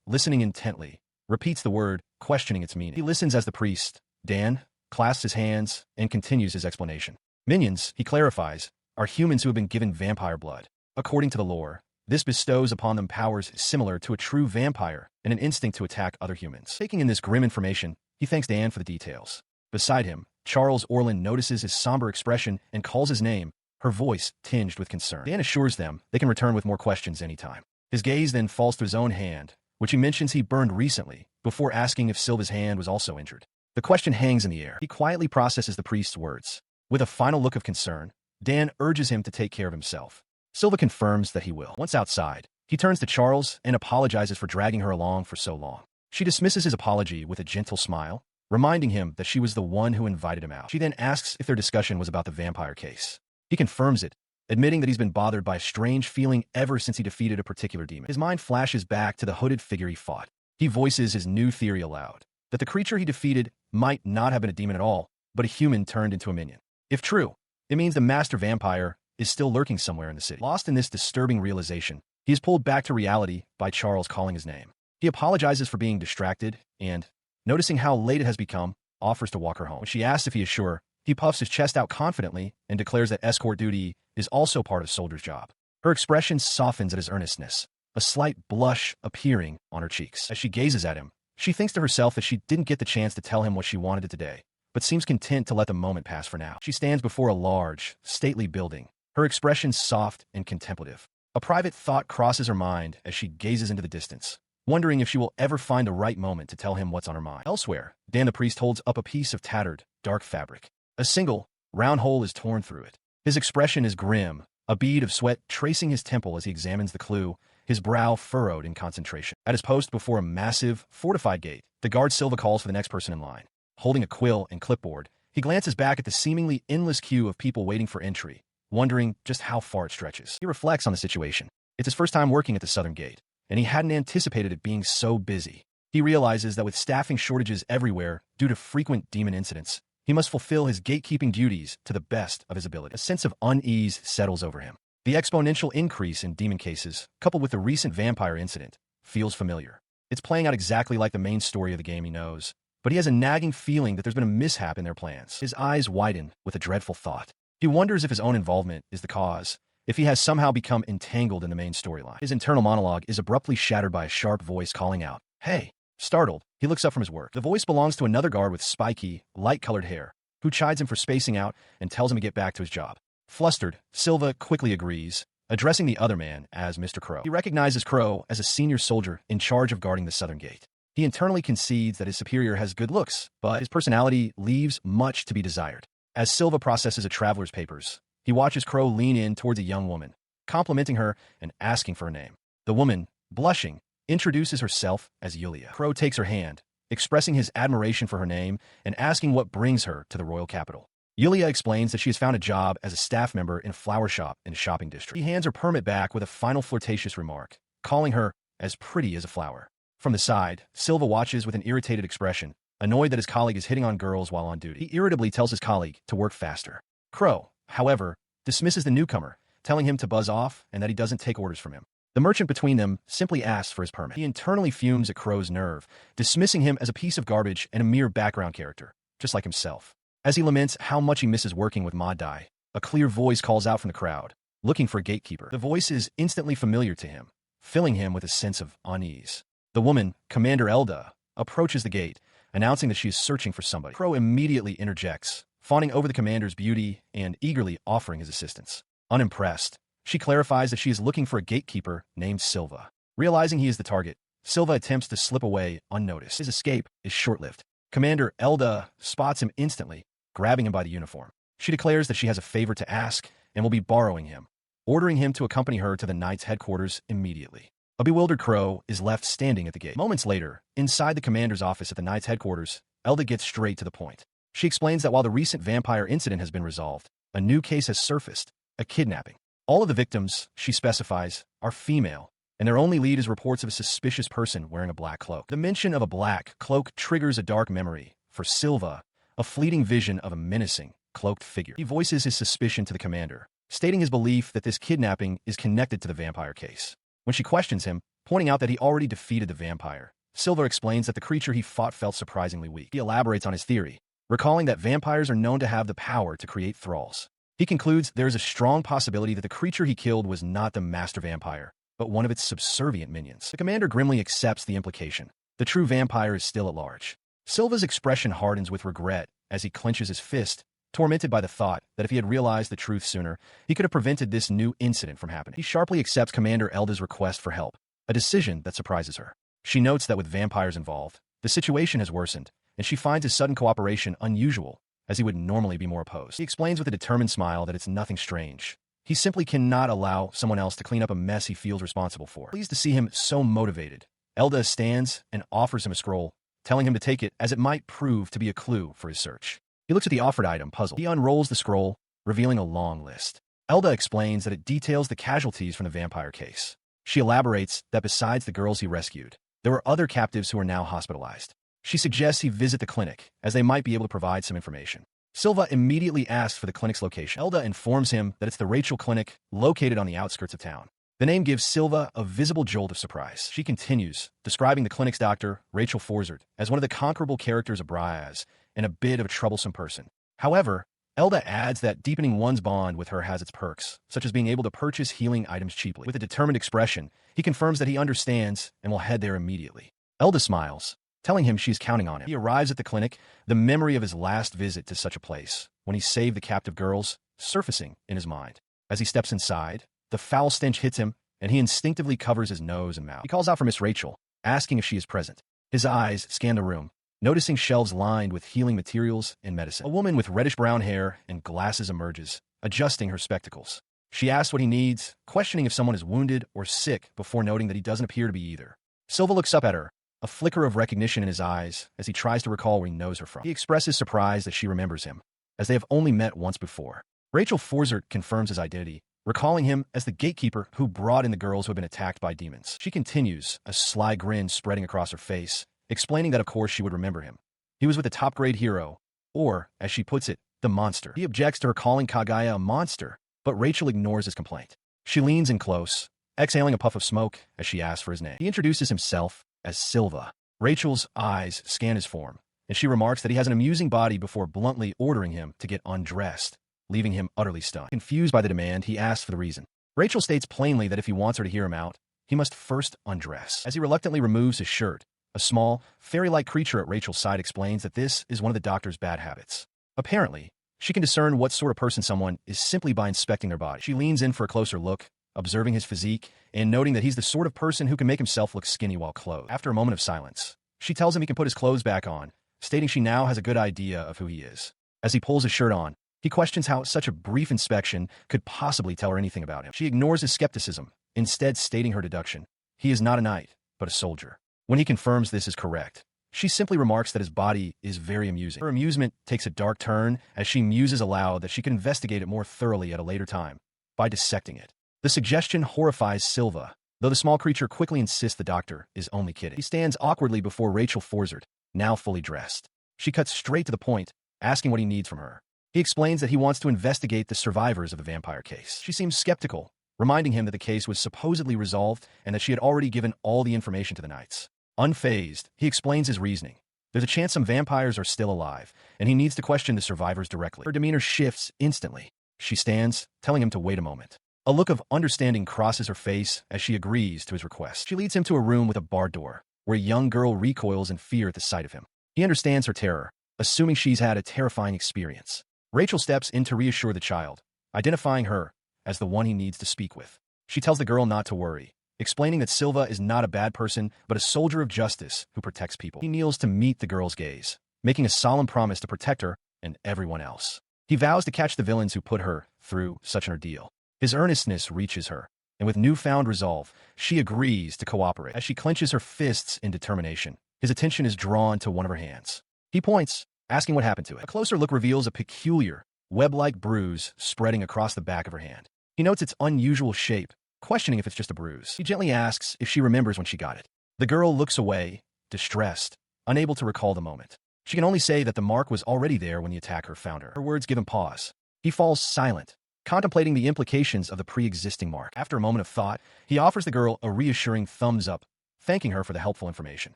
listening intently, repeats the word, questioning its meaning. He listens as the priest, Dan, clasps his hands and continues his explanation. Minions, he clarifies, are humans who have been given vampire blood. According to the lore, this bestows upon them powers similar to a true vampire and an instinct to attack other humans. Taking in this grim information, he thanks Dan for the details. Beside him, Charles Orland notices his somber expression and calls his name, her voice tinged with concern. Dan assures them they can return with more questions anytime. His gaze then falls to his own hand, which he mentions he burned recently, before asking if Silva's hand was also injured. The question hangs in the air. He quietly processes the priest's words. With a final look of concern, Dan urges him to take care of himself. Silva confirms that he will. Once outside, he turns to Charles and apologizes for dragging her along for so long. She dismisses his apology with a gentle smile, reminding him that she was the one who invited him out. She then asks if their discussion was about the vampire case. He confirms it, admitting that he's been bothered by a strange feeling ever since he defeated a particular demon. His mind flashes back to the hooded figure he fought. He voices his new theory aloud, that the creature he defeated might not have been a demon at all, but a human turned into a minion. If true, it means the master vampire is still lurking somewhere in the city. Lost in this disturbing realization, he is pulled back to reality by Charles calling his name. He apologizes for being distracted and, noticing how late it has become, offers to walk her home. When she asks if he is sure, he puffs his chest out confidently and declares that escort duty is also part of a soldier's job. Her expression softens at his earnestness, a slight blush appearing on her cheeks. As she gazes at him, she thinks to herself that she didn't get the chance to tell him what she wanted today, but seems content to let the moment pass for now. She stands before a large, stately building, her expression soft and contemplative. A private thought crosses her mind as she gazes into the distance, wondering if she will ever find the right moment to tell him what's on her mind. Elsewhere, Dan the priest holds up a piece of tattered, dark fabric. A single, round hole is torn through it. His expression is grim, a bead of sweat tracing his temple as he examines the clue, his brow furrowed in concentration. At his post before a massive, fortified gate, the guard Silva calls for the next person in line. Holding a quill and clipboard, he glances back at the seemingly endless queue of people waiting for entry, wondering just how far it stretches. He reflects on the situation. It's his first time working at the southern gate, and he hadn't anticipated it being so busy. He realizes that with staffing shortages everywhere due to frequent demon incidents, he must fulfill his gatekeeping duties to the best of his ability. A sense of unease settles over him. The exponential increase in demon cases, coupled with the recent vampire incident, feels familiar. It's playing out exactly like the main story of the game he knows, but he has a nagging feeling that there's been a mishap in their plans. His eyes widen with a dreadful thought. He wonders if his own involvement is the cause, if he has somehow become entangled in the main storyline. His internal monologue is abruptly shattered by a sharp voice calling out, "Hey!" Startled, he looks up from his work. The voice belongs to another guard with spiky, light-colored hair, who chides him for spacing out and tells him to get back to his job. Flustered, Silva quickly agrees, addressing the other man as Mr. Crow. He recognizes Crow as a senior soldier in charge of guarding the southern gate. He internally concedes that his superior has good looks, but his personality leaves much to be desired. As Silva processes a traveler's papers, he watches Crow lean in towards a young woman, complimenting her and asking for her name. The woman, blushing, introduces herself as Yulia. Crow takes her hand, expressing his admiration for her name and asking what brings her to the royal capital. Yulia explains that she has found a job as a staff member in a flower shop in a shopping district. He hands her permit back with a final flirtatious remark, calling her as pretty as a flower. From the side, Silva watches with an irritated expression, annoyed that his colleague is hitting on girls while on duty. He irritably tells his colleague to work faster. Crow, however, dismisses the newcomer, telling him to buzz off and that he doesn't take orders from him. The merchant between them simply asks for his permit. He internally fumes at Crow's nerve, dismissing him as a piece of garbage and a mere background character, just like himself. As he laments how much he misses working with Madai, a clear voice calls out from the crowd, looking for a gatekeeper. The voice is instantly familiar to him, filling him with a sense of unease. The woman, Commander Elda, approaches the gate, announcing that she is searching for somebody. Crow immediately interjects, fawning over the commander's beauty and eagerly offering his assistance. Unimpressed, she clarifies that she is looking for a gatekeeper named Silva. Realizing he is the target, Silva attempts to slip away unnoticed. His escape is short-lived. Commander Elda spots him instantly, grabbing him by the uniform. She declares that she has a favor to ask and will be borrowing him, ordering him to accompany her to the knight's headquarters immediately. A bewildered Crow is left standing at the gate. Moments later, inside the commander's office at the knight's headquarters, Elda gets straight to the point. She explains that while the recent vampire incident has been resolved, a new case has surfaced, a kidnapping. All of the victims, she specifies, are female, and their only lead is reports of a suspicious person wearing a black cloak. The mention of a black cloak triggers a dark memory, for Silva, a fleeting vision of a menacing, cloaked figure. He voices his suspicion to the commander, stating his belief that this kidnapping is connected to the vampire case. When she questions him, pointing out that he already defeated the vampire, Silva explains that the creature he fought felt surprisingly weak. He elaborates on his theory, recalling that vampires are known to have the power to create thralls. He concludes there is a strong possibility that the creature he killed was not the master vampire, but one of its subservient minions. The commander grimly accepts the implication. The true vampire is still at large. Silva's expression hardens with regret as he clenches his fist, tormented by the thought that if he had realized the truth sooner, he could have prevented this new incident from happening. He sharply accepts Commander Elda's request for help, a decision that surprises her. She notes that with vampires involved, the situation has worsened, and she finds his sudden cooperation unusual, as he would normally be more opposed. He explains with a determined smile that it's nothing strange. He simply cannot allow someone else to clean up a mess he feels responsible for. Pleased to see him so motivated, Elda stands and offers him a scroll, telling him to take it as it might prove to be a clue for his search. He looks at the offered item, puzzled. He unrolls the scroll, revealing a long list. Elda explains that it details the casualties from the vampire case. She elaborates that besides the girls he rescued, there were other captives who are now hospitalized. She suggests he visit the clinic, as they might be able to provide some information. Silva immediately asks for the clinic's location. Elda informs him that it's the Rachel Clinic, located on the outskirts of town. The name gives Silva a visible jolt of surprise. She continues, describing the clinic's doctor, Rachel Forsert, as one of the conquerable characters of Briaz, and a bit of a troublesome person. However, Elda adds that deepening one's bond with her has its perks, such as being able to purchase healing items cheaply. With a determined expression, he confirms that he understands and will head there immediately. Elda smiles, telling him she's counting on him. He arrives at the clinic, the memory of his last visit to such a place, when he saved the captive girls, surfacing in his mind. As he steps inside, the foul stench hits him, and he instinctively covers his nose and mouth. He calls out for Miss Rachel, asking if she is present. His eyes scan the room, noticing shelves lined with healing materials and medicine. A woman with reddish-brown hair and glasses emerges, adjusting her spectacles. She asks what he needs, questioning if someone is wounded or sick before noting that he doesn't appear to be either. Silva looks up at her, a flicker of recognition in his eyes as he tries to recall where he knows her from. He expresses surprise that she remembers him, as they have only met once before. Rachel Forsert confirms his identity, recalling him as the gatekeeper who brought in the girls who had been attacked by demons. She continues, a sly grin spreading across her face, explaining that of course she would remember him. He was with a top-grade hero, or, as she puts it, the monster. He objects to her calling Kagaya a monster, but Rachel ignores his complaint. She leans in close, exhaling a puff of smoke as she asks for his name. He introduces himself as Silva. Rachel's eyes scan his form, and she remarks that he has an amusing body before bluntly ordering him to get undressed, leaving him utterly stunned. Confused by the demand, he asks for the reason. Rachel states plainly that if he wants her to hear him out, he must first undress. As he reluctantly removes his shirt, a small, fairy-like creature at Rachel's side explains that this is one of the doctor's bad habits. Apparently, she can discern what sort of person someone is simply by inspecting their body. She leans in for a closer look, observing his physique and noting that he's the sort of person who can make himself look skinny while clothed. After a moment of silence, she tells him he can put his clothes back on, stating she now has a good idea of who he is. As he pulls his shirt on, he questions how such a brief inspection could possibly tell her anything about him. She ignores his skepticism, instead stating her deduction. He is not a knight, but a soldier. When he confirms this is correct, she simply remarks that his body is very amusing. Her amusement takes a dark turn as she muses aloud that she can investigate it more thoroughly at a later time, by dissecting it. The suggestion horrifies Silva, though the small creature quickly insists the doctor is only kidding. He stands awkwardly before Rachel Forsert, now fully dressed. She cuts straight to the point, asking what he needs from her. He explains that he wants to investigate the survivors of the vampire case. She seems skeptical, reminding him that the case was supposedly resolved and that she had already given all the information to the knights. Unfazed, he explains his reasoning. There's a chance some vampires are still alive, and he needs to question the survivors directly. Her demeanor shifts instantly. She stands, telling him to wait a moment. A look of understanding crosses her face as she agrees to his request. She leads him to a room with a barred door, where a young girl recoils in fear at the sight of him. He understands her terror, assuming she's had a terrifying experience. Rachel steps in to reassure the child, identifying her as the one he needs to speak with. She tells the girl not to worry, explaining that Silva is not a bad person, but a soldier of justice who protects people. He kneels to meet the girl's gaze, making a solemn promise to protect her and everyone else. He vows to catch the villains who put her through such an ordeal. His earnestness reaches her, and with newfound resolve, she agrees to cooperate. As she clenches her fists in determination, his attention is drawn to one of her hands. He points, asking what happened to it. A closer look reveals a peculiar, web-like bruise spreading across the back of her hand. He notes its unusual shape, questioning if it's just a bruise. He gently asks if she remembers when she got it. The girl looks away, distressed, unable to recall the moment. She can only say that the mark was already there when the attacker found her. Her words give him pause. He falls silent, contemplating the implications of the pre-existing mark. After a moment of thought, he offers the girl a reassuring thumbs up, thanking her for the helpful information.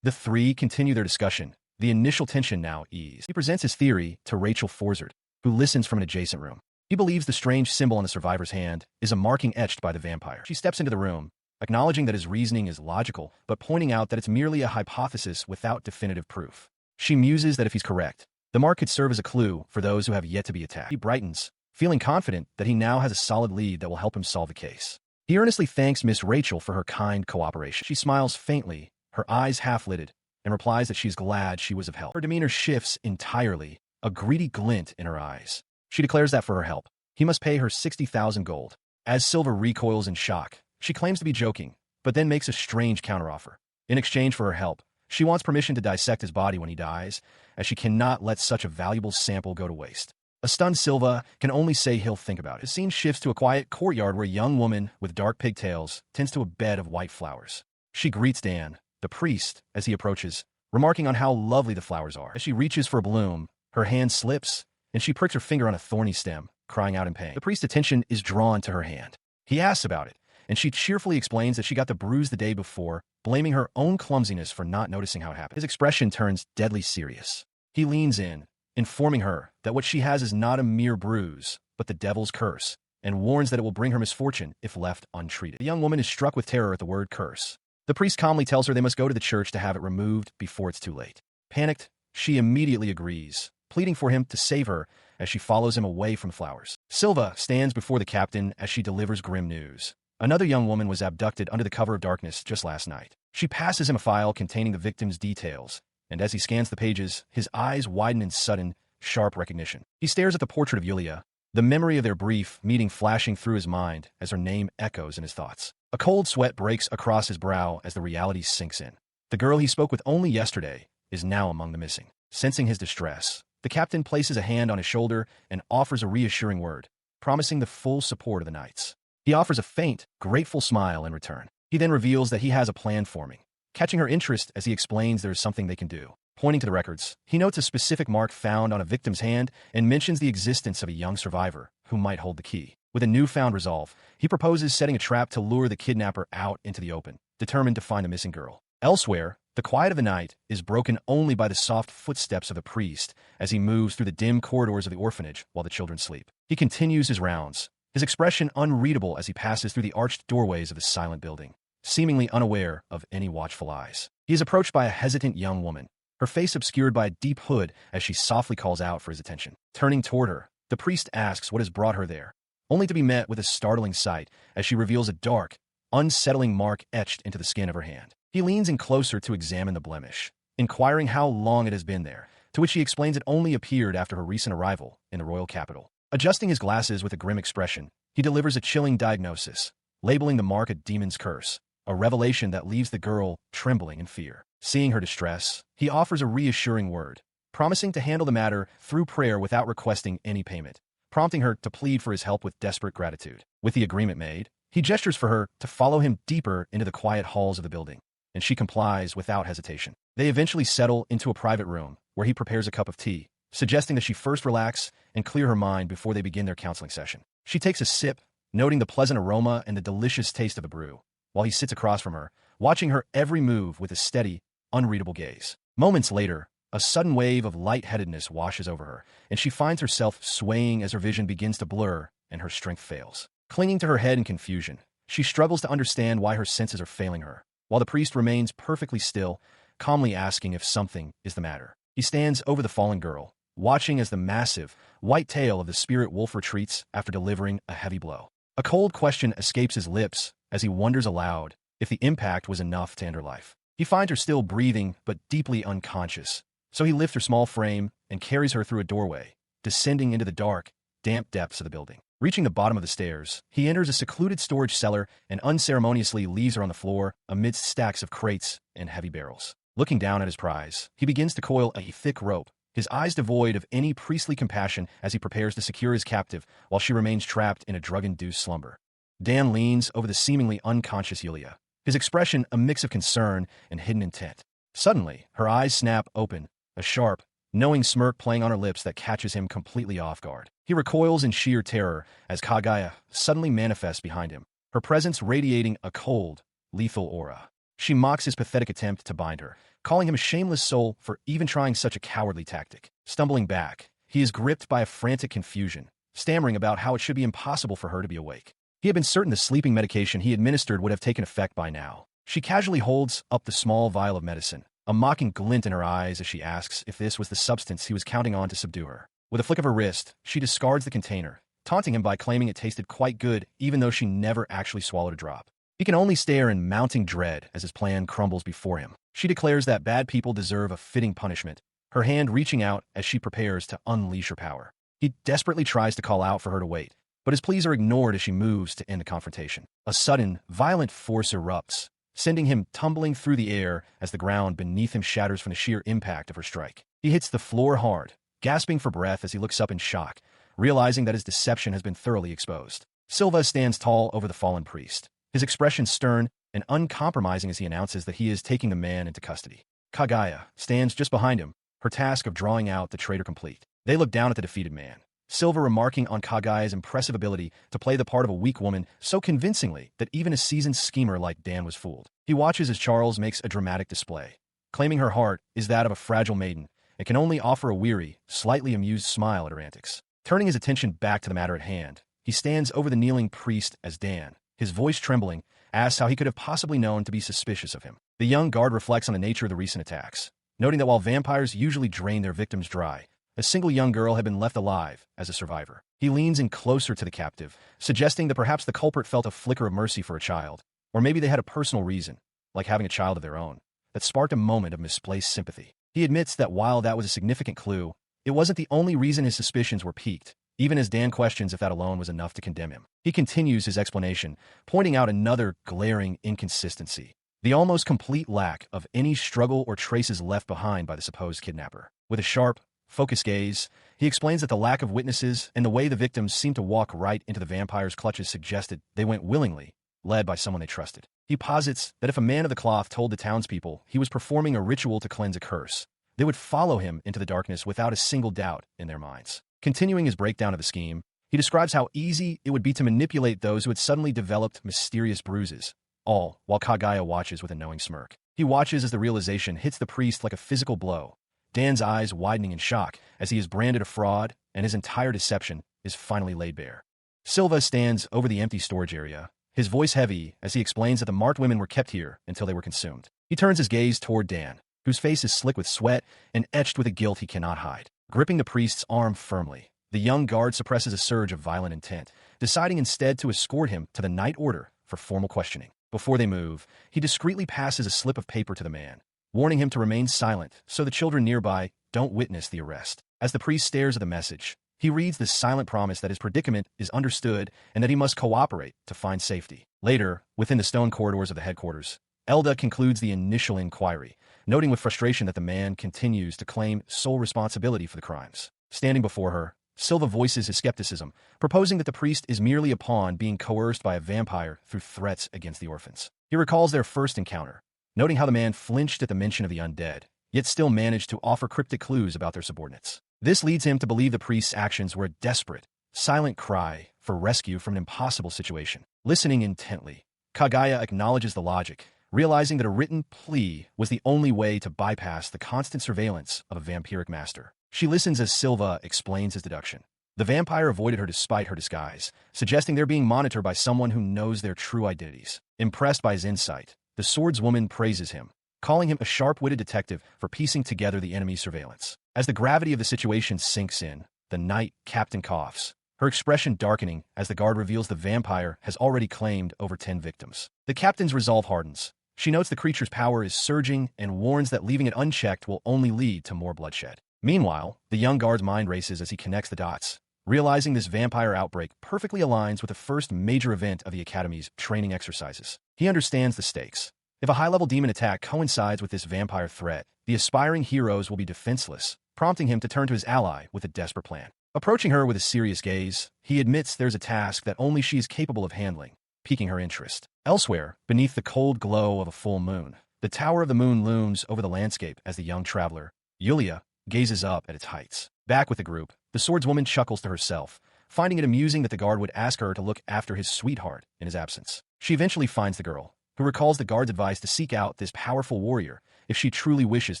The three continue their discussion, the initial tension now eased. He presents his theory to Rachel Forsert, who listens from an adjacent room. He believes the strange symbol on the survivor's hand is a marking etched by the vampire. She steps into the room, acknowledging that his reasoning is logical, but pointing out that it's merely a hypothesis without definitive proof. She muses that if he's correct, the mark could serve as a clue for those who have yet to be attacked. He brightens, feeling confident that he now has a solid lead that will help him solve the case. He earnestly thanks Miss Rachel for her kind cooperation. She smiles faintly, her eyes half-lidded, and replies that she's glad she was of help. Her demeanor shifts entirely, a greedy glint in her eyes. She declares that for her help, he must pay her 60,000 gold. As Silva recoils in shock, she claims to be joking, but then makes a strange counteroffer. In exchange for her help, She wants permission to dissect his body when he dies, as she cannot let such a valuable sample go to waste. A stunned Silva can only say he'll think about it. The scene shifts to a quiet courtyard where a young woman with dark pigtails tends to a bed of white flowers. She greets Dan, the priest, as he approaches, remarking on how lovely the flowers are. As she reaches for a bloom, her hand slips, and she pricks her finger on a thorny stem, crying out in pain. The priest's attention is drawn to her hand. He asks about it, and she cheerfully explains that she got the bruise the day before, blaming her own clumsiness for not noticing how it happened. His expression turns deadly serious. He leans in, informing her that what she has is not a mere bruise, but the devil's curse, and warns that it will bring her misfortune if left untreated. The young woman is struck with terror at the word curse. The priest calmly tells her they must go to the church to have it removed before it's too late. Panicked, she immediately agrees, pleading for him to save her as she follows him away from flowers. Silva stands before the captain as she delivers grim news. Another young woman was abducted under the cover of darkness just last night. She passes him a file containing the victim's details, and as he scans the pages, his eyes widen in sudden, sharp recognition. He stares at the portrait of Yulia, the memory of their brief meeting flashing through his mind as her name echoes in his thoughts. A cold sweat breaks across his brow as the reality sinks in. The girl he spoke with only yesterday is now among the missing. Sensing his distress, the captain places a hand on his shoulder and offers a reassuring word, promising the full support of the knights. He offers a faint, grateful smile in return. He then reveals that he has a plan forming, catching her interest as he explains there is something they can do. Pointing to the records, he notes a specific mark found on a victim's hand and mentions the existence of a young survivor who might hold the key. With a newfound resolve, he proposes setting a trap to lure the kidnapper out into the open, determined to find the missing girl. Elsewhere, the quiet of the night is broken only by the soft footsteps of the priest as he moves through the dim corridors of the orphanage while the children sleep. He continues his rounds, his expression unreadable as he passes through the arched doorways of the silent building, seemingly unaware of any watchful eyes. He is approached by a hesitant young woman, her face obscured by a deep hood as she softly calls out for his attention. Turning toward her, the priest asks what has brought her there, only to be met with a startling sight as she reveals a dark, unsettling mark etched into the skin of her hand. He leans in closer to examine the blemish, inquiring how long it has been there, to which he explains it only appeared after her recent arrival in the royal capital. Adjusting his glasses with a grim expression, he delivers a chilling diagnosis, labeling the mark a demon's curse, a revelation that leaves the girl trembling in fear. Seeing her distress, he offers a reassuring word, promising to handle the matter through prayer without requesting any payment, prompting her to plead for his help with desperate gratitude. With the agreement made, he gestures for her to follow him deeper into the quiet halls of the building, and she complies without hesitation. They eventually settle into a private room, where he prepares a cup of tea, suggesting that she first relax and clear her mind before they begin their counseling session. She takes a sip, noting the pleasant aroma and the delicious taste of the brew, while he sits across from her, watching her every move with a steady, unreadable gaze. Moments later, a sudden wave of lightheadedness washes over her, and she finds herself swaying as her vision begins to blur and her strength fails. Clinging to her head in confusion, she struggles to understand why her senses are failing her, while the priest remains perfectly still, calmly asking if something is the matter. He stands over the fallen girl, watching as the massive, white tail of the spirit wolf retreats after delivering a heavy blow. A cold question escapes his lips as he wonders aloud if the impact was enough to end her life. He finds her still breathing but deeply unconscious, so he lifts her small frame and carries her through a doorway, descending into the dark, damp depths of the building. Reaching the bottom of the stairs, he enters a secluded storage cellar and unceremoniously leaves her on the floor amidst stacks of crates and heavy barrels. Looking down at his prize, he begins to coil a thick rope, his eyes devoid of any priestly compassion as he prepares to secure his captive while she remains trapped in a drug-induced slumber. Dan leans over the seemingly unconscious Yulia, his expression a mix of concern and hidden intent. Suddenly, her eyes snap open, a sharp, knowing smirk playing on her lips that catches him completely off guard. He recoils in sheer terror as Kagaya suddenly manifests behind him, her presence radiating a cold, lethal aura. She mocks his pathetic attempt to bind her, calling him a shameless soul for even trying such a cowardly tactic. Stumbling back, he is gripped by a frantic confusion, stammering about how it should be impossible for her to be awake. He had been certain the sleeping medication he administered would have taken effect by now. She casually holds up the small vial of medicine, a mocking glint in her eyes as she asks if this was the substance he was counting on to subdue her. With a flick of her wrist, she discards the container, taunting him by claiming it tasted quite good even though she never actually swallowed a drop. He can only stare in mounting dread as his plan crumbles before him. She declares that bad people deserve a fitting punishment, her hand reaching out as she prepares to unleash her power. He desperately tries to call out for her to wait, but his pleas are ignored as she moves to end the confrontation. A sudden, violent force erupts, sending him tumbling through the air as the ground beneath him shatters from the sheer impact of her strike. He hits the floor hard, gasping for breath as he looks up in shock, realizing that his deception has been thoroughly exposed. Silva stands tall over the fallen priest, his expression stern and uncompromising as he announces that he is taking the man into custody. Kaguya stands just behind him, her task of drawing out the traitor complete. They look down at the defeated man, Silva remarking on Kaguya's impressive ability to play the part of a weak woman so convincingly that even a seasoned schemer like Dan was fooled. He watches as Charles makes a dramatic display, claiming her heart is that of a fragile maiden and can only offer a weary, slightly amused smile at her antics. Turning his attention back to the matter at hand, he stands over the kneeling priest as Dan, his voice trembling, asks how he could have possibly known to be suspicious of him. The young guard reflects on the nature of the recent attacks, noting that while vampires usually drain their victims dry, a single young girl had been left alive as a survivor. He leans in closer to the captive, suggesting that perhaps the culprit felt a flicker of mercy for a child, or maybe they had a personal reason, like having a child of their own, that sparked a moment of misplaced sympathy. He admits that while that was a significant clue, it wasn't the only reason his suspicions were piqued, even as Dan questions if that alone was enough to condemn him. He continues his explanation, pointing out another glaring inconsistency: the almost complete lack of any struggle or traces left behind by the supposed kidnapper. With a sharp, focused gaze, he explains that the lack of witnesses and the way the victims seemed to walk right into the vampire's clutches suggested they went willingly, led by someone they trusted. He posits that if a man of the cloth told the townspeople he was performing a ritual to cleanse a curse, they would follow him into the darkness without a single doubt in their minds. Continuing his breakdown of the scheme, he describes how easy it would be to manipulate those who had suddenly developed mysterious bruises, all while Kaguya watches with a knowing smirk. He watches as the realization hits the priest like a physical blow, Dan's eyes widening in shock as he is branded a fraud and his entire deception is finally laid bare. Silva stands over the empty storage area, his voice heavy as he explains that the marked women were kept here until they were consumed. He turns his gaze toward Dan, whose face is slick with sweat and etched with a guilt he cannot hide. Gripping the priest's arm firmly, the young guard suppresses a surge of violent intent, deciding instead to escort him to the night order for formal questioning. Before they move, he discreetly passes a slip of paper to the man, warning him to remain silent so the children nearby don't witness the arrest. As the priest stares at the message, he reads the silent promise that his predicament is understood and that he must cooperate to find safety. Later, within the stone corridors of the headquarters, Elda concludes the initial inquiry, noting with frustration that the man continues to claim sole responsibility for the crimes. Standing before her, Silva voices his skepticism, proposing that the priest is merely a pawn being coerced by a vampire through threats against the orphans. He recalls their first encounter, noting how the man flinched at the mention of the undead, yet still managed to offer cryptic clues about their subordinates. This leads him to believe the priest's actions were a desperate, silent cry for rescue from an impossible situation. Listening intently, Kaguya acknowledges the logic, realizing that a written plea was the only way to bypass the constant surveillance of a vampiric master. She listens as Silva explains his deduction. The vampire avoided her despite her disguise, suggesting they're being monitored by someone who knows their true identities. Impressed by his insight, the swordswoman praises him, calling him a sharp-witted detective for piecing together the enemy's surveillance. As the gravity of the situation sinks in, the night captain coughs, her expression darkening as the guard reveals the vampire has already claimed over 10 victims. The captain's resolve hardens. She notes the creature's power is surging and warns that leaving it unchecked will only lead to more bloodshed. Meanwhile, the young guard's mind races as he connects the dots, realizing this vampire outbreak perfectly aligns with the first major event of the Academy's training exercises. He understands the stakes. If a high-level demon attack coincides with this vampire threat, the aspiring heroes will be defenseless, prompting him to turn to his ally with a desperate plan. Approaching her with a serious gaze, he admits there's a task that only she is capable of handling, piquing her interest. Elsewhere, beneath the cold glow of a full moon, the Tower of the Moon looms over the landscape as the young traveler, Yulia, gazes up at its heights. Back with the group, the swordswoman chuckles to herself, finding it amusing that the guard would ask her to look after his sweetheart in his absence. She eventually finds the girl, who recalls the guard's advice to seek out this powerful warrior if she truly wishes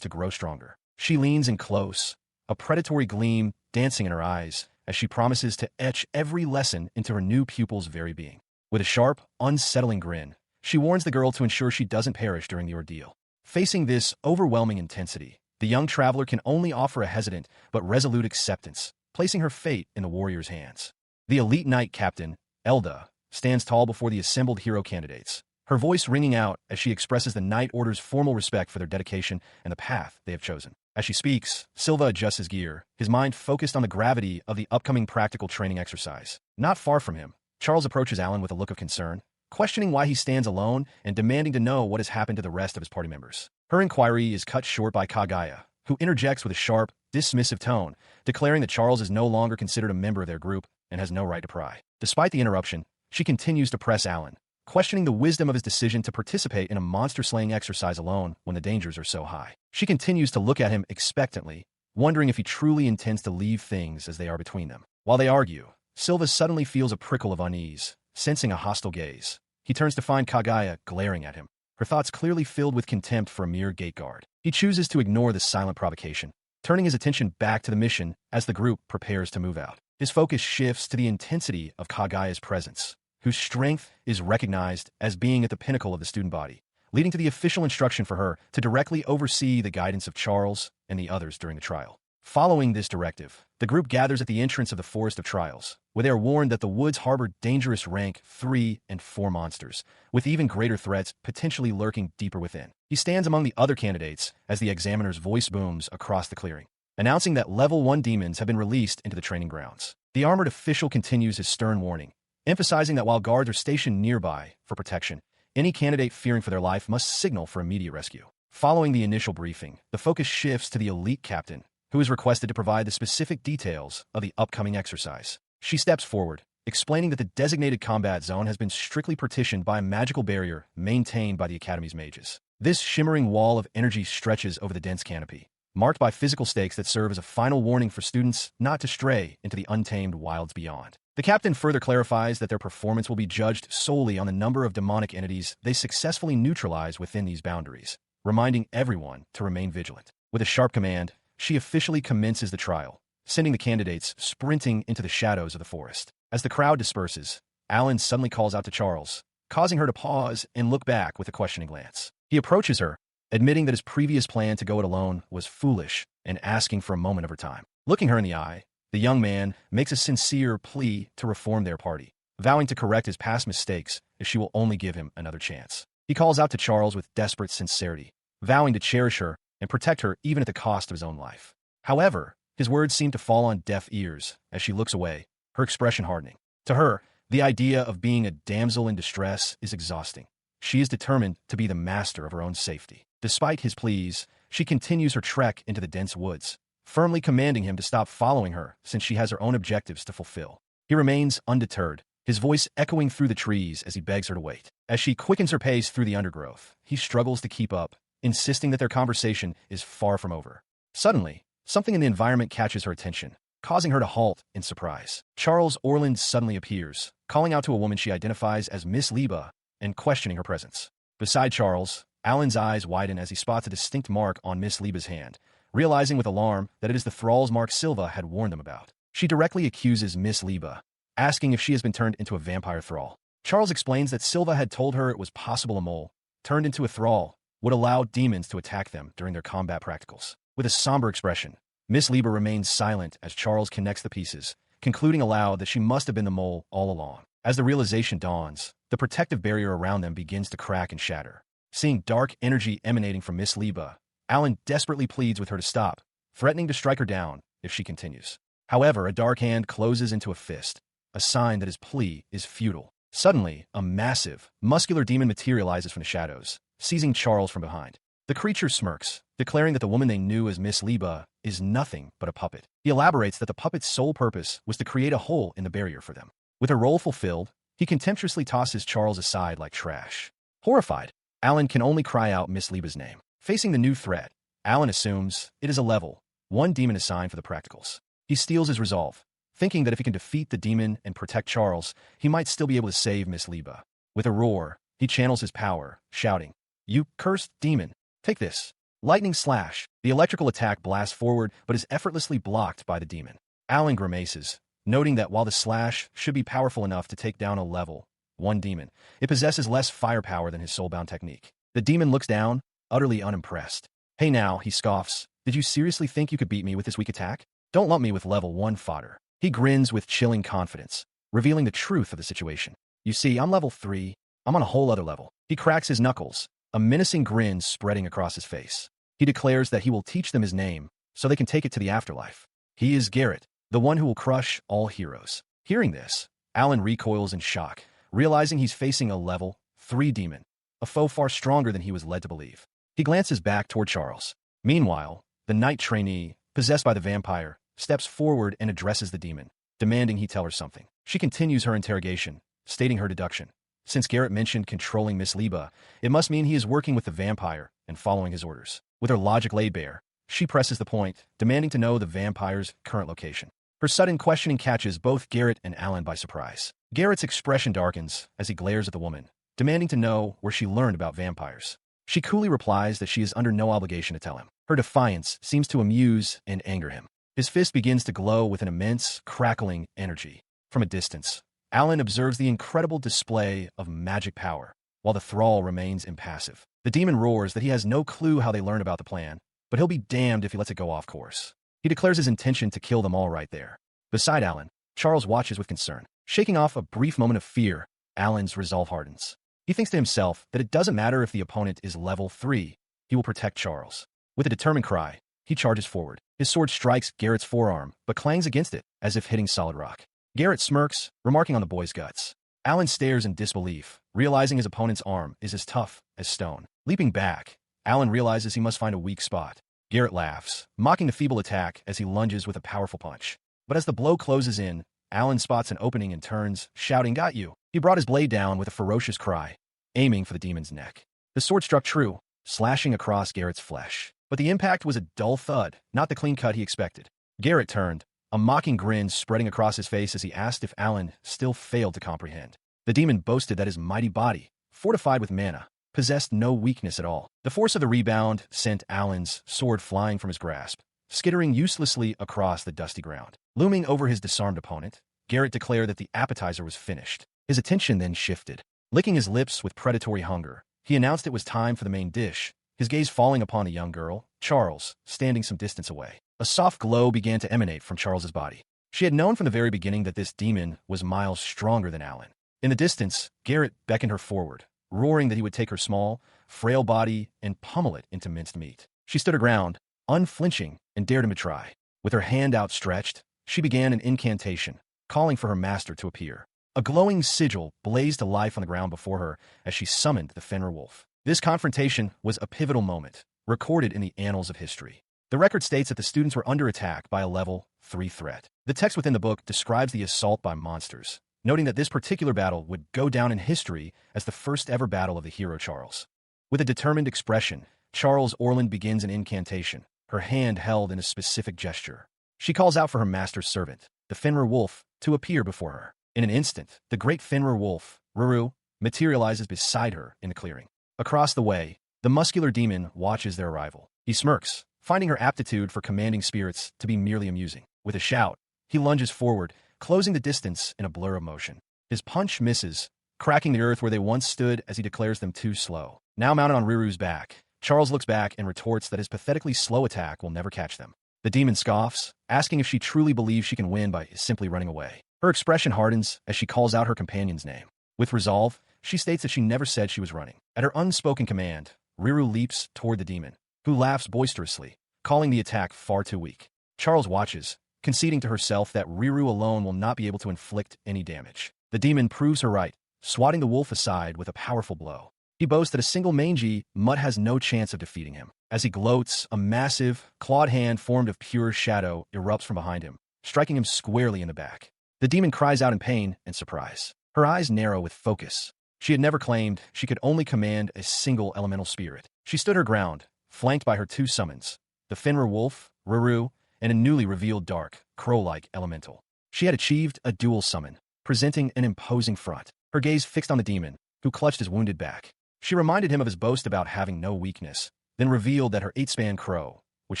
to grow stronger. She leans in close, a predatory gleam dancing in her eyes as she promises to etch every lesson into her new pupil's very being. With a sharp, unsettling grin, she warns the girl to ensure she doesn't perish during the ordeal. Facing this overwhelming intensity, the young traveler can only offer a hesitant but resolute acceptance, placing her fate in the warrior's hands. The elite knight captain, Elda, stands tall before the assembled hero candidates, her voice ringing out as she expresses the Knight Order's formal respect for their dedication and the path they have chosen. As she speaks, Silva adjusts his gear, his mind focused on the gravity of the upcoming practical training exercise. Not far from him, Charles approaches Alan with a look of concern, questioning why he stands alone and demanding to know what has happened to the rest of his party members. Her inquiry is cut short by Kagaya, who interjects with a sharp, dismissive tone, declaring that Charles is no longer considered a member of their group and has no right to pry. Despite the interruption, she continues to press Alan, questioning the wisdom of his decision to participate in a monster-slaying exercise alone when the dangers are so high. She continues to look at him expectantly, wondering if he truly intends to leave things as they are between them. While they argue, Silva suddenly feels a prickle of unease, sensing a hostile gaze. He turns to find Kagaya glaring at him, her thoughts clearly filled with contempt for a mere gate guard. He chooses to ignore this silent provocation, turning his attention back to the mission as the group prepares to move out. His focus shifts to the intensity of Kagaya's presence, whose strength is recognized as being at the pinnacle of the student body, leading to the official instruction for her to directly oversee the guidance of Charles and the others during the trial. Following this directive, the group gathers at the entrance of the Forest of Trials, where they are warned that the woods harbor dangerous rank 3 and 4 monsters, with even greater threats potentially lurking deeper within. He stands among the other candidates as the examiner's voice booms across the clearing, announcing that Level 1 demons have been released into the training grounds. The armored official continues his stern warning, emphasizing that while guards are stationed nearby for protection, any candidate fearing for their life must signal for immediate rescue. Following the initial briefing, the focus shifts to the elite captain, who is requested to provide the specific details of the upcoming exercise. She steps forward, explaining that the designated combat zone has been strictly partitioned by a magical barrier maintained by the Academy's mages. This shimmering wall of energy stretches over the dense canopy, marked by physical stakes that serve as a final warning for students not to stray into the untamed wilds beyond. The captain further clarifies that their performance will be judged solely on the number of demonic entities they successfully neutralize within these boundaries, reminding everyone to remain vigilant. With a sharp command, she officially commences the trial, sending the candidates sprinting into the shadows of the forest. As the crowd disperses, Alan suddenly calls out to Charles, causing her to pause and look back with a questioning glance. He approaches her, admitting that his previous plan to go it alone was foolish and asking for a moment of her time. Looking her in the eye, the young man makes a sincere plea to reform their party, vowing to correct his past mistakes if she will only give him another chance. He calls out to Charles with desperate sincerity, vowing to cherish her and protect her even at the cost of his own life. However, his words seem to fall on deaf ears as she looks away, her expression hardening. To her, the idea of being a damsel in distress is exhausting. She is determined to be the master of her own safety. Despite his pleas, she continues her trek into the dense woods, firmly commanding him to stop following her since she has her own objectives to fulfill. He remains undeterred, his voice echoing through the trees as he begs her to wait. As she quickens her pace through the undergrowth, he struggles to keep up, insisting that their conversation is far from over. Suddenly, something in the environment catches her attention, causing her to halt in surprise. Charles Orland suddenly appears, calling out to a woman she identifies as Miss Liba and questioning her presence. Beside Charles, Alan's eyes widen as he spots a distinct mark on Miss Liba's hand, realizing with alarm that it is the thrall's mark Silva had warned them about. She directly accuses Miss Liba, asking if she has been turned into a vampire thrall. Charles explains that Silva had told her it was possible a mole, turned into a thrall, would allow demons to attack them during their combat practicals. With a somber expression, Miss Liba remains silent as Charles connects the pieces, concluding aloud that she must have been the mole all along. As the realization dawns, the protective barrier around them begins to crack and shatter. Seeing dark energy emanating from Miss Liba, Alan desperately pleads with her to stop, threatening to strike her down if she continues. However, a dark hand closes into a fist, a sign that his plea is futile. Suddenly, a massive, muscular demon materializes from the shadows, seizing Charles from behind. The creature smirks, declaring that the woman they knew as Miss Liba is nothing but a puppet. He elaborates that the puppet's sole purpose was to create a hole in the barrier for them. With her role fulfilled, he contemptuously tosses Charles aside like trash. Horrified, Alan can only cry out Miss Liba's name. Facing the new threat, Alan assumes it is a level 1 demon assigned for the practicals. He steels his resolve, thinking that if he can defeat the demon and protect Charles, he might still be able to save Miss Liba. With a roar, he channels his power, shouting, "You cursed demon, take this." Lightning slash. The electrical attack blasts forward but is effortlessly blocked by the demon. Alan grimaces, noting that while the slash should be powerful enough to take down a level 1 demon, it possesses less firepower than his soulbound technique. The demon looks down, utterly unimpressed. "Hey now," he scoffs, "did you seriously think you could beat me with this weak attack? Don't lump me with level 1 fodder." He grins with chilling confidence, revealing the truth of the situation. "You see, I'm level 3. I'm on a whole other level." He cracks his knuckles, a menacing grin spreading across his face. He declares that he will teach them his name so they can take it to the afterlife. He is Garrett, the one who will crush all heroes. Hearing this, Alan recoils in shock, realizing he's facing a level 3 demon, a foe far stronger than he was led to believe. He glances back toward Charles. Meanwhile, the night trainee, possessed by the vampire, steps forward and addresses the demon, demanding he tell her something. She continues her interrogation, stating her deduction. Since Garrett mentioned controlling Miss Liba, it must mean he is working with the vampire and following his orders. With her logic laid bare, she presses the point, demanding to know the vampire's current location. Her sudden questioning catches both Garrett and Alan by surprise. Garrett's expression darkens as he glares at the woman, demanding to know where she learned about vampires. She coolly replies that she is under no obligation to tell him. Her defiance seems to amuse and anger him. His fist begins to glow with an immense, crackling energy. From a distance, Alan observes the incredible display of magic power, while the thrall remains impassive. The demon roars that he has no clue how they learn about the plan, but he'll be damned if he lets it go off course. He declares his intention to kill them all right there. Beside Alan, Charles watches with concern. Shaking off a brief moment of fear, Alan's resolve hardens. He thinks to himself that it doesn't matter if the opponent is level 3, he will protect Charles. With a determined cry, he charges forward. His sword strikes Garrett's forearm, but clangs against it, as if hitting solid rock. Garrett smirks, remarking on the boy's guts. Alan stares in disbelief, realizing his opponent's arm is as tough as stone. Leaping back, Alan realizes he must find a weak spot. Garrett laughs, mocking the feeble attack as he lunges with a powerful punch. But as the blow closes in, Alan spots an opening and turns, shouting, "Got you!" He brought his blade down with a ferocious cry, aiming for the demon's neck. The sword struck true, slashing across Garrett's flesh. But the impact was a dull thud, not the clean cut he expected. Garrett turned, a mocking grin spreading across his face as he asked if Alan still failed to comprehend. The demon boasted that his mighty body, fortified with mana, possessed no weakness at all. The force of the rebound sent Alan's sword flying from his grasp, skittering uselessly across the dusty ground. Looming over his disarmed opponent, Garrett declared that the appetizer was finished. His attention then shifted. Licking his lips with predatory hunger, he announced it was time for the main dish, his gaze falling upon a young girl, Charles, standing some distance away. A soft glow began to emanate from Charles's body. She had known from the very beginning that this demon was miles stronger than Alan. In the distance, Garrett beckoned her forward, roaring that he would take her small, frail body and pummel it into minced meat. She stood her ground, unflinching, and dared him to try. With her hand outstretched, she began an incantation, calling for her master to appear. A glowing sigil blazed to life on the ground before her as she summoned the Fenrir wolf. This confrontation was a pivotal moment, recorded in the annals of history. The record states that the students were under attack by a level 3 threat. The text within the book describes the assault by monsters, noting that this particular battle would go down in history as the first ever battle of the hero Charles. With a determined expression, Charles Orland begins an incantation, her hand held in a specific gesture. She calls out for her master's servant, the Fenrir wolf, to appear before her. In an instant, the great Fenrir wolf, Ruru, materializes beside her in the clearing. Across the way, the muscular demon watches their arrival. He smirks, finding her aptitude for commanding spirits to be merely amusing. With a shout, he lunges forward, closing the distance in a blur of motion. His punch misses, cracking the earth where they once stood as he declares them too slow. Now mounted on Ruru's back, Charles looks back and retorts that his pathetically slow attack will never catch them. The demon scoffs, asking if she truly believes she can win by simply running away. Her expression hardens as she calls out her companion's name. With resolve, she states that she never said she was running. At her unspoken command, Ruru leaps toward the demon, who laughs boisterously, calling the attack far too weak. Charles watches, conceding to herself that Ruru alone will not be able to inflict any damage. The demon proves her right, swatting the wolf aside with a powerful blow. He boasts that a single mangy mutt has no chance of defeating him. As he gloats, a massive, clawed hand formed of pure shadow erupts from behind him, striking him squarely in the back. The demon cries out in pain and surprise. Her eyes narrow with focus. She had never claimed she could only command a single elemental spirit. She stood her ground, flanked by her two summons, the Fenrir wolf, Ruru, and a newly revealed dark, crow-like elemental. She had achieved a dual summon, presenting an imposing front, her gaze fixed on the demon, who clutched his wounded back. She reminded him of his boast about having no weakness, then revealed that her 8-span crow, which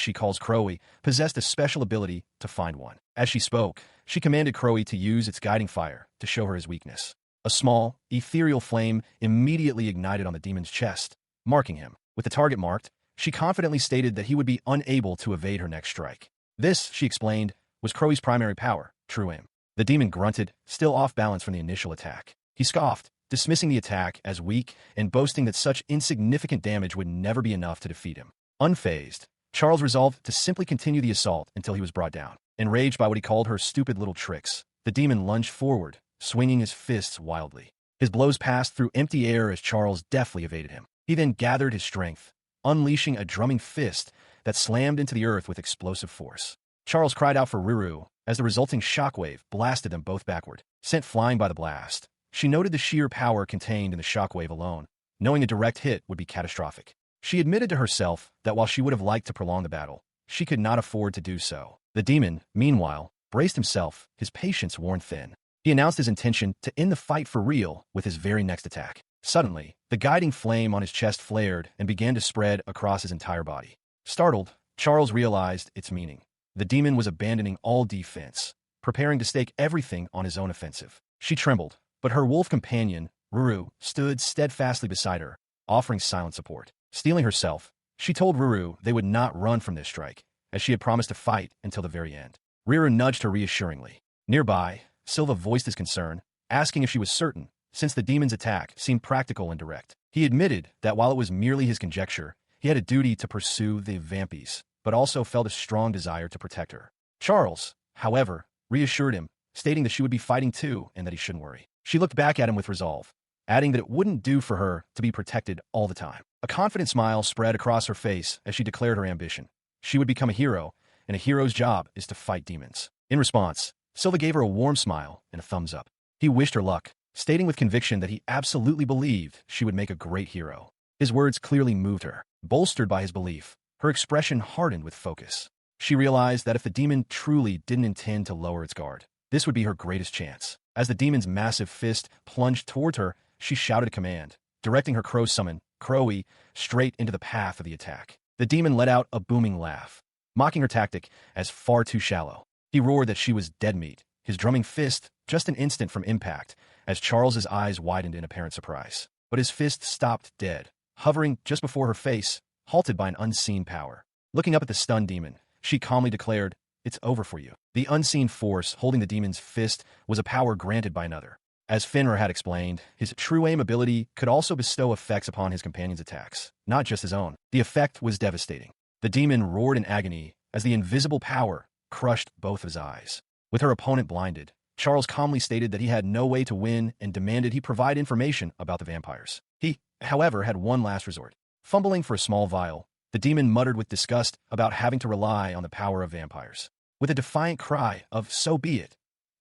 she calls Crowy, possessed a special ability to find one. As she spoke, she commanded Crowy to use its guiding fire to show her his weakness. A small, ethereal flame immediately ignited on the demon's chest, marking him. With the target marked, she confidently stated that he would be unable to evade her next strike. This, she explained, was Crowy's primary power, true aim. The demon grunted, still off balance from the initial attack. He scoffed, dismissing the attack as weak and boasting that such insignificant damage would never be enough to defeat him. Unfazed, Charles resolved to simply continue the assault until he was brought down. Enraged by what he called her stupid little tricks, the demon lunged forward, swinging his fists wildly. His blows passed through empty air as Charles deftly evaded him. He then gathered his strength, unleashing a drumming fist that slammed into the earth with explosive force. Charles cried out for Ruru as the resulting shockwave blasted them both backward. Sent flying by the blast, she noted the sheer power contained in the shockwave alone, knowing a direct hit would be catastrophic. She admitted to herself that while she would have liked to prolong the battle, she could not afford to do so. The demon, meanwhile, braced himself, his patience worn thin. He announced his intention to end the fight for real with his very next attack. Suddenly, the guiding flame on his chest flared and began to spread across his entire body. Startled, Charles realized its meaning. The demon was abandoning all defense, preparing to stake everything on his own offensive. She trembled, but her wolf companion, Ruru, stood steadfastly beside her, offering silent support. Steeling herself, she told Ruru they would not run from this strike, as she had promised to fight until the very end. Ruru nudged her reassuringly. Nearby, Silva voiced his concern, asking if she was certain, since the demon's attack seemed practical and direct. He admitted that while it was merely his conjecture, he had a duty to pursue the vampies, but also felt a strong desire to protect her. Charles, however, reassured him, stating that she would be fighting too and that he shouldn't worry. She looked back at him with resolve, adding that it wouldn't do for her to be protected all the time. A confident smile spread across her face as she declared her ambition. She would become a hero, and a hero's job is to fight demons. In response, Silva gave her a warm smile and a thumbs up. He wished her luck, stating with conviction that he absolutely believed she would make a great hero. His words clearly moved her. Bolstered by his belief, her expression hardened with focus. She realized that if the demon truly didn't intend to lower its guard, this would be her greatest chance. As the demon's massive fist plunged toward her, she shouted a command, directing her crow summon, Crowy, straight into the path of the attack. The demon let out a booming laugh, mocking her tactic as far too shallow. He roared that she was dead meat, his drumming fist just an instant from impact, as Charles's eyes widened in apparent surprise. But his fist stopped dead, hovering just before her face, halted by an unseen power. Looking up at the stunned demon, she calmly declared, "It's over for you." The unseen force holding the demon's fist was a power granted by another. As Finra had explained, his true aim ability could also bestow effects upon his companion's attacks, not just his own. The effect was devastating. The demon roared in agony as the invisible power crushed both of his eyes. With her opponent blinded, Charles calmly stated that he had no way to win and demanded he provide information about the vampires. He, however, had one last resort. Fumbling for a small vial, the demon muttered with disgust about having to rely on the power of vampires. With a defiant cry of "so be it,"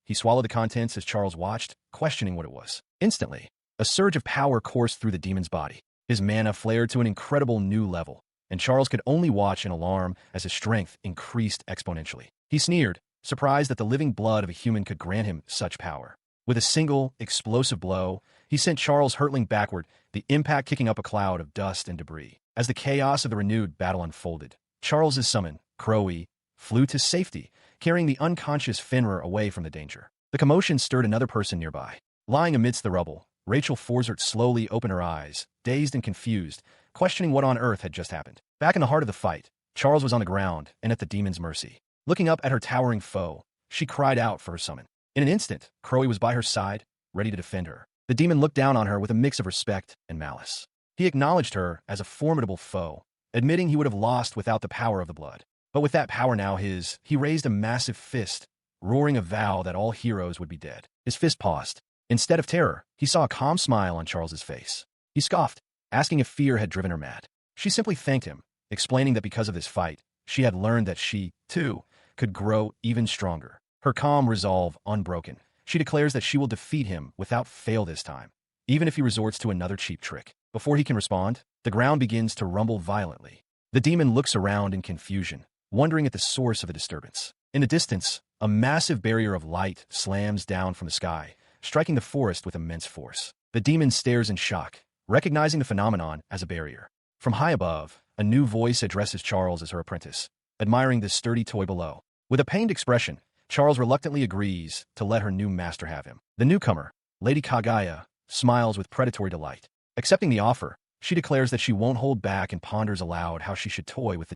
he swallowed the contents as Charles watched, questioning what it was. Instantly, a surge of power coursed through the demon's body. His mana flared to an incredible new level, and Charles could only watch in alarm as his strength increased exponentially. He sneered, surprised that the living blood of a human could grant him such power. With a single, explosive blow, he sent Charles hurtling backward, the impact kicking up a cloud of dust and debris. As the chaos of the renewed battle unfolded, Charles's summon, Crowy, flew to safety, carrying the unconscious Finra away from the danger. The commotion stirred another person nearby. Lying amidst the rubble, Rachel Forzert slowly opened her eyes, dazed and confused, questioning what on earth had just happened. Back in the heart of the fight, Charles was on the ground and at the demon's mercy. Looking up at her towering foe, she cried out for her summon. In an instant, Crowy was by her side, ready to defend her. The demon looked down on her with a mix of respect and malice. He acknowledged her as a formidable foe, admitting he would have lost without the power of the blood. But with that power now his, he raised a massive fist, roaring a vow that all heroes would be dead. His fist paused. Instead of terror, he saw a calm smile on Charles's face. He scoffed, asking if fear had driven her mad. She simply thanked him, explaining that because of this fight, she had learned that she, too, could grow even stronger. Her calm resolve unbroken, she declares that she will defeat him without fail this time, even if he resorts to another cheap trick. Before he can respond, the ground begins to rumble violently. The demon looks around in confusion, wondering at the source of the disturbance. In the distance, a massive barrier of light slams down from the sky, striking the forest with immense force. The demon stares in shock, recognizing the phenomenon as a barrier. From high above, a new voice addresses Charles as her apprentice, admiring this sturdy toy below. With a pained expression, Charles reluctantly agrees to let her new master have him. The newcomer, Lady Kagaya, smiles with predatory delight. Accepting the offer, she declares that she won't hold back and ponders aloud how she should toy with the